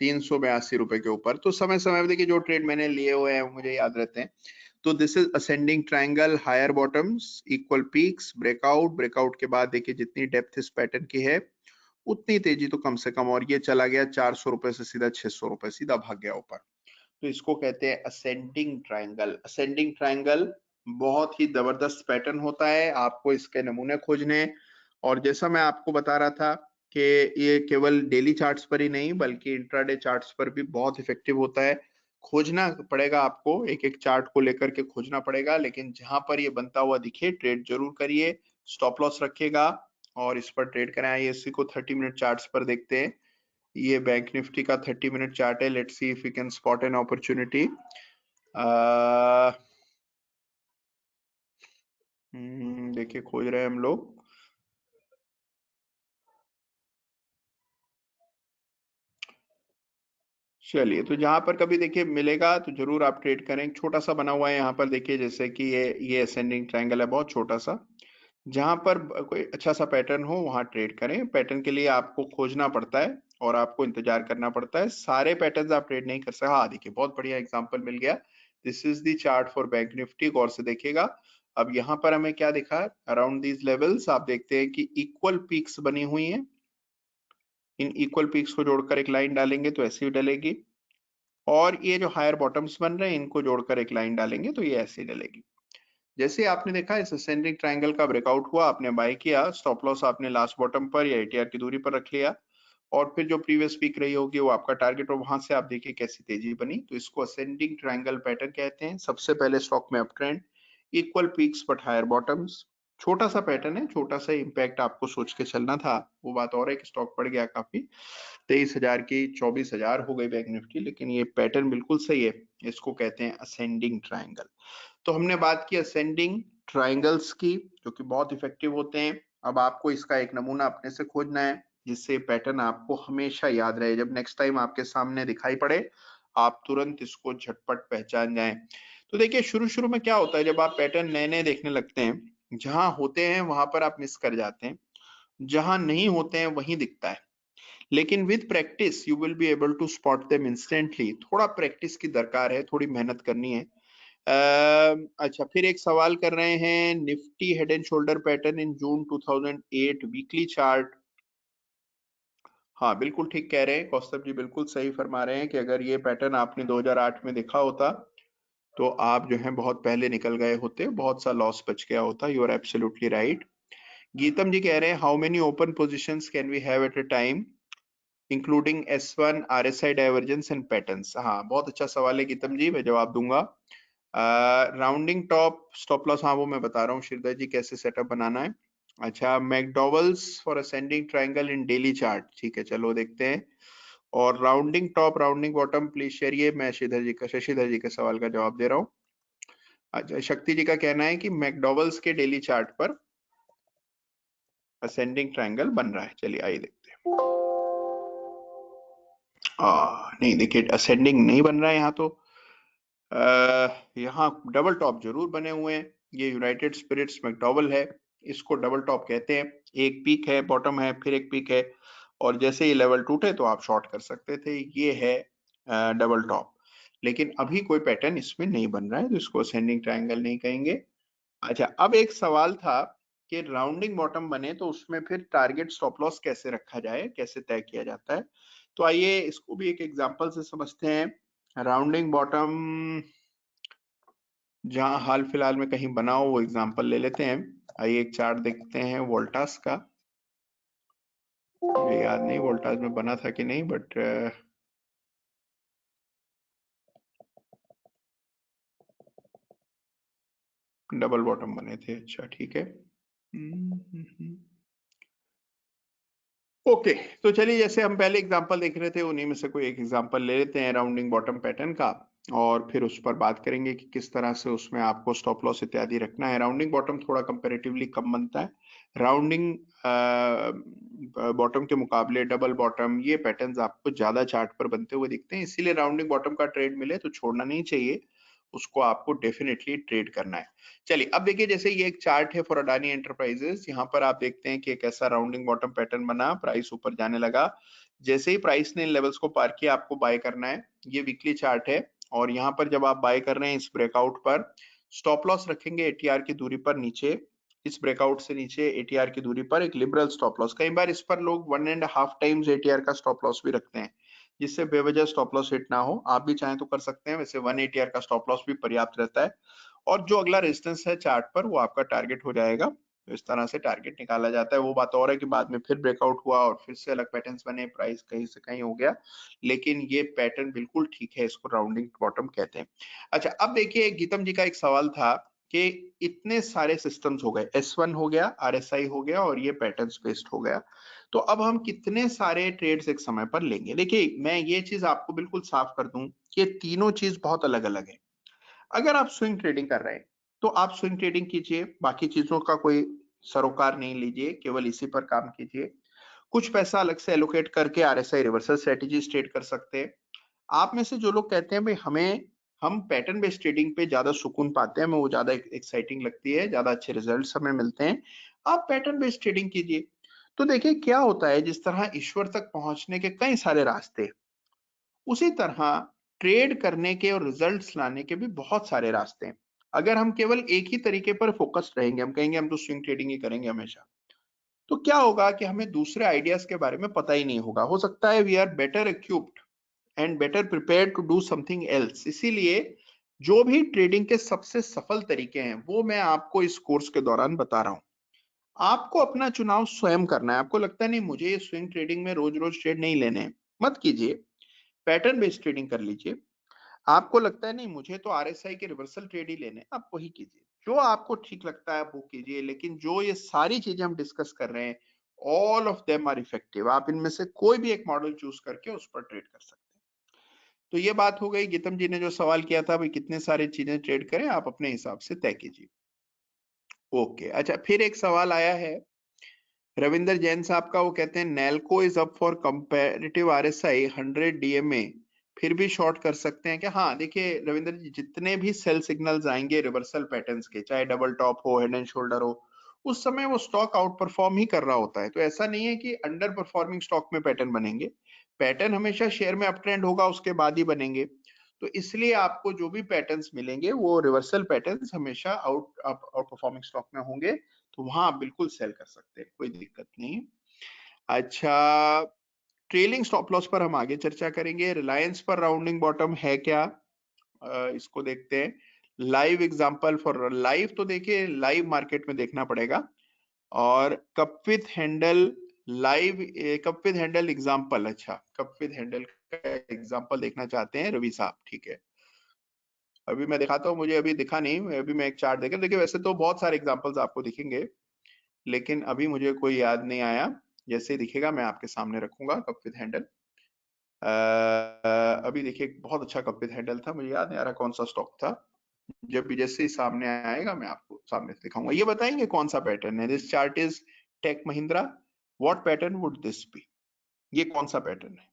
382 रुपए के ऊपर। तो समय समय पर देखिए जो ट्रेड मैंने लिए हुए हैं मुझे याद रहते हैं। तो this is ascending triangle, higher bottoms, equal peaks, breakout, breakout के बाद देखिए जितनी डेप्थ इस पैटर्न की है उतनी तेजी तो कम से कम, और ये चला गया 400 रुपए से सीधा 600 रुपए, सीधा भाग गया ऊपर। तो इसको कहते हैं असेंडिंग ट्रायंगल। असेंडिंग ट्रायंगल बहुत ही जबरदस्त पैटर्न होता है, आपको इसके नमूने खोजने। और जैसा मैं आपको बता रहा था कि ये केवल डेली चार्ट्स पर ही नहीं बल्कि इंट्राडे चार्ट्स पर भी बहुत इफेक्टिव होता है। खोजना पड़ेगा आपको, एक एक चार्ट को लेकर के खोजना पड़ेगा, लेकिन जहां पर ये बनता हुआ दिखे ट्रेड जरूर करिए, स्टॉप लॉस रखिएगा और इस पर ट्रेड करें। आइए इसी को 30 मिनट चार्ट्स पर देखते हैं। ये बैंक निफ्टी का 30 मिनट चार्ट है। Let's see if we can spot an opportunity. देखिए खोज रहे हैं हम लोग। चलिए, तो जहां पर कभी देखिए मिलेगा तो जरूर आप ट्रेड करें। छोटा सा बना हुआ है यहाँ पर देखिए, जैसे कि ये असेंडिंग ट्रायंगल है बहुत छोटा सा। जहां पर कोई अच्छा सा पैटर्न हो वहां ट्रेड करें। पैटर्न के लिए आपको खोजना पड़ता है और आपको इंतजार करना पड़ता है। सारे पैटर्न्स आप ट्रेड नहीं कर सकते। हाँ देखिए, बहुत बढ़िया एग्जांपल मिल गया। This is the chart for bank Nifty, गौर से देखिएगा। अब यहाँ पर हमें क्या दिखा, अराउंड दीज लेवल्स आप देखते हैं कि इक्वल पीक्स बनी हुई हैं। इन इक्वल पीक्स को जोड़कर एक लाइन डालेंगे तो ऐसी डलेगी, और ये जो हायर बॉटम्स बन रहे हैं इनको जोड़कर एक लाइन डालेंगे तो ये ऐसी डलेगी। जैसे आपने देखा इस असेंडिंग ट्रायंगल का ब्रेकआउट हुआ, आपने बाय किया, स्टॉप लॉस आपने लास्ट बॉटम पर या एटीआर की दूरी पर रख लिया, और फिर जो प्रीवियस पीक रही होगी वो आपका टारगेट, और वहां से आप देखिए कैसी तेजी बनी। तो इसको असेंडिंग ट्रायंगल पैटर्न कहते हैं। सबसे पहले स्टॉक में up trend, equal peaks but higher bottoms. छोटा सा पैटर्न है, छोटा सा इंपैक्ट आपको सोच के चलना था। वो बात और है कि स्टॉक बढ़ गया काफी, 23,000 की 24,000 हो गई बैंक निफ्टी, लेकिन ये पैटर्न बिल्कुल सही है। इसको कहते हैं असेंडिंग ट्रायंगल। तो हमने बात की असेंडिंग ट्रायंगल्स की, जो कि बहुत इफेक्टिव होते हैं। अब आपको इसका एक नमूना अपने से खोजना है, जिससे पैटर्न आपको हमेशा याद रहे। जब नेक्स्ट टाइम आपके सामने दिखाई पड़े, आप तुरंत इसको झटपट पहचान जाएं। तो देखिए, शुरू शुरू में क्या होता है, जब आप पैटर्न नए नए देखने लगते हैं, जहां होते हैं वहां पर आप मिस कर जाते हैं, जहां नहीं होते हैं वहीं दिखता है। लेकिन with practice you will be able to spot them instantly. थोड़ा प्रैक्टिस की दरकार है, थोड़ी मेहनत करनी है। अच्छा, फिर एक सवाल कर रहे हैं, Nifty head and shoulder pattern in June 2008 weekly chart. हाँ बिल्कुल ठीक कह रहे हैं कौस्तभ जी, बिल्कुल सही फरमा रहे हैं कि अगर ये पैटर्न आपने 2008 में देखा होता तो आप जो है बहुत पहले निकल गए होते, बहुत सा लॉस बच गया होता। You are absolutely right. Gitam ji कह रहे हैं, how many open positions can we have at a time including S1 RSI divergence and patterns. हाँ बहुत अच्छा सवाल है गीतम जी, मैं जवाब दूंगा। राउंडिंग टॉप स्टॉप लॉस, हाँ वो मैं बता रहा हूँ श्रीधर जी कैसे सेटअप बनाना है। अच्छा, McDowell's for ascending triangle in daily chart, ठीक है चलो देखते हैं। और rounding top rounding bottom please share, ये मैं शशिधर जी के सवाल का जवाब दे रहा हूँ। अच्छा, शक्ति जी का कहना है कि मैकडॉवल्स के डेली चार्ट पर असेंडिंग ट्रायंगल बन रहा है। चलिए आइए देखते हैं। नहीं देखिए, असेंडिंग नहीं बन रहा है यहाँ तो। यहाँ डबल टॉप जरूर बने हुए हैं। ये यूनाइटेड स्पिरिट्स मैकडॉवल है, इसको डबल टॉप कहते हैं। एक पीक है, बॉटम है, फिर एक पीक है, और जैसे ये लेवल टूटे तो आप शॉर्ट कर सकते थे। ये है डबल टॉप, लेकिन अभी कोई पैटर्न इसमें नहीं बन रहा है, तो इसको असेंडिंग ट्रायंगल नहीं कहेंगे। अच्छा, अब एक सवाल था कि राउंडिंग बॉटम बने तो उसमें फिर टारगेट स्टॉप लॉस कैसे रखा जाए, कैसे तय किया जाता है। तो आइए इसको भी एक एग्जांपल से समझते हैं। राउंडिंग बॉटम जहां हाल फिलहाल में कहीं बना हो वो एग्जांपल ले लेते हैं। आइए एक चार्ट देखते हैं वोल्टास का। मुझे याद नहीं वोल्टास में बना था कि नहीं, बट डबल बॉटम बने थे। अच्छा ठीक है। ओके, तो चलिए जैसे हम पहले एग्जांपल देख रहे थे उन्हीं में से कोई एक एग्जांपल ले लेते हैं राउंडिंग बॉटम पैटर्न का, और फिर उस पर बात करेंगे कि किस तरह से उसमें आपको स्टॉप लॉस इत्यादि रखना है। राउंडिंग बॉटम थोड़ा कंपैरेटिवली कम बनता है। राउंडिंग बॉटम के मुकाबले डबल बॉटम ये पैटर्न्स आपको ज्यादा चार्ट पर बनते हुए दिखते हैं, इसीलिए राउंडिंग बॉटम का ट्रेड मिले तो छोड़ना नहीं चाहिए, उसको आपको डेफिनेटली ट्रेड करना है। चलिए अब देखिए, जैसे ये एक चार्ट है फॉर अडानी एंटरप्राइजेस, यहाँ पर आप देखते हैं कि एक ऐसा राउंडिंग बॉटम पैटर्न बना, प्राइस ऊपर जाने लगा। जैसे ही प्राइस ने इन लेवल्स को पार किया आपको बाय करना है। ये वीकली चार्ट है, और यहाँ पर जब आप बाय कर रहे हैं इस ब्रेकआउट पर, स्टॉप लॉस रखेंगे एटीआर की दूरी पर नीचे, इस ब्रेकआउट से नीचे एटीआर की दूरी पर एक लिबरल स्टॉप लॉस। कई बार इस पर लोग 1.5 टाइम्स एटीआर का स्टॉप लॉस भी रखते हैं, जिससे बेवजह स्टॉप लॉस हिट ना हो। आप भी चाहें तो कर सकते हैं, वैसे 1 एटीआर का स्टॉप लॉस भी पर्याप्त रहता है, और जो अगला रेजिस्टेंस है चार्ट पर वो आपका टारगेट हो जाएगा। तो इस तरह से टारगेट निकाला जाता है। वो बात और है कि बाद में फिर ब्रेकआउट हुआ और फिर से अलग पैटर्न्स बने, प्राइस कहीं से कहीं हो गया, लेकिन ये पैटर्न बिल्कुल ठीक है, इसको राउंडिंग बॉटम कहते हैं। अच्छा, अब देखिए गीतम जी का एक सवाल था कि इतने सारे सिस्टम्स हो गए, S1 हो गया, RSI हो गया, और ये पैटर्न बेस्ड हो गया, तो अब हम कितने सारे ट्रेड्स एक समय पर लेंगे। देखिए मैं ये चीज आपको बिल्कुल साफ कर दूं कि तीनों चीज बहुत अलग अलग है। अगर आप स्विंग ट्रेडिंग कर रहे हैं तो आप स्विंग ट्रेडिंग कीजिए, बाकी चीजों का कोई सरोकार नहीं लीजिए, केवल इसी पर काम कीजिए। कुछ पैसा अलग से एलोकेट करके RSI रिवर्सल स्ट्रेटेजी ट्रेड कर सकते हैं। आप में से जो लोग कहते हैं भाई हम पैटर्न बेस्ड ट्रेडिंग पे ज्यादा सुकून पाते हैं, हमें वो ज्यादा एक्साइटिंग लगती है, ज्यादा अच्छे रिजल्ट्स हमें मिलते हैं, आप पैटर्न बेस्ड ट्रेडिंग कीजिए। तो देखिए क्या होता है, जिस तरह ईश्वर तक पहुंचने के कई सारे रास्ते, उसी तरह ट्रेड करने के और रिजल्ट्स लाने के भी बहुत सारे रास्ते हैं। अगर हम केवल एक ही तरीके पर फोकस्ड रहेंगे, हम कहेंगे हम तो स्विंग ट्रेडिंग ही करेंगे हमेशा, तो क्या होगा कि हमें दूसरे आइडियाज के बारे में पता ही नहीं होगा। हो सकता है we are better equipped and better prepared to do something else. इसीलिए जो भी ट्रेडिंग के सबसे सफल तरीके हैं वो मैं आपको इस कोर्स के दौरान बता रहा हूं। आपको अपना चुनाव स्वयं करना है। आपको लगता है नहीं मुझे ये स्विंग ट्रेडिंग में रोज रोज ट्रेड नहीं लेने हैं, मत कीजिए, पैटर्न बेस्ड ट्रेडिंग कर लीजिए। आपको लगता है नहीं मुझे तो आरएसआई के रिवर्सल ट्रेड ही लेने हैं, आप वही कीजिए। जो आपको ठीक लगता है आप वो कीजिए, लेकिन जो ये सारी चीजें हम डिस्कस कर रहे हैं, all of them are effective. आप इनमें से कोई भी एक मॉडल चूज करके उस पर ट्रेड कर सकते हैं। तो ये बात हो गई। गीतम जी ने जो सवाल किया था भाई कितने सारे चीजें ट्रेड करें, आप अपने हिसाब से तय कीजिए। ओके, अच्छा, फिर एक सवाल आया है रविंदर जैन साहब का। वो कहते हैं NALCO is up for comparative RSI 100 DMA, फिर भी शॉर्ट कर सकते हैं क्या? हाँ, देखिए रविंदर जी, जितने भी सेल सिग्नल्स आएंगे रिवर्सल पैटर्न्स के, चाहे डबल टॉप हो, हेड एंड शोल्डर हो, उस समय वो स्टॉक आउट परफॉर्म ही कर रहा होता है। तो ऐसा नहीं है कि अंडर परफॉर्मिंग स्टॉक में पैटर्न बनेंगे। पैटर्न हमेशा शेयर में अप ट्रेंड होगा उसके बाद ही बनेंगे। तो इसलिए आपको जो भी पैटर्न्स मिलेंगे वो रिवर्सल पैटर्न्स हमेशा आउट परफॉर्मिंग स्टॉक में होंगे। तो वहां आप बिल्कुल सेल कर सकते हैं, कोई दिक्कत नहीं। अच्छा, ट्रेलिंग स्टॉप लॉस पर हम आगे चर्चा करेंगे। रिलायंस पर राउंडिंग बॉटम है क्या, इसको देखते हैं। लाइव एग्जांपल फॉर लाइव, तो देखिए लाइव मार्केट में देखना पड़ेगा। और cup with handle live, cup with handle example, अच्छा कप विथ हैंडल का एग्जांपल देखना चाहते हैं रवि साहब, ठीक है। अभी मैं दिखाता हूँ, मुझे अभी दिखा नहीं, अभी मैं एक चार्ट देखा। देखिए वैसे तो बहुत सारे एग्जांपल्स आपको दिखेंगे, लेकिन अभी मुझे कोई याद नहीं आया। जैसे ही दिखेगा मैं आपके सामने रखूंगा कप विद हैंडल। अभी देखिए बहुत अच्छा कप विद हैंडल था, मुझे याद नहीं आ रहा कौन सा स्टॉक था। जब भी जैसे ही सामने आएगा मैं आपको सामने से दिखाऊंगा। ये बताएंगे कौन सा पैटर्न है? This chart is Tech Mahindra, what pattern would this be? ये कौन सा पैटर्न है?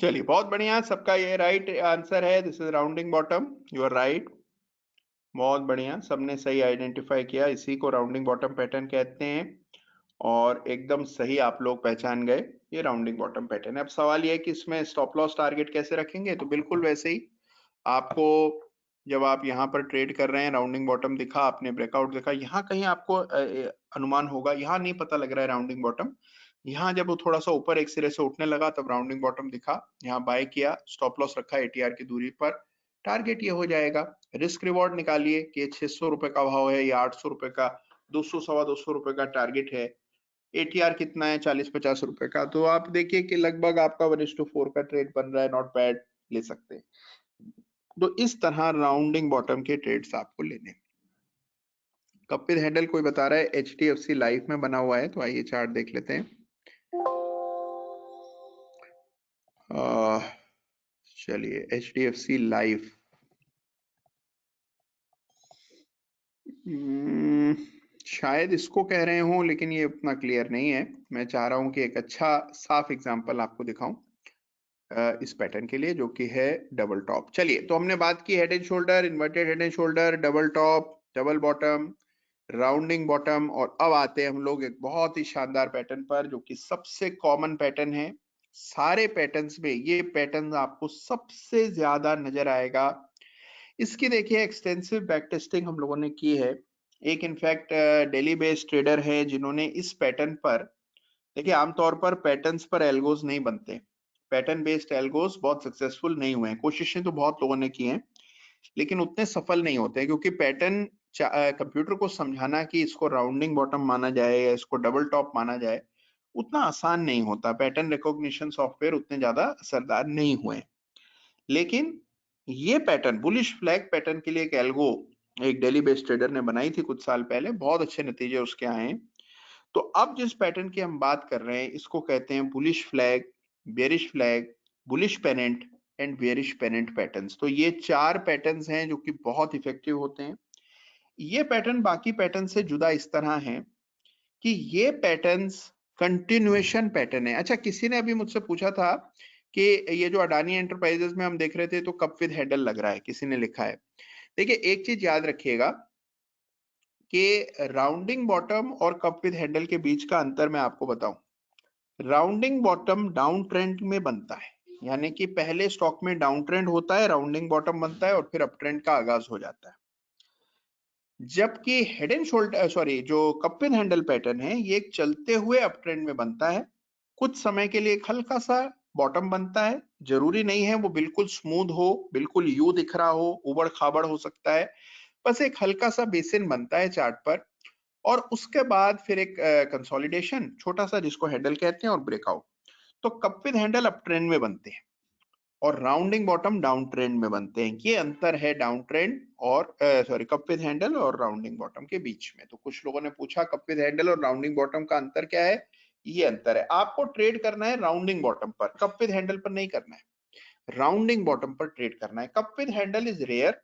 चलिए बहुत बढ़िया, सबका ये राइट आंसर है। This is rounding bottom, you are right. बहुत बढ़िया, सबने सही आइडेंटिफाई किया, इसी को राउंडिंग बॉटम पैटर्न कहते हैं। और एकदम सही आप लोग पहचान गए, ये राउंडिंग बॉटम पैटर्न है। अब सवाल ये है कि इसमें स्टॉप लॉस टारगेट कैसे रखेंगे? तो बिल्कुल वैसे ही आपको, जब आप यहाँ पर ट्रेड कर रहे हैं, राउंडिंग बॉटम दिखा, आपने ब्रेकआउट देखा, यहाँ कहीं आपको अनुमान होगा, यहाँ नहीं पता लग रहा है राउंडिंग बॉटम। यहाँ जब वो थोड़ा सा ऊपर एक सिरे से उठने लगा तब राउंडिंग बॉटम दिखा, यहाँ बाय किया, स्टॉप लॉस रखा एटीआर की दूरी पर, टारगेट ये हो जाएगा। रिस्क रिवॉर्ड निकालिए कि 600 रुपए का भाव है या 800 रुपए का, 200 सवा 200 रुपए का टारगेट है, एटीआर कितना है 40-50 रुपए का। तो आप देखिए कि लगभग आपका 1:4 का ट्रेड बन रहा है, नॉट बैड, ले सकते हैं। तो इस तरह राउंडिंग बॉटम के ट्रेड्स आपको लेने। कपिल हैंडल कोई बता रहा है एचडीएफसी लाइफ में बना हुआ है, तो आइए चार्ट देख लेते हैं। चलिए एचडीएफसी लाइफ, शायद इसको कह रहे हो, लेकिन ये उतना क्लियर नहीं है। मैं चाह रहा हूं कि एक अच्छा साफ एग्जांपल आपको दिखाऊं इस पैटर्न के लिए, जो कि है डबल टॉप। चलिए, तो हमने बात की head and shoulder, inverted head and shoulder, double top, double bottom, rounding bottom, और अब आते हैं हम लोग एक बहुत ही शानदार पैटर्न पर, जो कि सबसे कॉमन पैटर्न है। सारे पैटर्न्स में ये पैटर्न आपको सबसे ज्यादा नजर आएगा। इसकी देखिए एक्सटेंसिव बैक टेस्टिंग हम लोगों ने की है। एक इनफैक्ट डेली बेस्ड ट्रेडर है जिन्होंने इस पैटर्न पर, देखिए आमतौर पर पैटर्न्स पर एल्गोज नहीं बनते, पैटर्न बेस्ड एल्गोज बहुत सक्सेसफुल नहीं हुए हैं। कोशिशें तो बहुत लोगों ने की हैं, लेकिन उतने सफल नहीं होते, क्योंकि पैटर्न कंप्यूटर को समझाना कि इसको राउंडिंग बॉटम माना जाए या इसको डबल टॉप माना जाए, उतना आसान नहीं होता। पैटर्न रिकॉग्निशन सॉफ्टवेयर उतने ज्यादा असरदार नहीं हुए। लेकिन ये पैटर्न, बुलिश फ्लैग पैटर्न के लिए एक एल्गो एक डेली बेस्ड ट्रेडर ने बनाई थी कुछ साल पहले, बहुत अच्छे नतीजे उसके आए हैं। तो अब जिस पैटर्न की हम बात कर रहे हैं, इसको कहते हैं bullish flag, bearish flag, bullish pennant and bearish pennant patterns. तो ये 4 पैटर्न्स हैं जो कि बहुत इफेक्टिव होते हैं। ये पैटर्न बाकी पैटर्न से जुदा इस तरह है कि ये पैटर्न्स कंटिन्यूएशन पैटर्न है। अच्छा, किसी ने अभी मुझसे पूछा था कि ये जो अडानी एंटरप्राइजेस में हम देख रहे थे तो कप विद हैंडल लग रहा है, किसी ने लिखा है। देखिए, एक चीज याद रखिएगा कि राउंडिंग बॉटम और कप विद हैंडल के बीच का अंतर मैं आपको बताऊं। राउंडिंग बॉटम डाउन ट्रेंड में बनता है, यानी कि पहले स्टॉक में डाउन ट्रेंड होता है, राउंडिंग बॉटम बनता है और फिर अप ट्रेंड का आगाज हो जाता है। जबकि हेड एंड शोल्डर जो कप विद हैंडल पैटर्न है, ये एक चलते हुए अप ट्रेंड में बनता है। कुछ समय के लिए एक हल्का सा बॉटम बनता है, जरूरी नहीं है वो बिल्कुल स्मूथ हो, बिल्कुल यू दिख रहा हो, उबड़ खाबड़ हो सकता है, बस एक हल्का सा बेसिन बनता है चार्ट पर। और उसके बाद फिर एक कंसोलिडेशन छोटा सा, जिसको हैंडल कहते हैं, और ब्रेकआउट। तो cup with handle up trend में बनते हैं और राउंडिंग बॉटम डाउन ट्रेंड में बनते हैं। ये अंतर है डाउन ट्रेंड और कप विद हैंडल और राउंडिंग बॉटम के बीच में। तो कुछ लोगों ने पूछा कप विद हैंडल और राउंडिंग बॉटम का अंतर क्या है। ये अंतर है, आपको ट्रेड करना है राउंडिंग बॉटम पर, कप विद हैंडल पर नहीं करना है, राउंडिंग बॉटम पर ट्रेड करना है। Cup with handle is rare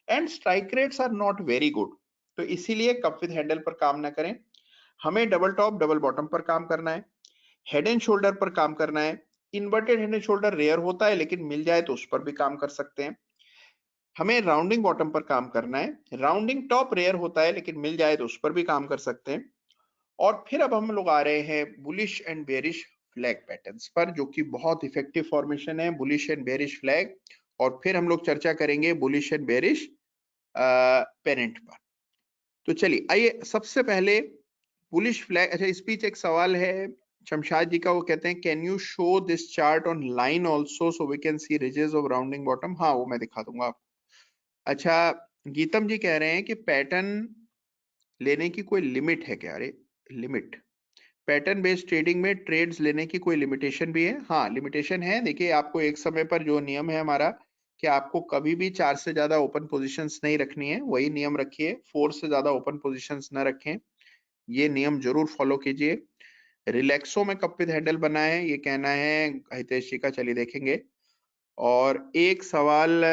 and strike rates are not very good, तो इसीलिए कप विद हैंडल पर काम ना करें। हमें डबल टॉप डबल बॉटम पर काम करना है, हेड एंड शोल्डर पर काम करना है। Inverted head and shoulder rare होता है, लेकिन मिल जाए तो उस पर भी काम कर सकते हैं। हमें राउंडिंग बॉटम पर काम करना है, राउंडिंग टॉप रेयर होता है, लेकिन मिल जाए तो उस पर भी काम कर सकते हैं। और फिर अब हम लोग आ रहे हैं bullish and bearish flag patterns पर, जो कि बहुत इफेक्टिव फॉर्मेशन है, बुलिश एंड बेरिश फ्लैग। और फिर हम लोग चर्चा करेंगे बुलिश एंड बेरिश पेरेंट पर। तो चलिए, आइए सबसे पहले बुलिश फ्लैग। अच्छा, इस बीच एक सवाल है शमशाद जी का, वो कहते हैं can you show this chart on line also so we can see ridges of rounding bottom. हाँ, वो मैं दिखा दूंगा आपको। अच्छा, गीतम जी कह रहे हैं कि पैटर्न लेने की कोई लिमिट है क्या। अरे, लिमिट, पैटर्न बेस्ड ट्रेडिंग में ट्रेड्स लेने की कोई लिमिटेशन भी है। हाँ, लिमिटेशन है। देखिए, आपको एक समय पर जो नियम है हमारा कि आपको कभी भी 4 से ज्यादा ओपन पोजीशंस नहीं रखनी है, वही नियम रखिए। 4 से ज्यादा ओपन पोजीशंस न रखें, ये नियम जरूर फॉलो कीजिए। रिलैक्सो में कप विद हैंडल बना है, ये कहना है हितेश जी का, चलिए देखेंगे। और एक सवाल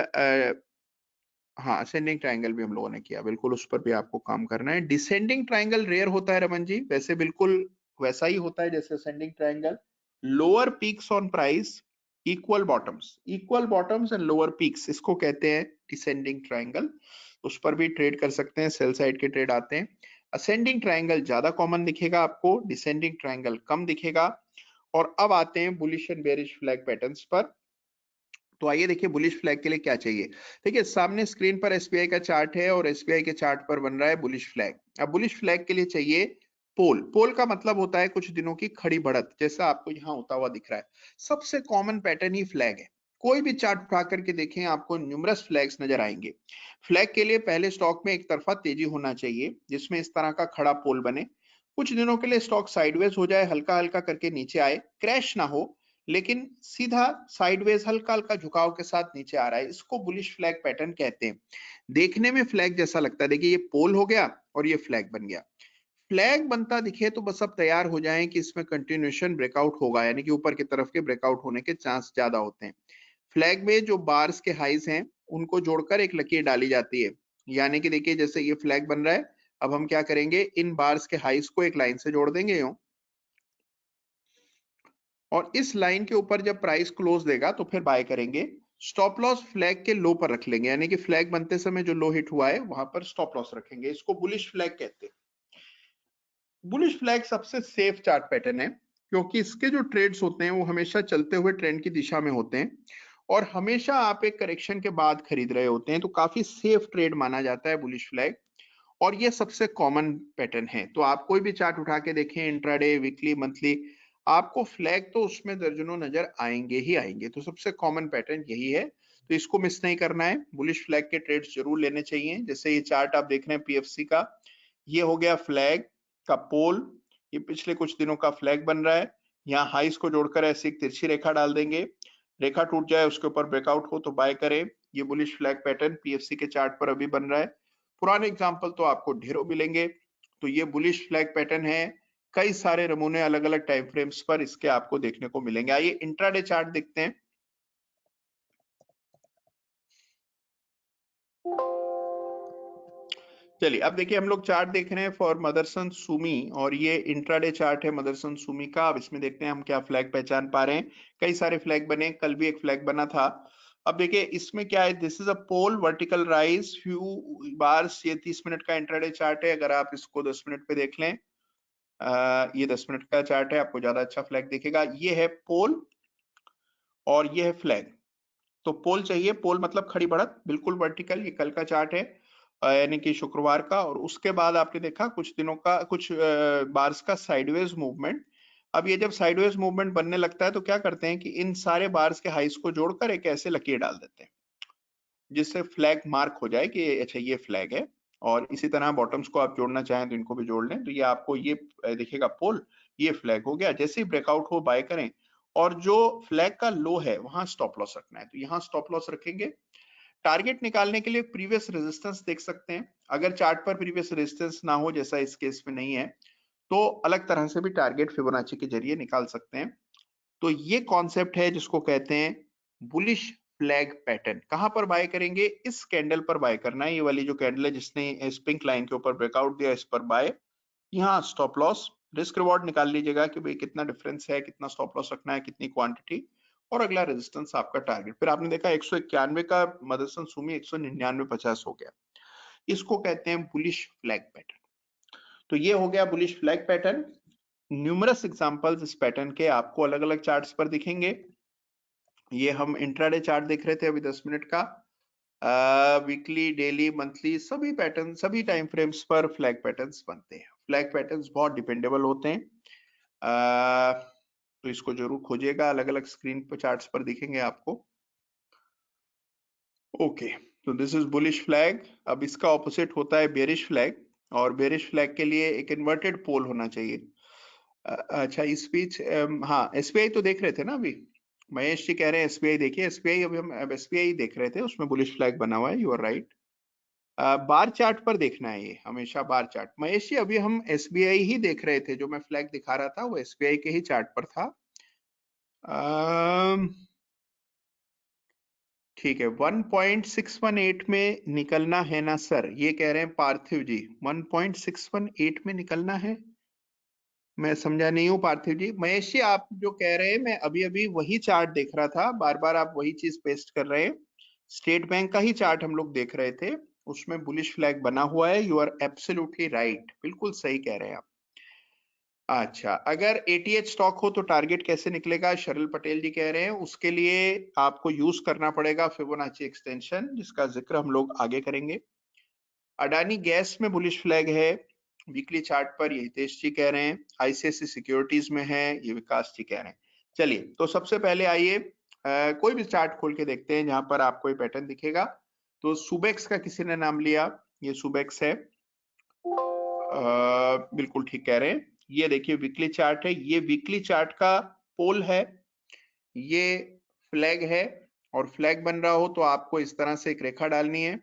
हाँ, असेंडिंग ट्रायंगल भी हम लोगों ने किया, बिल्कुल उस पर भी आपको काम करना है। डिसेंडिंग ट्रायंगल रेयर होता है रमन जी, वैसे बिल्कुल वैसा ही होता है जैसे ascending triangle. Lower peaks on price, equal bottoms and lower peaks, इसको कहते हैं डिसेंडिंग ट्रायंगल। उस पर भी ट्रेड कर सकते हैं, सेल साइड के ट्रेड आते हैं। असेंडिंग ट्रायंगल ज्यादा कॉमन दिखेगा आपको, डिसेंडिंग ट्रायंगल कम दिखेगा। और अब आते हैं bullish and bearish flag patterns पर। तो आइए देखिए बुलिश फ्लैग के लिए क्या चाहिए। देखिए, सामने स्क्रीन पर एसबीआई का चार्ट है और एसबीआई के चार्ट पर बन रहा है बुलिश फ्लैग। अब बुलिश फ्लैग के लिए चाहिए पोल। पोल का मतलब होता है कुछ दिनों की खड़ी बढ़त, जैसा आपको यहाँ होता हुआ दिख रहा है। सबसे कॉमन पैटर्न ही फ्लैग है। कोई भी चार्ट उठा करके देखें, आपको न्यूमरस फ्लैग्स नजर आएंगे। फ्लैग के लिए पहले स्टॉक में एक तरफा तेजी होना चाहिए, जिसमें इस तरह का खड़ा पोल बने। कुछ दिनों के लिए स्टॉक साइडवेज हो जाए, हल्का हल्का करके नीचे आए, क्रैश ना हो, लेकिन सीधा साइडवेज हल्का हल्का झुकाव के साथ नीचे आ रहा है, इसको बुलिश फ्लैग पैटर्न कहते हैं। देखने में फ्लैग जैसा लगता है। देखिए, ये पोल हो गया और ये फ्लैग बन गया। फ्लैग बनता दिखे तो बस अब तैयार हो जाएं कि इसमें कंटिन्यूएशन ब्रेकआउट होगा, यानी कि ऊपर की तरफ के ब्रेकआउट होने के चांस ज्यादा होते हैं। फ्लैग में जो बार्स के हाइज हैं, उनको जोड़कर एक लकीर डाली जाती है। यानी कि देखिए, जैसे ये फ्लैग बन रहा है, अब हम क्या करेंगे, इन बार्स के हाइज को एक लाइन से जोड़ देंगे यूं, और इस लाइन के ऊपर जब प्राइस क्लोज देगा तो फिर बाय करेंगे। स्टॉप लॉस फ्लैग के लो पर रख लेंगे, यानी कि फ्लैग बनते समय जो लो हिट हुआ है वहां पर स्टॉप लॉस रखेंगे। इसको बुलिश फ्लैग कहते हैं। बुलिश फ्लैग सबसे सेफ चार्ट पैटर्न है, क्योंकि इसके जो ट्रेड्स होते हैं वो हमेशा चलते हुए ट्रेंड की दिशा में होते हैं और हमेशा आप एक करेक्शन के बाद खरीद रहे होते हैं, तो काफी सेफ ट्रेड माना जाता है बुलिश फ्लैग। और ये सबसे कॉमन पैटर्न है। तो आप कोई भी चार्ट उठा के देखें, इंट्राडे, वीकली, मंथली, आपको फ्लैग तो उसमें दर्जनों नजर आएंगे ही आएंगे। तो सबसे कॉमन पैटर्न यही है, तो इसको मिस नहीं करना है। बुलिश फ्लैग के ट्रेड्स जरूर लेने चाहिए। जैसे ये चार्ट आप देख रहे हैं पीएफसी का, ये हो गया फ्लैग का पोल, ये पिछले कुछ दिनों का फ्लैग बन रहा है। यहाँ हाइस को जोड़कर ऐसी एक तिरछी रेखा डाल देंगे, रेखा टूट जाए, उसके ऊपर ब्रेकआउट हो तो बाय करें। ये बुलिश फ्लैग पैटर्न पीएफसी के चार्ट पर अभी बन रहा है। पुराने एग्जाम्पल तो आपको ढेरों मिलेंगे। तो ये बुलिश फ्लैग पैटर्न है, कई सारे नमूने अलग अलग टाइम फ्रेम्स पर इसके आपको देखने को मिलेंगे। आइए इंट्राडे चार्ट देखते हैं। चलिए अब देखिए हम लोग चार्ट देख रहे हैं फॉर मदरसन सुमी, और ये इंट्राडे चार्ट है मदरसन सुमी का। अब इसमें देखते हैं हम क्या फ्लैग पहचान पा रहे हैं। कई सारे फ्लैग बने, कल भी एक फ्लैग बना था। अब देखिए इसमें क्या है, this is a pole vertical rise few bars. ये 30 मिनट का इंट्राडे चार्ट है। अगर आप इसको 10 मिनट पे देख लें, ये 10 मिनट का चार्ट है, आपको ज्यादा अच्छा फ्लैग दिखेगा। ये है पोल और ये है फ्लैग। तो पोल चाहिए, पोल मतलब खड़ी बढ़त, बिल्कुल वर्टिकल। ये कल का चार्ट है, यानी कि शुक्रवार का। और उसके बाद आपने देखा कुछ दिनों का, कुछ बार्स का साइडवेज मूवमेंट। अब ये जब साइडवेज मूवमेंट बनने लगता है तो क्या करते हैं कि इन सारे बार्स के हाइस को जोड़कर एक ऐसे लकीर डाल देते हैं जिससे फ्लैग मार्क हो जाए कि अच्छा ये फ्लैग है। और इसी तरह बॉटम्स को आप जोड़ना चाहें तो इनको भी जोड़ लें, तो ये आपको ये दिखेगा पोल, ये फ्लैग हो गया। जैसे ही ब्रेकआउट हो बाय करें, और जो फ्लैग का लो है वहां स्टॉप लॉस रखना है, तो यहाँ स्टॉप लॉस रखेंगे। टारगेट निकालने के लिए प्रीवियस रेजिस्टेंस देख सकते हैं। अगर चार्ट पर प्रीवियस रेजिस्टेंस ना हो, जैसा इस केस में नहीं है, तो अलग तरह से भी टारगेट फिबोनाची के जरिए निकाल सकते हैं। तो ये कॉन्सेप्ट है जिसको कहते हैं बुलिश फ्लैग पैटर्न। कहां पर बाय करेंगे, इस कैंडल पर बाय करना है। ये वाली जो कैंडल है जिसने इस पिंक लाइन के ऊपर ब्रेकआउट दिया, इस पर बाय। यहाँ स्टॉप लॉस, रिस्क रिवॉर्ड निकाल लीजिएगा कि भाई कितना डिफरेंस है, कितना स्टॉप लॉस रखना है, कितनी क्वांटिटी, और अगला रेजिस्टेंस आपका टारगेट। फिर आपने देखा 191 का मदरसन सुमी 199.50 हो गया। इसको कहते हैं बुलिश फ्लैग पैटर्न। तो ये हो गया bullish flag pattern. Numerous examples इस पैटर्न के आपको अलग अलग चार्ट्स पर दिखेंगे। ये हम इंट्राडे चार्ट देख रहे थे अभी 10 मिनट का। वीकली, डेली, मंथली, सभी पैटर्न, सभी टाइम फ्रेम्स पर फ्लैग पैटर्न्स बनते हैं। फ्लैग पैटर्न्स बहुत डिपेंडेबल होते हैं। तो इसको जरूर खोजिएगा, अलग अलग स्क्रीन पर चार्ट्स पर दिखेंगे आपको। ओके, तो दिस इज बुलिश फ्लैग। अब इसका ऑपोजिट होता है बेरिश फ्लैग, और बेरिश फ्लैग के लिए एक इन्वर्टेड पोल होना चाहिए। अच्छा इस बीच हाँ एसबीआई तो देख रहे थे ना अभी, महेश जी कह रहे हैं एसबीआई देखिए। एसबीआई अभी हम एसबीआई देख रहे थे, उसमें बुलिश फ्लैग बना हुआ है, you are right. Bar chart पर देखना है, ये हमेशा बार चार्ट। महेश जी अभी हम एसबीआई ही देख रहे थे, जो मैं फ्लैग दिखा रहा था वो एसबीआई के ही चार्ट पर था। ठीक है, 1.618 में निकलना है ना सर, ये कह रहे हैं पार्थिव जी। 1.618 में निकलना है, मैं समझा नहीं हूँ पार्थिव जी। महेश जी आप जो कह रहे हैं, मैं अभी अभी वही चार्ट देख रहा था, बार बार आप वही चीज पेस्ट कर रहे हैं। स्टेट बैंक का ही चार्ट हम लोग देख रहे थे, उसमें बुलिश फ्लैग बना हुआ है। यू आर एब्सोल्युटली राइट, बिल्कुल सही कह रहे हैं आप। अच्छा, अगर एटीएच स्टॉक हो तो टारगेट कैसे निकलेगा, शरल पटेल जी कह रहे हैं। उसके लिए आपको यूज करना पड़ेगा फिबोनाची एक्सटेंशन, जिसका जिक्र हम लोग आगे करेंगे। अडानी गैस में बुलिश फ्लैग है वीकली चार्ट पर, ये हितेश जी कह रहे हैं। आईसीआईसी सिक्योरिटीज में है, ये विकास जी कह रहे हैं। चलिए, तो सबसे पहले आइए कोई भी चार्ट खोल के देखते हैं जहां पर आपको ये पैटर्न दिखेगा। तो सुबेक्स का किसी ने नाम लिया, ये सुबेक्स है। बिल्कुल ठीक कह रहे हैं। ये देखिए वीकली चार्ट है, ये वीकली चार्ट का पोल है, ये फ्लैग है। और फ्लैग बन रहा हो तो आपको इस तरह से एक रेखा डालनी है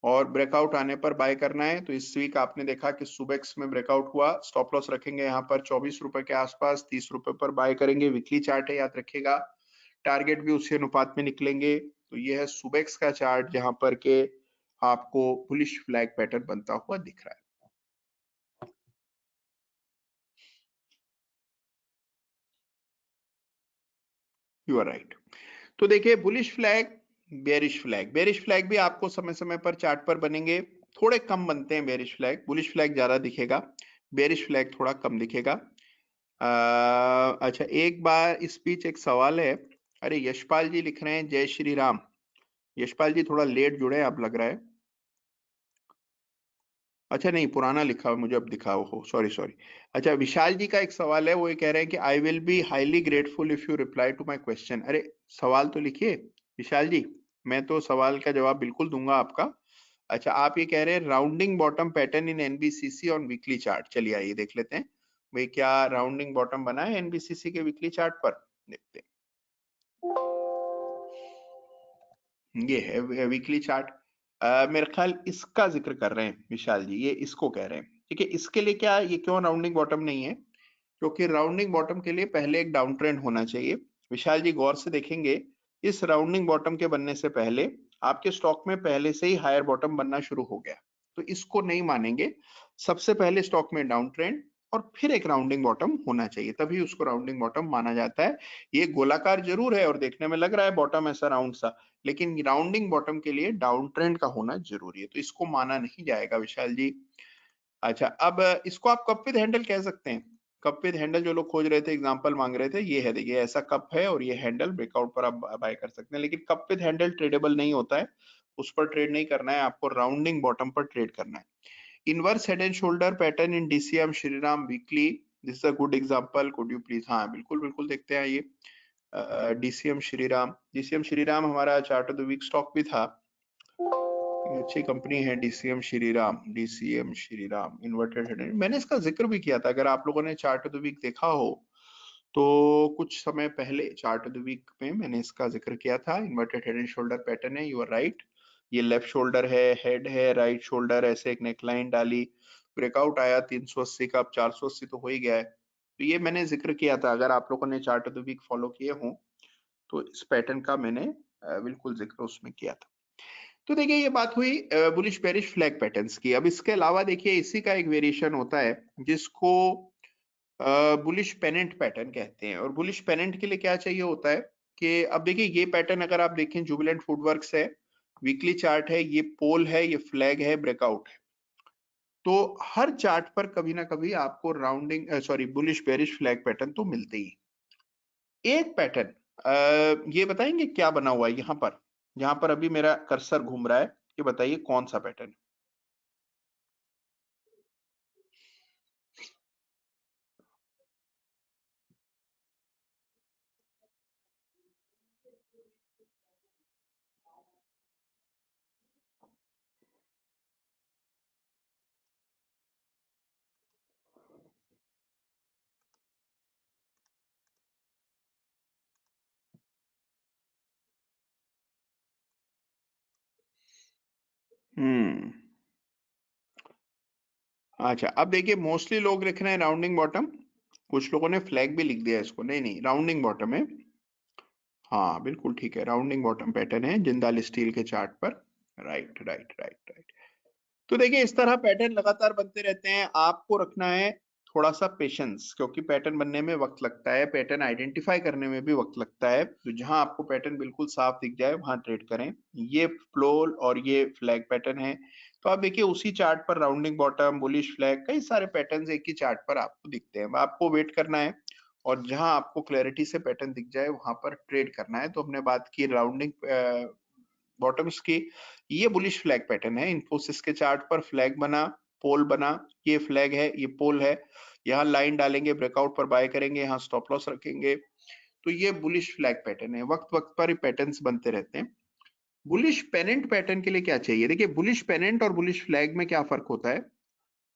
और ब्रेकआउट आने पर बाय करना है। तो इस वीक आपने देखा कि सुबेक्स में ब्रेकआउट हुआ, स्टॉप लॉस रखेंगे यहाँ पर 24 रुपए के आसपास, 30 रुपए पर बाय करेंगे। वीकली चार्ट है, याद रखिएगा। टारगेट भी उसी अनुपात में निकलेंगे। तो ये है सुबेक्स का चार्ट, जहां पर के आपको बुलिश फ्लैग पैटर्न बनता हुआ दिख रहा है। You are right. तो देखिए bullish flag, bearish flag. Bearish flag भी आपको समय समय पर चार्ट पर बनेंगे, थोड़े कम बनते हैं बेरिश फ्लैग। बुलिश फ्लैग ज्यादा दिखेगा, बेरिश फ्लैग थोड़ा कम दिखेगा। अच्छा, एक बार इस बीच एक सवाल है। अरे यशपाल जी लिख रहे हैं जय श्री राम। यशपाल जी थोड़ा लेट जुड़े आप लग रहा है। अच्छा नहीं, पुराना लिखा हुआ मुझे अब दिखा हो, सॉरी सॉरी। अच्छा, विशाल जी का एक सवाल है, वो ये कह रहे हैं कि I will be highly grateful if you reply to my question. अरे सवाल तो लिखिए विशाल जी, मैं तो सवाल का जवाब बिल्कुल दूंगा आपका। अच्छा, आप ये कह रहे हैं rounding bottom pattern in NBCC on weekly chart. चलिए आइए देख लेते हैं भाई क्या राउंडिंग बॉटम बना है एनबीसीसी के वीकली चार्ट पर, देखते हैं। ये है वीकली चार्ट। मेरे ख्याल इसका जिक्र कर रहे हैं विशाल जी, ये इसको कह रहे हैं। ठीक है, इसके लिए क्या, ये क्यों राउंडिंग बॉटम नहीं है, क्योंकि राउंडिंग बॉटम के लिए पहले एक डाउन ट्रेंड होना चाहिए। विशाल जी गौर से देखेंगे, इस राउंडिंग बॉटम के बनने से पहले आपके स्टॉक में पहले से ही हायर बॉटम बनना शुरू हो गया। तो इसको नहीं मानेंगे। सबसे पहले स्टॉक में डाउन ट्रेंड और फिर एक राउंडिंग बॉटम होना चाहिए, तभी उसको राउंडिंग बॉटम माना जाता है। ये गोलाकार जरूर है और देखने में लग रहा है बॉटम ऐसा राउंड सा, लेकिन राउंडिंग बॉटम के लिए डाउन ट्रेंड का होना जरूरी है, तो इसको माना नहीं जाएगा विशाल जी। अच्छा, अब इसको आप कप विद हैंडल कह सकते हैं। कप विद हैंडल जो लोग खोज रहे थे, एग्जांपल मांग रहे थे, ये है, देखिए ऐसा कप है और ये हैंडल, ब्रेकआउट पर आप बाय कर सकते हैं, लेकिन कप विद हैंडल ट्रेडेबल नहीं होता है, उस पर ट्रेड नहीं करना है, आपको राउंडिंग बॉटम पर ट्रेड करना है। Inverse head and shoulder pattern in DCM Shriram weekly, this is a good example, could you please. हाँ बिल्कुल बिल्कुल, देखते हैं ये डीसीएम श्रीराम हमारा chart of the week stock भी था, अच्छी कंपनी है DCM Shriram inverted head and. मैंने इसका जिक्र भी किया था, अगर आप लोगों ने चार्ट ऑफ द वीक देखा हो तो कुछ समय पहले चार्ट ऑफ द वीक में मैंने इसका जिक्र किया था। Inverted head and shoulder pattern है, यू आर राइट। ये लेफ्ट शोल्डर है, हेड है, राइट शोल्डर, ऐसे एक नेकलाइन डाली, ब्रेकआउट आया 380 का, अब 480 तो हो ही गया है। तो ये मैंने जिक्र किया था, अगर आप लोगों ने chart of the week follow किए हो तो इस पैटर्न का मैंने बिल्कुल जिक्र उसमें किया था। तो देखिए ये बात हुई बुलिश बेरिश फ्लैग पैटर्न्स की। अब इसके अलावा देखिए इसी का एक वेरिएशन होता है जिसको बुलिश पेनेंट पैटर्न कहते हैं, और बुलिश पेनेंट के लिए क्या चाहिए होता है कि अब देखिए ये पैटर्न अगर आप देखें, जुबिलेंट फूडवर्क्स है, वीकली चार्ट है, ये पोल है, ये फ्लैग है, ब्रेकआउट है, तो हर चार्ट पर कभी ना कभी आपको rounding bullish bearish flag pattern तो मिलते ही। एक पैटर्न ये बताएंगे क्या बना हुआ है यहाँ पर, जहां पर अभी मेरा कर्सर घूम रहा है, ये बताइए कौन सा पैटर्न। अच्छा, अब देखिए मोस्टली लोग लिख रहे हैं राउंडिंग बॉटम, कुछ लोगों ने फ्लैग भी लिख दिया इसको, नहीं नहीं राउंडिंग बॉटम है। हाँ बिल्कुल ठीक है, राउंडिंग बॉटम पैटर्न है जिंदाल स्टील के चार्ट पर। Right right right right. तो देखिए इस तरह पैटर्न लगातार बनते रहते हैं, आपको रखना है थोड़ा सा पेशेंस, क्योंकि पैटर्न बनने में वक्त लगता है, पैटर्न आइडेंटिफाई करने में भी वक्त लगता है। तो जहां आपको पैटर्न बिल्कुल साफ दिख जाए वहां ट्रेड करें। ये फ्लोल और ये फ्लैग पैटर्न है, तो आप देखिए उसी चार्ट पर राउंडिंग बॉटम, बुलिश फ्लैग, कई सारे पैटर्न्स एक ही चार्ट पर आपको दिखते हैं। आपको वेट करना है और जहां आपको क्लैरिटी से पैटर्न दिख जाए वहां पर ट्रेड करना है। तो हमने बात की राउंडिंग बॉटम्स की, ये बुलिश फ्लैग पैटर्न है, इन्फोसिस के चार्ट पर फ्लैग बना, पोल बना, ये फ्लैग है, ये पोल है, यहाँ लाइन डालेंगे, ब्रेकआउट पर बाय करेंगे, यहाँ स्टॉप लॉस रखेंगे, तो ये बुलिश फ्लैग पैटर्न है। वक्त वक्त पर पैटर्न्स बनते रहते हैं। बुलिश पेनेंट पैटर्न के लिए क्या चाहिए, देखिए बुलिश पेनेंट और बुलिश फ्लैग में क्या फर्क होता है।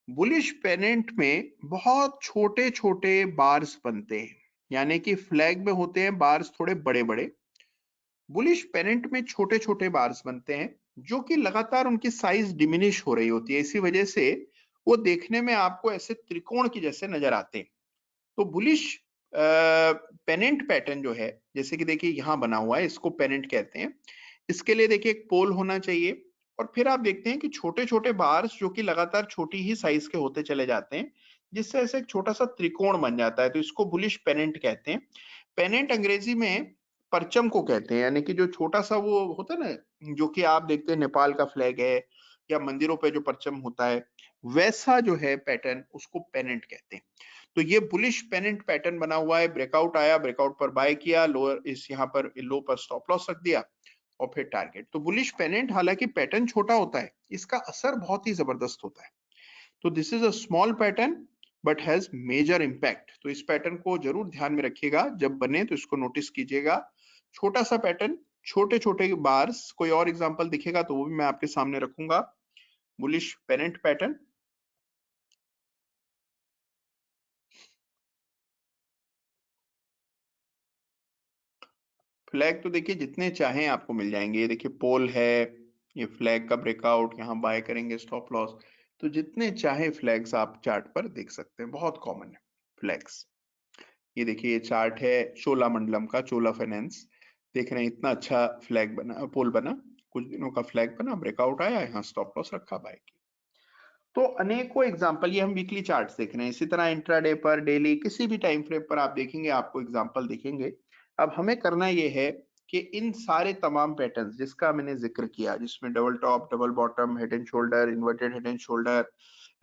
बुलिश पेनेंट में बहुत छोटे छोटे बार्स बनते हैं, यानी कि फ्लैग में होते हैं बार्स थोड़े बड़े बड़े, बुलिश पेनेंट में छोटे छोटे बार्स बनते हैं, जो कि लगातार उनकी साइज डिमिनिश हो रही होती है, इसी वजह से वो देखने में आपको ऐसे त्रिकोण की जैसे नजर आते हैं। तो बुलिश पेनेंट पैटर्न जो है, जैसे कि देखिए यहाँ बना हुआ है, इसको पेनेंट कहते हैं। इसके लिए देखिए एक पोल होना चाहिए, और फिर आप देखते हैं कि छोटे छोटे बार्स जो कि लगातार छोटी ही साइज के होते चले जाते हैं, जिससे ऐसे एक छोटा सा त्रिकोण बन जाता है, तो इसको बुलिश पेनेंट कहते हैं। पेनेंट अंग्रेजी में परचम को कहते हैं, यानी कि जो छोटा सा वो होता है ना, जो कि आप देखते हैं नेपाल का फ्लैग है या मंदिरों पे जो परचम होता है, वैसा जो है पैटर्न, उसको पेनेंट कहते हैं। तो ये बुलिश पेनेंट पैटर्न बना हुआ है, ब्रेकआउट आया, ब्रेकआउट पर बाय किया, लोअर इस यहाँ पर लो पर स्टॉप लॉस रख दिया और फिर टारगेट। तो बुलिश पेनेंट हालांकि पैटर्न छोटा होता है, इसका असर बहुत ही जबरदस्त होता है। तो this is a small pattern but has major impact. तो इस पैटर्न को जरूर ध्यान में रखिएगा, जब बने तो इसको नोटिस कीजिएगा। छोटा सा पैटर्न, छोटे छोटे बार्स, कोई और एग्जांपल दिखेगा तो वो भी मैं आपके सामने रखूंगा। बुलिश पेनेंट पैटर्न, फ्लैग तो देखिए जितने चाहें आपको मिल जाएंगे। ये देखिए पोल है, ये फ्लैग का ब्रेकआउट, यहाँ बाय करेंगे, स्टॉप लॉस, तो जितने चाहे फ्लैग्स आप चार्ट पर देख सकते हैं, बहुत कॉमन है फ्लैग्स। ये देखिए ये चार्ट है चोला मंडलम का, चोला फाइनेंस, देख रहे हैं इतना अच्छा फ्लैग बना, पोल बना, कुछ दिनों का फ्लैग बना, ब्रेकआउट आया, यहाँ स्टॉप लॉस रखा, बाय की। तो अनेकों एग्जांपल, ये हम वीकली चार्ट्स देख रहे हैं, इसी तरह इंट्राडे पर, डेली, किसी भी टाइम फ्रेम पर आप देखेंगे आपको एग्जांपल दिखेंगे। अब हमें करना ये है कि इन सारे तमाम पैटर्न्स जिसका मैंने जिक्र किया, जिसमें double top, double bottom, head and shoulder, inverted head and shoulder,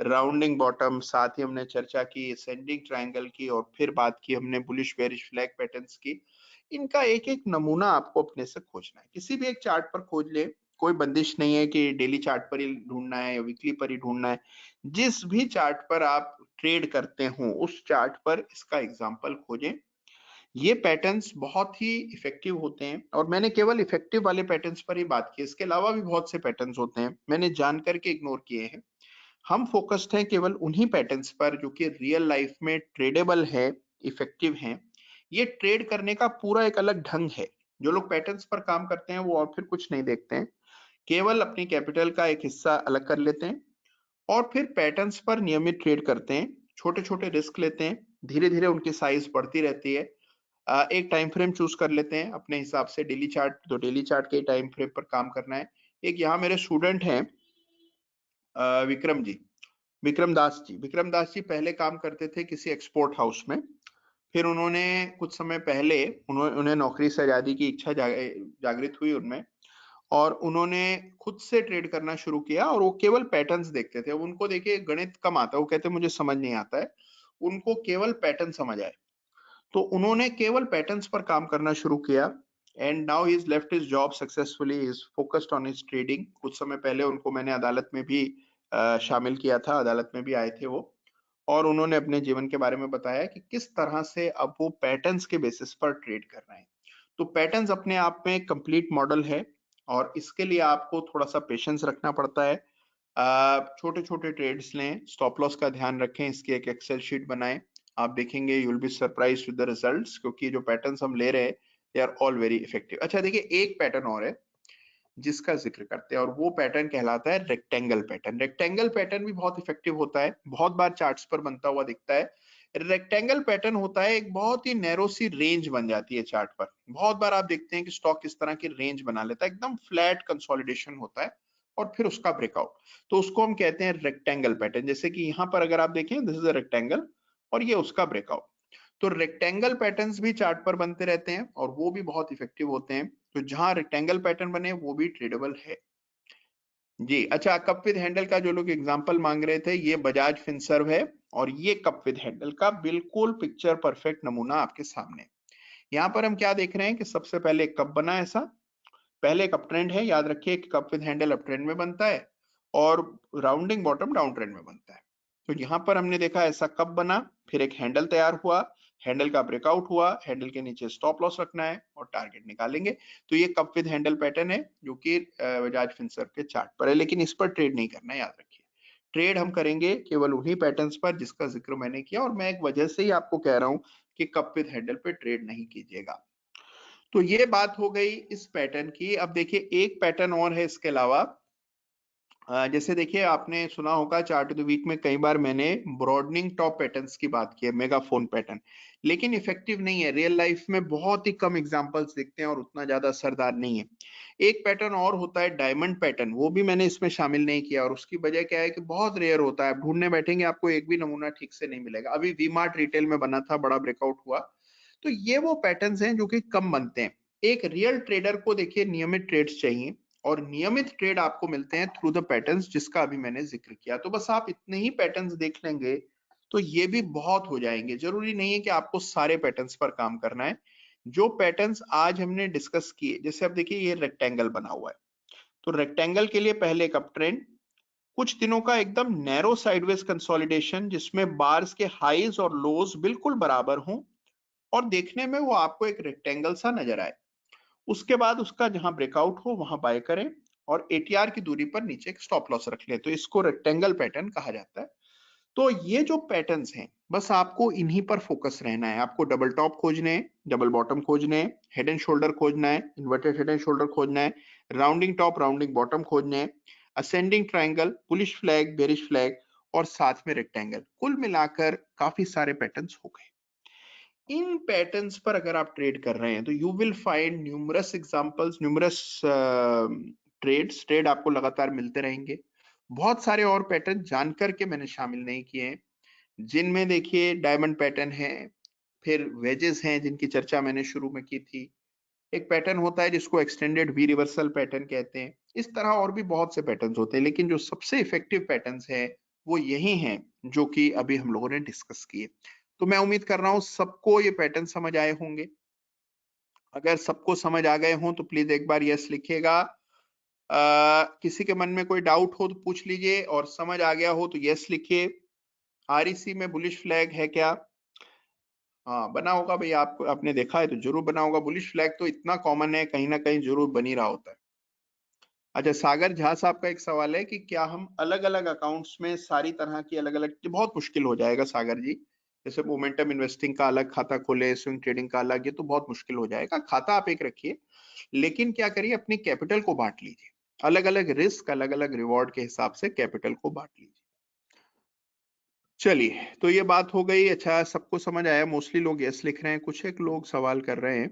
rounding bottom, साथ ही हमने चर्चा की असेंडिंग ट्रायंगल की, और फिर बात की हमने बुलिश बेरिश फ्लैग पैटर्न्स की। इनका एक एक नमूना आपको अपने से खोजना है, किसी भी एक चार्ट पर खोज ले, कोई बंदिश नहीं है कि डेली चार्ट पर ही ढूंढना है या वीकली पर ही ढूंढना है। जिस भी चार्ट पर आप ट्रेड करते हो उस चार्ट पर इसका एग्जांपल खोजें। ये पैटर्न्स बहुत ही इफेक्टिव होते हैं, और मैंने केवल इफेक्टिव वाले पैटर्न्स पर ही बात की, इसके अलावा भी बहुत से पैटर्न्स होते हैं मैंने जान करके इग्नोर किए हैं। हम फोकस्ड हैं केवल उन्हीं पैटर्न्स पर जो कि रियल लाइफ में ट्रेडेबल है, इफेक्टिव हैं। ये ट्रेड करने का पूरा एक अलग ढंग है। जो लोग पैटर्न्स पर काम करते हैं वो और फिर कुछ नहीं देखते हैं, केवल अपनी कैपिटल का एक हिस्सा अलग कर लेते हैं और फिर पैटर्न्स पर नियमित ट्रेड करते हैं, छोटे छोटे रिस्क लेते हैं, धीरे धीरे उनकी साइज बढ़ती रहती है। एक टाइम फ्रेम चूज कर लेते हैं अपने हिसाब से, डेली चार्ट तो डेली चार्ट के टाइम फ्रेम पर काम करना है। एक यहाँ मेरे स्टूडेंट हैं विक्रम जी, विक्रम दास जी पहले काम करते थे किसी एक्सपोर्ट हाउस में। फिर उन्होंने कुछ समय पहले उन्हें नौकरी से आजादी की इच्छा जागृत हुई उनमें, और उन्होंने खुद से ट्रेड करना शुरू किया, और वो केवल पैटर्न्स देखते थे। उनको देखिए गणित कम आता है, वो कहते मुझे समझ नहीं आता है, उनको केवल पैटर्न समझ आए। तो उन्होंने केवल पैटर्न्स पर काम करना शुरू किया, and now he is left his job successfully, he is focused on his trading. कुछ समय पहले उनको मैंने अदालत में भी शामिल किया था, अदालत में भी आए थे वो, और उन्होंने अपने जीवन के बारे में बताया कि किस तरह से अब वो पैटर्न्स के बेसिस पर ट्रेड कर रहे हैं। तो पैटर्न्स अपने आप में कंप्लीट मॉडल है, और इसके लिए आपको थोड़ा सा पेशेंस रखना पड़ता है। छोटे छोटे ट्रेड्स लें, स्टॉप लॉस का ध्यान रखें, इसकी एक एक्सेल शीट बनाएं। आप देखेंगे you will be surprised with the results, क्योंकि जो पैटर्न्स हम ले रहे हैं they are all very effective. अच्छा देखिए, एक पैटर्न और है जिसका जिक्र करते हैं, और वो पैटर्न कहलाता है रेक्टेंगल पैटर्न। रेक्टेंगल पैटर्न भी बहुत इफेक्टिव होता है, बहुत बार चार्ट्स पर बनता हुआ दिखता है। रेक्टेंगल पैटर्न होता है, एक बहुत ही नैरो सी रेंज बन जाती है चार्ट पर। बहुत बार आप देखते हैं कि स्टॉक इस तरह की रेंज बना लेता है, एकदम फ्लैट कंसोलिडेशन होता है और फिर उसका ब्रेकआउट। तो उसको हम कहते हैं रेक्टेंगल पैटर्न। जैसे कि यहाँ पर अगर आप देखें, दिस इज अ रेक्टेंगल और ये उसका ब्रेकआउट। तो रेक्टेंगल पैटर्न्स भी चार्ट पर बनते रहते हैं और वो भी बहुत इफेक्टिव होते हैं। तो जहां रेक्टेंगल पैटर्न बने वो भी ट्रेडेबल है जी। अच्छा, कप विद हैंडल का जो लोग एग्जांपल मांग रहे थे, ये बजाज फिनसर्व है, और ये कप विद हैंडल का बिल्कुल पिक्चर परफेक्ट नमूना आपके सामने। यहाँ पर हम क्या देख रहे हैं कि सबसे पहले एक कप बना, ऐसा पहले एक अप ट्रेंड है, याद रखिए कि cup with handle up trend में बनता है और राउंडिंग बॉटम डाउन ट्रेंड में बनता है। तो यहाँ पर हमने देखा ऐसा कप बना, फिर एक हैंडल तैयार हुआ, हैंडल का ब्रेकआउट हुआ, हैंडल के नीचे स्टॉप लॉस रखना है और टारगेट निकालेंगे। तो ये कप विद हैंडल पैटर्न है जो कि बजाज फिनसर्व के चार्ट पर है, लेकिन इस पर ट्रेड नहीं करना है, याद रखिए। ट्रेड हम करेंगे केवल उन्हीं पैटर्न्स पर जिसका जिक्र मैंने किया, और मैं एक वजह से ही आपको कह रहा हूँ कि कप विद हैंडल पे ट्रेड नहीं कीजिएगा। तो ये बात हो गई इस पैटर्न की। अब देखिए एक पैटर्न और है इसके अलावा। जैसे देखिए, आपने सुना होगा चार्ट ऑफ द वीक में कई बार मैंने ब्रॉडनिंग टॉप पैटर्न्स की बात की है, मेगाफोन पैटर्न, लेकिन इफेक्टिव नहीं है। रियल लाइफ में बहुत ही कम एग्जांपल्स दिखते हैं और उतना ज्यादा असरदार नहीं है। एक पैटर्न और होता है डायमंड पैटर्न, वो भी मैंने इसमें शामिल नहीं किया, और उसकी वजह क्या है कि बहुत रेयर होता है। आप ढूंढने बैठेंगे आपको एक भी नमूना ठीक से नहीं मिलेगा। अभी वी मार्ट रिटेल में बना था, बड़ा ब्रेकआउट हुआ। तो ये वो पैटर्न्स हैं जो कि कम बनते हैं। एक रियल ट्रेडर को देखिए नियमित ट्रेड्स चाहिए, और नियमित ट्रेड आपको मिलते हैं थ्रू द पैटर्न्स जिसका अभी मैंने जिक्र किया। तो बस आप इतने ही पैटर्न्स देख लेंगे तो ये भी बहुत हो जाएंगे। जरूरी नहीं है कि आपको सारे पैटर्न्स पर काम करना है। जो पैटर्न्स आज हमने डिस्कस किए, जैसे अब देखिए ये रेक्टेंगल बना हुआ है, तो रेक्टेंगल के लिए पहले एक अप ट्रेंड, कुछ दिनों का एकदम नैरो साइडवेज कंसोलिडेशन जिसमें बार्स के हाईज और लोज बिल्कुल बराबर हों और देखने में वो आपको एक रेक्टेंगल सा नजर आए। उसके बाद उसका जहां ब्रेकआउट हो वहां बाय करें और एटीआर की दूरी पर नीचे एक स्टॉप लॉस रख लें। तो इसको रेक्टेंगल पैटर्न कहा जाता है। तो ये जो पैटर्न्स हैं, बस आपको इन्हीं पर फोकस रहना है। आपको डबल टॉप खोजने हैं, डबल बॉटम खोजने हैं, हेड एंड शोल्डर खोजना है, इन्वर्टेड हेड एंड शोल्डर खोजना है, राउंडिंग टॉप राउंडिंग बॉटम खोजने हैं, ascending triangle, bullish flag, bearish flag, और साथ में रेक्टेंगल। कुल मिलाकर काफी सारे पैटर्न्स हो गए। इन पैटर्न्स पर अगर आप ट्रेड कर रहे हैं तो you will find numerous examples, numerous trade आपको लगातार मिलते रहेंगे। बहुत सारे और पैटर्न जानकर के मैंने शामिल नहीं किए हैं, जिनमें देखिए डायमंड पैटर्न है, फिर वेजेस हैं जिनकी चर्चा मैंने शुरू में की थी। एक पैटर्न होता है जिसको एक्सटेंडेड वी रिवर्सल पैटर्न कहते हैं। इस तरह और भी बहुत से पैटर्न्स होते हैं, लेकिन जो सबसे इफेक्टिव पैटर्न्स हैं वो यही हैं जो कि अभी हम लोगों ने डिस्कस किए। तो मैं उम्मीद कर रहा हूं सबको ये पैटर्न समझ आए होंगे। अगर सबको समझ आ गए हों तो प्लीज एक बार यस लिखिएगा। किसी के मन में कोई डाउट हो तो पूछ लीजिए, और समझ आ गया हो तो यस लिखिए। आरईसी में बुलिश फ्लैग है क्या? हाँ बना होगा भाई, आपको आपने देखा है तो जरूर बना होगा। बुलिश फ्लैग तो इतना कॉमन है, कहीं ना कहीं जरूर बनी रहा होता है। अच्छा, सागर झा साहब का एक सवाल है कि क्या हम अलग अलग अकाउंट्स में सारी तरह की अलग अलग, बहुत मुश्किल हो जाएगा सागर जी। जैसे मोमेंटम इन्वेस्टिंग का अलग खाता खोले, स्विंग ट्रेडिंग का अलग, ये तो बहुत मुश्किल हो जाएगा। खाता आप एक रखिए, लेकिन क्या करिए अपनी कैपिटल को बांट लीजिए, अलग अलग रिस्क अलग अलग रिवॉर्ड के हिसाब से कैपिटल को बांट लीजिए। चलिए, तो ये बात हो गई। अच्छा, सबको समझ आया? मोस्टली लोग यस लिख रहे हैं, कुछ एक लोग सवाल कर रहे हैं।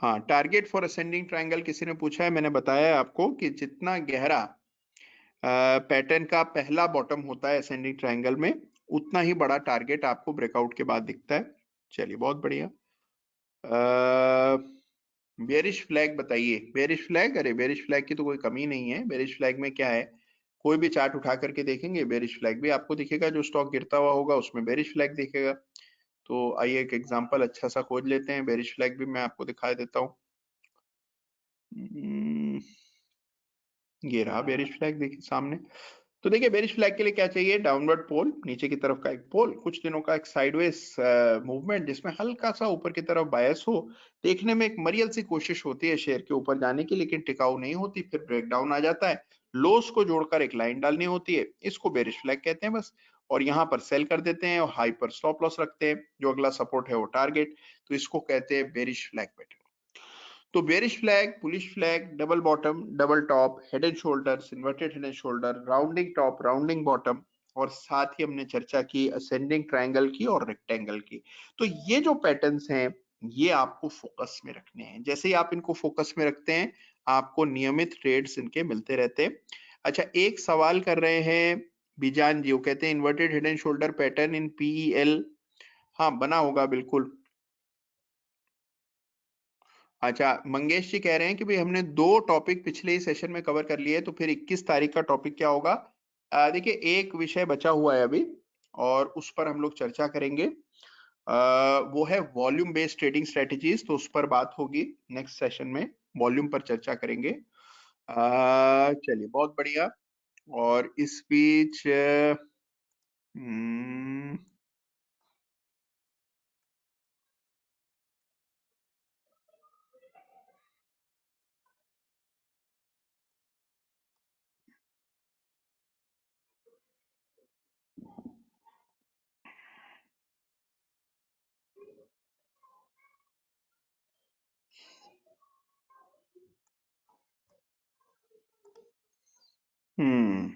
हाँ, टारगेट फॉर असेंडिंग ट्रायंगल किसी ने पूछा है। मैंने बताया है आपको कि जितना गहरा पैटर्न का पहला बॉटम होता है असेंडिंग ट्रायंगल में, उतना ही बड़ा टारगेट आपको ब्रेकआउट के बाद दिखता है। चलिए, बहुत बढ़िया। बेरिश फ्लैग बताइए। बेरिश फ्लैग, अरे बेरिश फ्लैग की तो कोई कमी नहीं है। बेरिश फ्लैग में क्या है, कोई भी चार्ट उठा करके देखेंगे बेरिश फ्लैग भी आपको दिखेगा। जो स्टॉक गिरता हुआ होगा उसमें बेरिश फ्लैग दिखेगा। तो आइए एक एग्जांपल अच्छा सा खोज लेते हैं। बेरिश फ्लैग भी मैं आपको दिखा देता हूँ। ये रहा बेरिश फ्लैग, देखिए सामने। तो देखिए बेरिश फ्लैग के लिए क्या चाहिए, डाउनवर्ड पोल, नीचे की तरफ का एक पोल, कुछ दिनों का एक साइडवेज मूवमेंट जिसमें हल्का सा ऊपर की तरफ बायस हो। देखने में एक मरियल सी कोशिश होती है शेयर के ऊपर जाने की, लेकिन टिकाऊ नहीं होती, फिर ब्रेकडाउन आ जाता है। लोस को जोड़कर एक लाइन डालनी होती है, इसको बेरिश फ्लैग कहते हैं बस। और यहाँ पर सेल कर देते हैं और हाई पर स्टॉप लॉस रखते हैं, जो अगला सपोर्ट है वो टारगेट। तो इसको कहते हैं बेरिश फ्लैग पैटर्न। तो bearish flag, bullish flag, double bottom, double top, head and shoulders, inverted head and shoulder, rounding top, rounding bottom, और साथ ही हमने चर्चा की असेंडिंग ट्रायंगल की और रेक्टेंगल की। तो ये जो पैटर्न्स हैं ये आपको फोकस में रखने हैं। जैसे ही आप इनको फोकस में रखते हैं, आपको नियमित ट्रेड्स इनके मिलते रहते हैं। अच्छा, एक सवाल कर रहे हैं बीजान जी, वो कहते हैं inverted head and shoulder pattern in PEL. हाँ बना होगा बिल्कुल। अच्छा, मंगेश जी कह रहे हैं कि भाई हमने 2 टॉपिक पिछले ही सेशन में कवर कर लिए, तो फिर 21 तारीख का टॉपिक क्या होगा? देखिए एक विषय बचा हुआ है अभी, और उस पर हम लोग चर्चा करेंगे। वो है वॉल्यूम बेस्ड ट्रेडिंग स्ट्रेटेजीज, तो उस पर बात होगी नेक्स्ट सेशन में। वॉल्यूम पर चर्चा करेंगे। चलिए, बहुत बढ़िया। और इस बीच हम्म,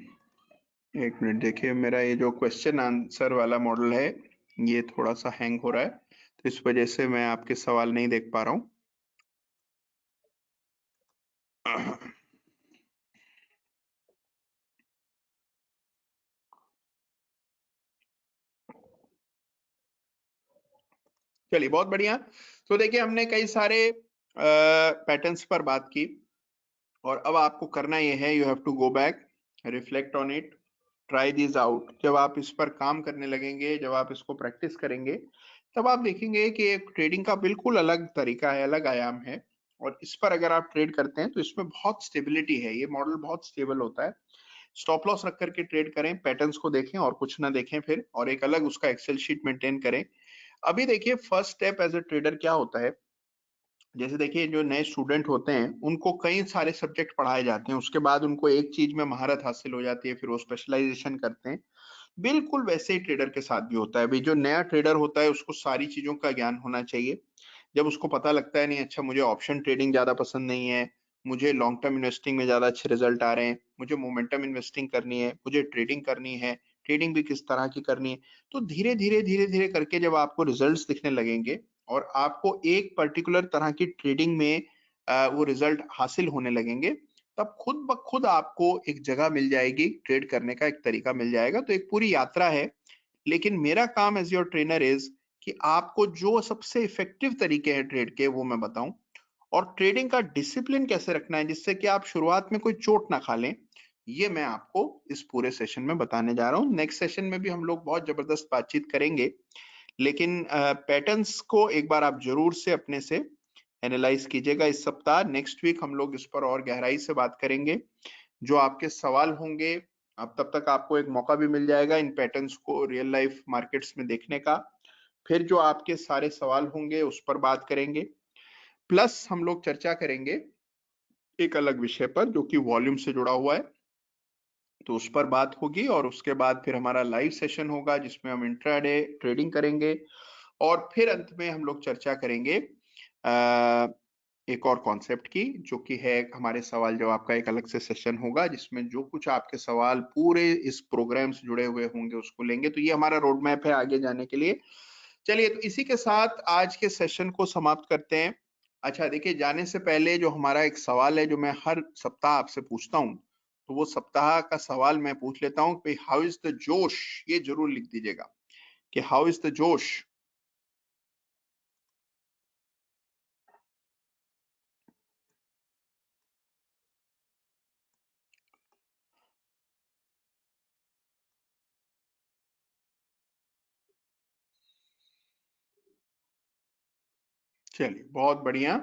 एक मिनट देखिए, मेरा ये जो क्वेश्चन आंसर वाला मॉडल है ये थोड़ा सा हैंग हो रहा है, तो इस वजह से मैं आपके सवाल नहीं देख पा रहा हूँ। चलिए, बहुत बढ़िया। तो देखिए हमने कई सारे पैटर्न्स पर बात की, और अब आपको करना ये है, you have to go back, reflect on it, try this out. जब आप इस पर काम करने लगेंगे, जब आप इसको प्रैक्टिस करेंगे, तब आप देखेंगे कि एक ट्रेडिंग का बिल्कुल अलग तरीका है, अलग आयाम है। और इस पर अगर आप ट्रेड करते हैं तो इसमें बहुत स्टेबिलिटी है, ये मॉडल बहुत स्टेबल होता है। स्टॉप लॉस रख करके ट्रेड करें, पैटर्न्स को देखें और कुछ ना देखें फिर, और एक अलग उसका एक्सेल शीट मेंटेन करें। अभी देखिए first step as a trader क्या होता है। जैसे देखिए जो नए स्टूडेंट होते हैं उनको कई सारे सब्जेक्ट पढ़ाए जाते हैं, उसके बाद उनको एक चीज में महारत हासिल हो जाती है, फिर वो स्पेशलाइजेशन करते हैं। बिल्कुल वैसे ही ट्रेडर के साथ भी होता है। भाई जो नया ट्रेडर होता है उसको सारी चीजों का ज्ञान होना चाहिए। जब उसको पता लगता है नहीं, अच्छा मुझे ऑप्शन ट्रेडिंग ज्यादा पसंद नहीं है, मुझे लॉन्ग टर्म इन्वेस्टिंग में ज्यादा अच्छे रिजल्ट आ रहे हैं, मुझे मोमेंटम इन्वेस्टिंग करनी है, मुझे ट्रेडिंग करनी है, ट्रेडिंग भी किस तरह की करनी है। तो धीरे धीरे धीरे धीरे करके जब आपको रिजल्ट्स दिखने लगेंगे और आपको एक पर्टिकुलर तरह की ट्रेडिंग में वो रिजल्ट हासिल होने लगेंगे, तब खुद ब खुद आपको एक जगह मिल जाएगी, ट्रेड करने का एक तरीका मिल जाएगा। तो एक पूरी यात्रा है, लेकिन मेरा काम एज योर ट्रेनर इज कि आपको जो सबसे इफेक्टिव तरीके हैं ट्रेड के वो मैं बताऊं, और ट्रेडिंग का डिसिप्लिन कैसे रखना है जिससे कि आप शुरुआत में कोई चोट ना खा लें, ये मैं आपको इस पूरे सेशन में बताने जा रहा हूँ। नेक्स्ट सेशन में भी हम लोग बहुत जबरदस्त बातचीत करेंगे, लेकिन पैटर्न्स को एक बार आप जरूर से अपने से एनालाइज कीजिएगा इस सप्ताह। नेक्स्ट वीक हम लोग इस पर और गहराई से बात करेंगे। जो आपके सवाल होंगे, अब तब तक आपको एक मौका भी मिल जाएगा इन पैटर्न्स को रियल लाइफ मार्केट्स में देखने का। फिर जो आपके सारे सवाल होंगे उस पर बात करेंगे, प्लस हम लोग चर्चा करेंगे एक अलग विषय पर जो कि वॉल्यूम से जुड़ा हुआ है, तो उस पर बात होगी। और उसके बाद फिर हमारा लाइव सेशन होगा जिसमें हम इंट्राडे ट्रेडिंग करेंगे, और फिर अंत में हम लोग चर्चा करेंगे एक और कॉन्सेप्ट की, जो कि है हमारे सवाल जवाब का एक अलग से सेशन होगा जिसमें जो कुछ आपके सवाल पूरे इस प्रोग्राम से जुड़े हुए होंगे उसको लेंगे। तो ये हमारा रोड मैप है आगे जाने के लिए। चलिए, तो इसी के साथ आज के सेशन को समाप्त करते हैं। अच्छा देखिए, जाने से पहले जो हमारा एक सवाल है जो मैं हर सप्ताह आपसे पूछता हूँ, तो वो सप्ताह का सवाल मैं पूछ लेता हूँ कि हाउ इज द जोश, ये जरूर लिख दीजिएगा कि हाउ इज द जोश। चलिए, बहुत बढ़िया।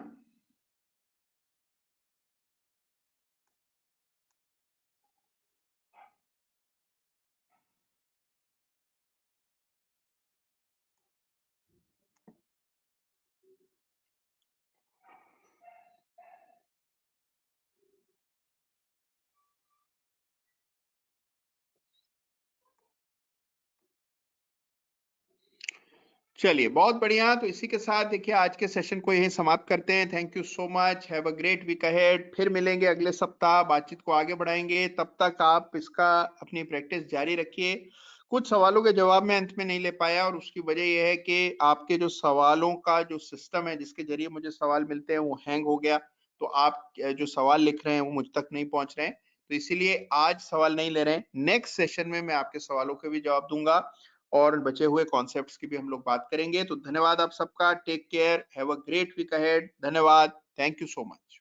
चलिए, बहुत बढ़िया। तो इसी के साथ देखिए आज के सेशन को यहीं समाप्त करते हैं। Thank you so much, have a great week ahead. फिर मिलेंगे अगले सप्ताह, बातचीत को आगे बढ़ाएंगे। तब तक आप इसका अपनी प्रैक्टिस जारी रखिए। कुछ सवालों के जवाब मैं अंत में नहीं ले पाया, और उसकी वजह यह है कि आपके जो सवालों का जो सिस्टम है जिसके जरिए मुझे सवाल मिलते हैं वो हैंग हो गया। तो आप जो सवाल लिख रहे हैं वो मुझ तक नहीं पहुंच रहे हैं, तो इसीलिए आज सवाल नहीं ले रहे हैं। नेक्स्ट सेशन में मैं आपके सवालों के भी जवाब दूंगा और बचे हुए कॉन्सेप्ट्स की भी हम लोग बात करेंगे। तो धन्यवाद आप सबका, take care, have a great week ahead. धन्यवाद, थैंक यू सो मच।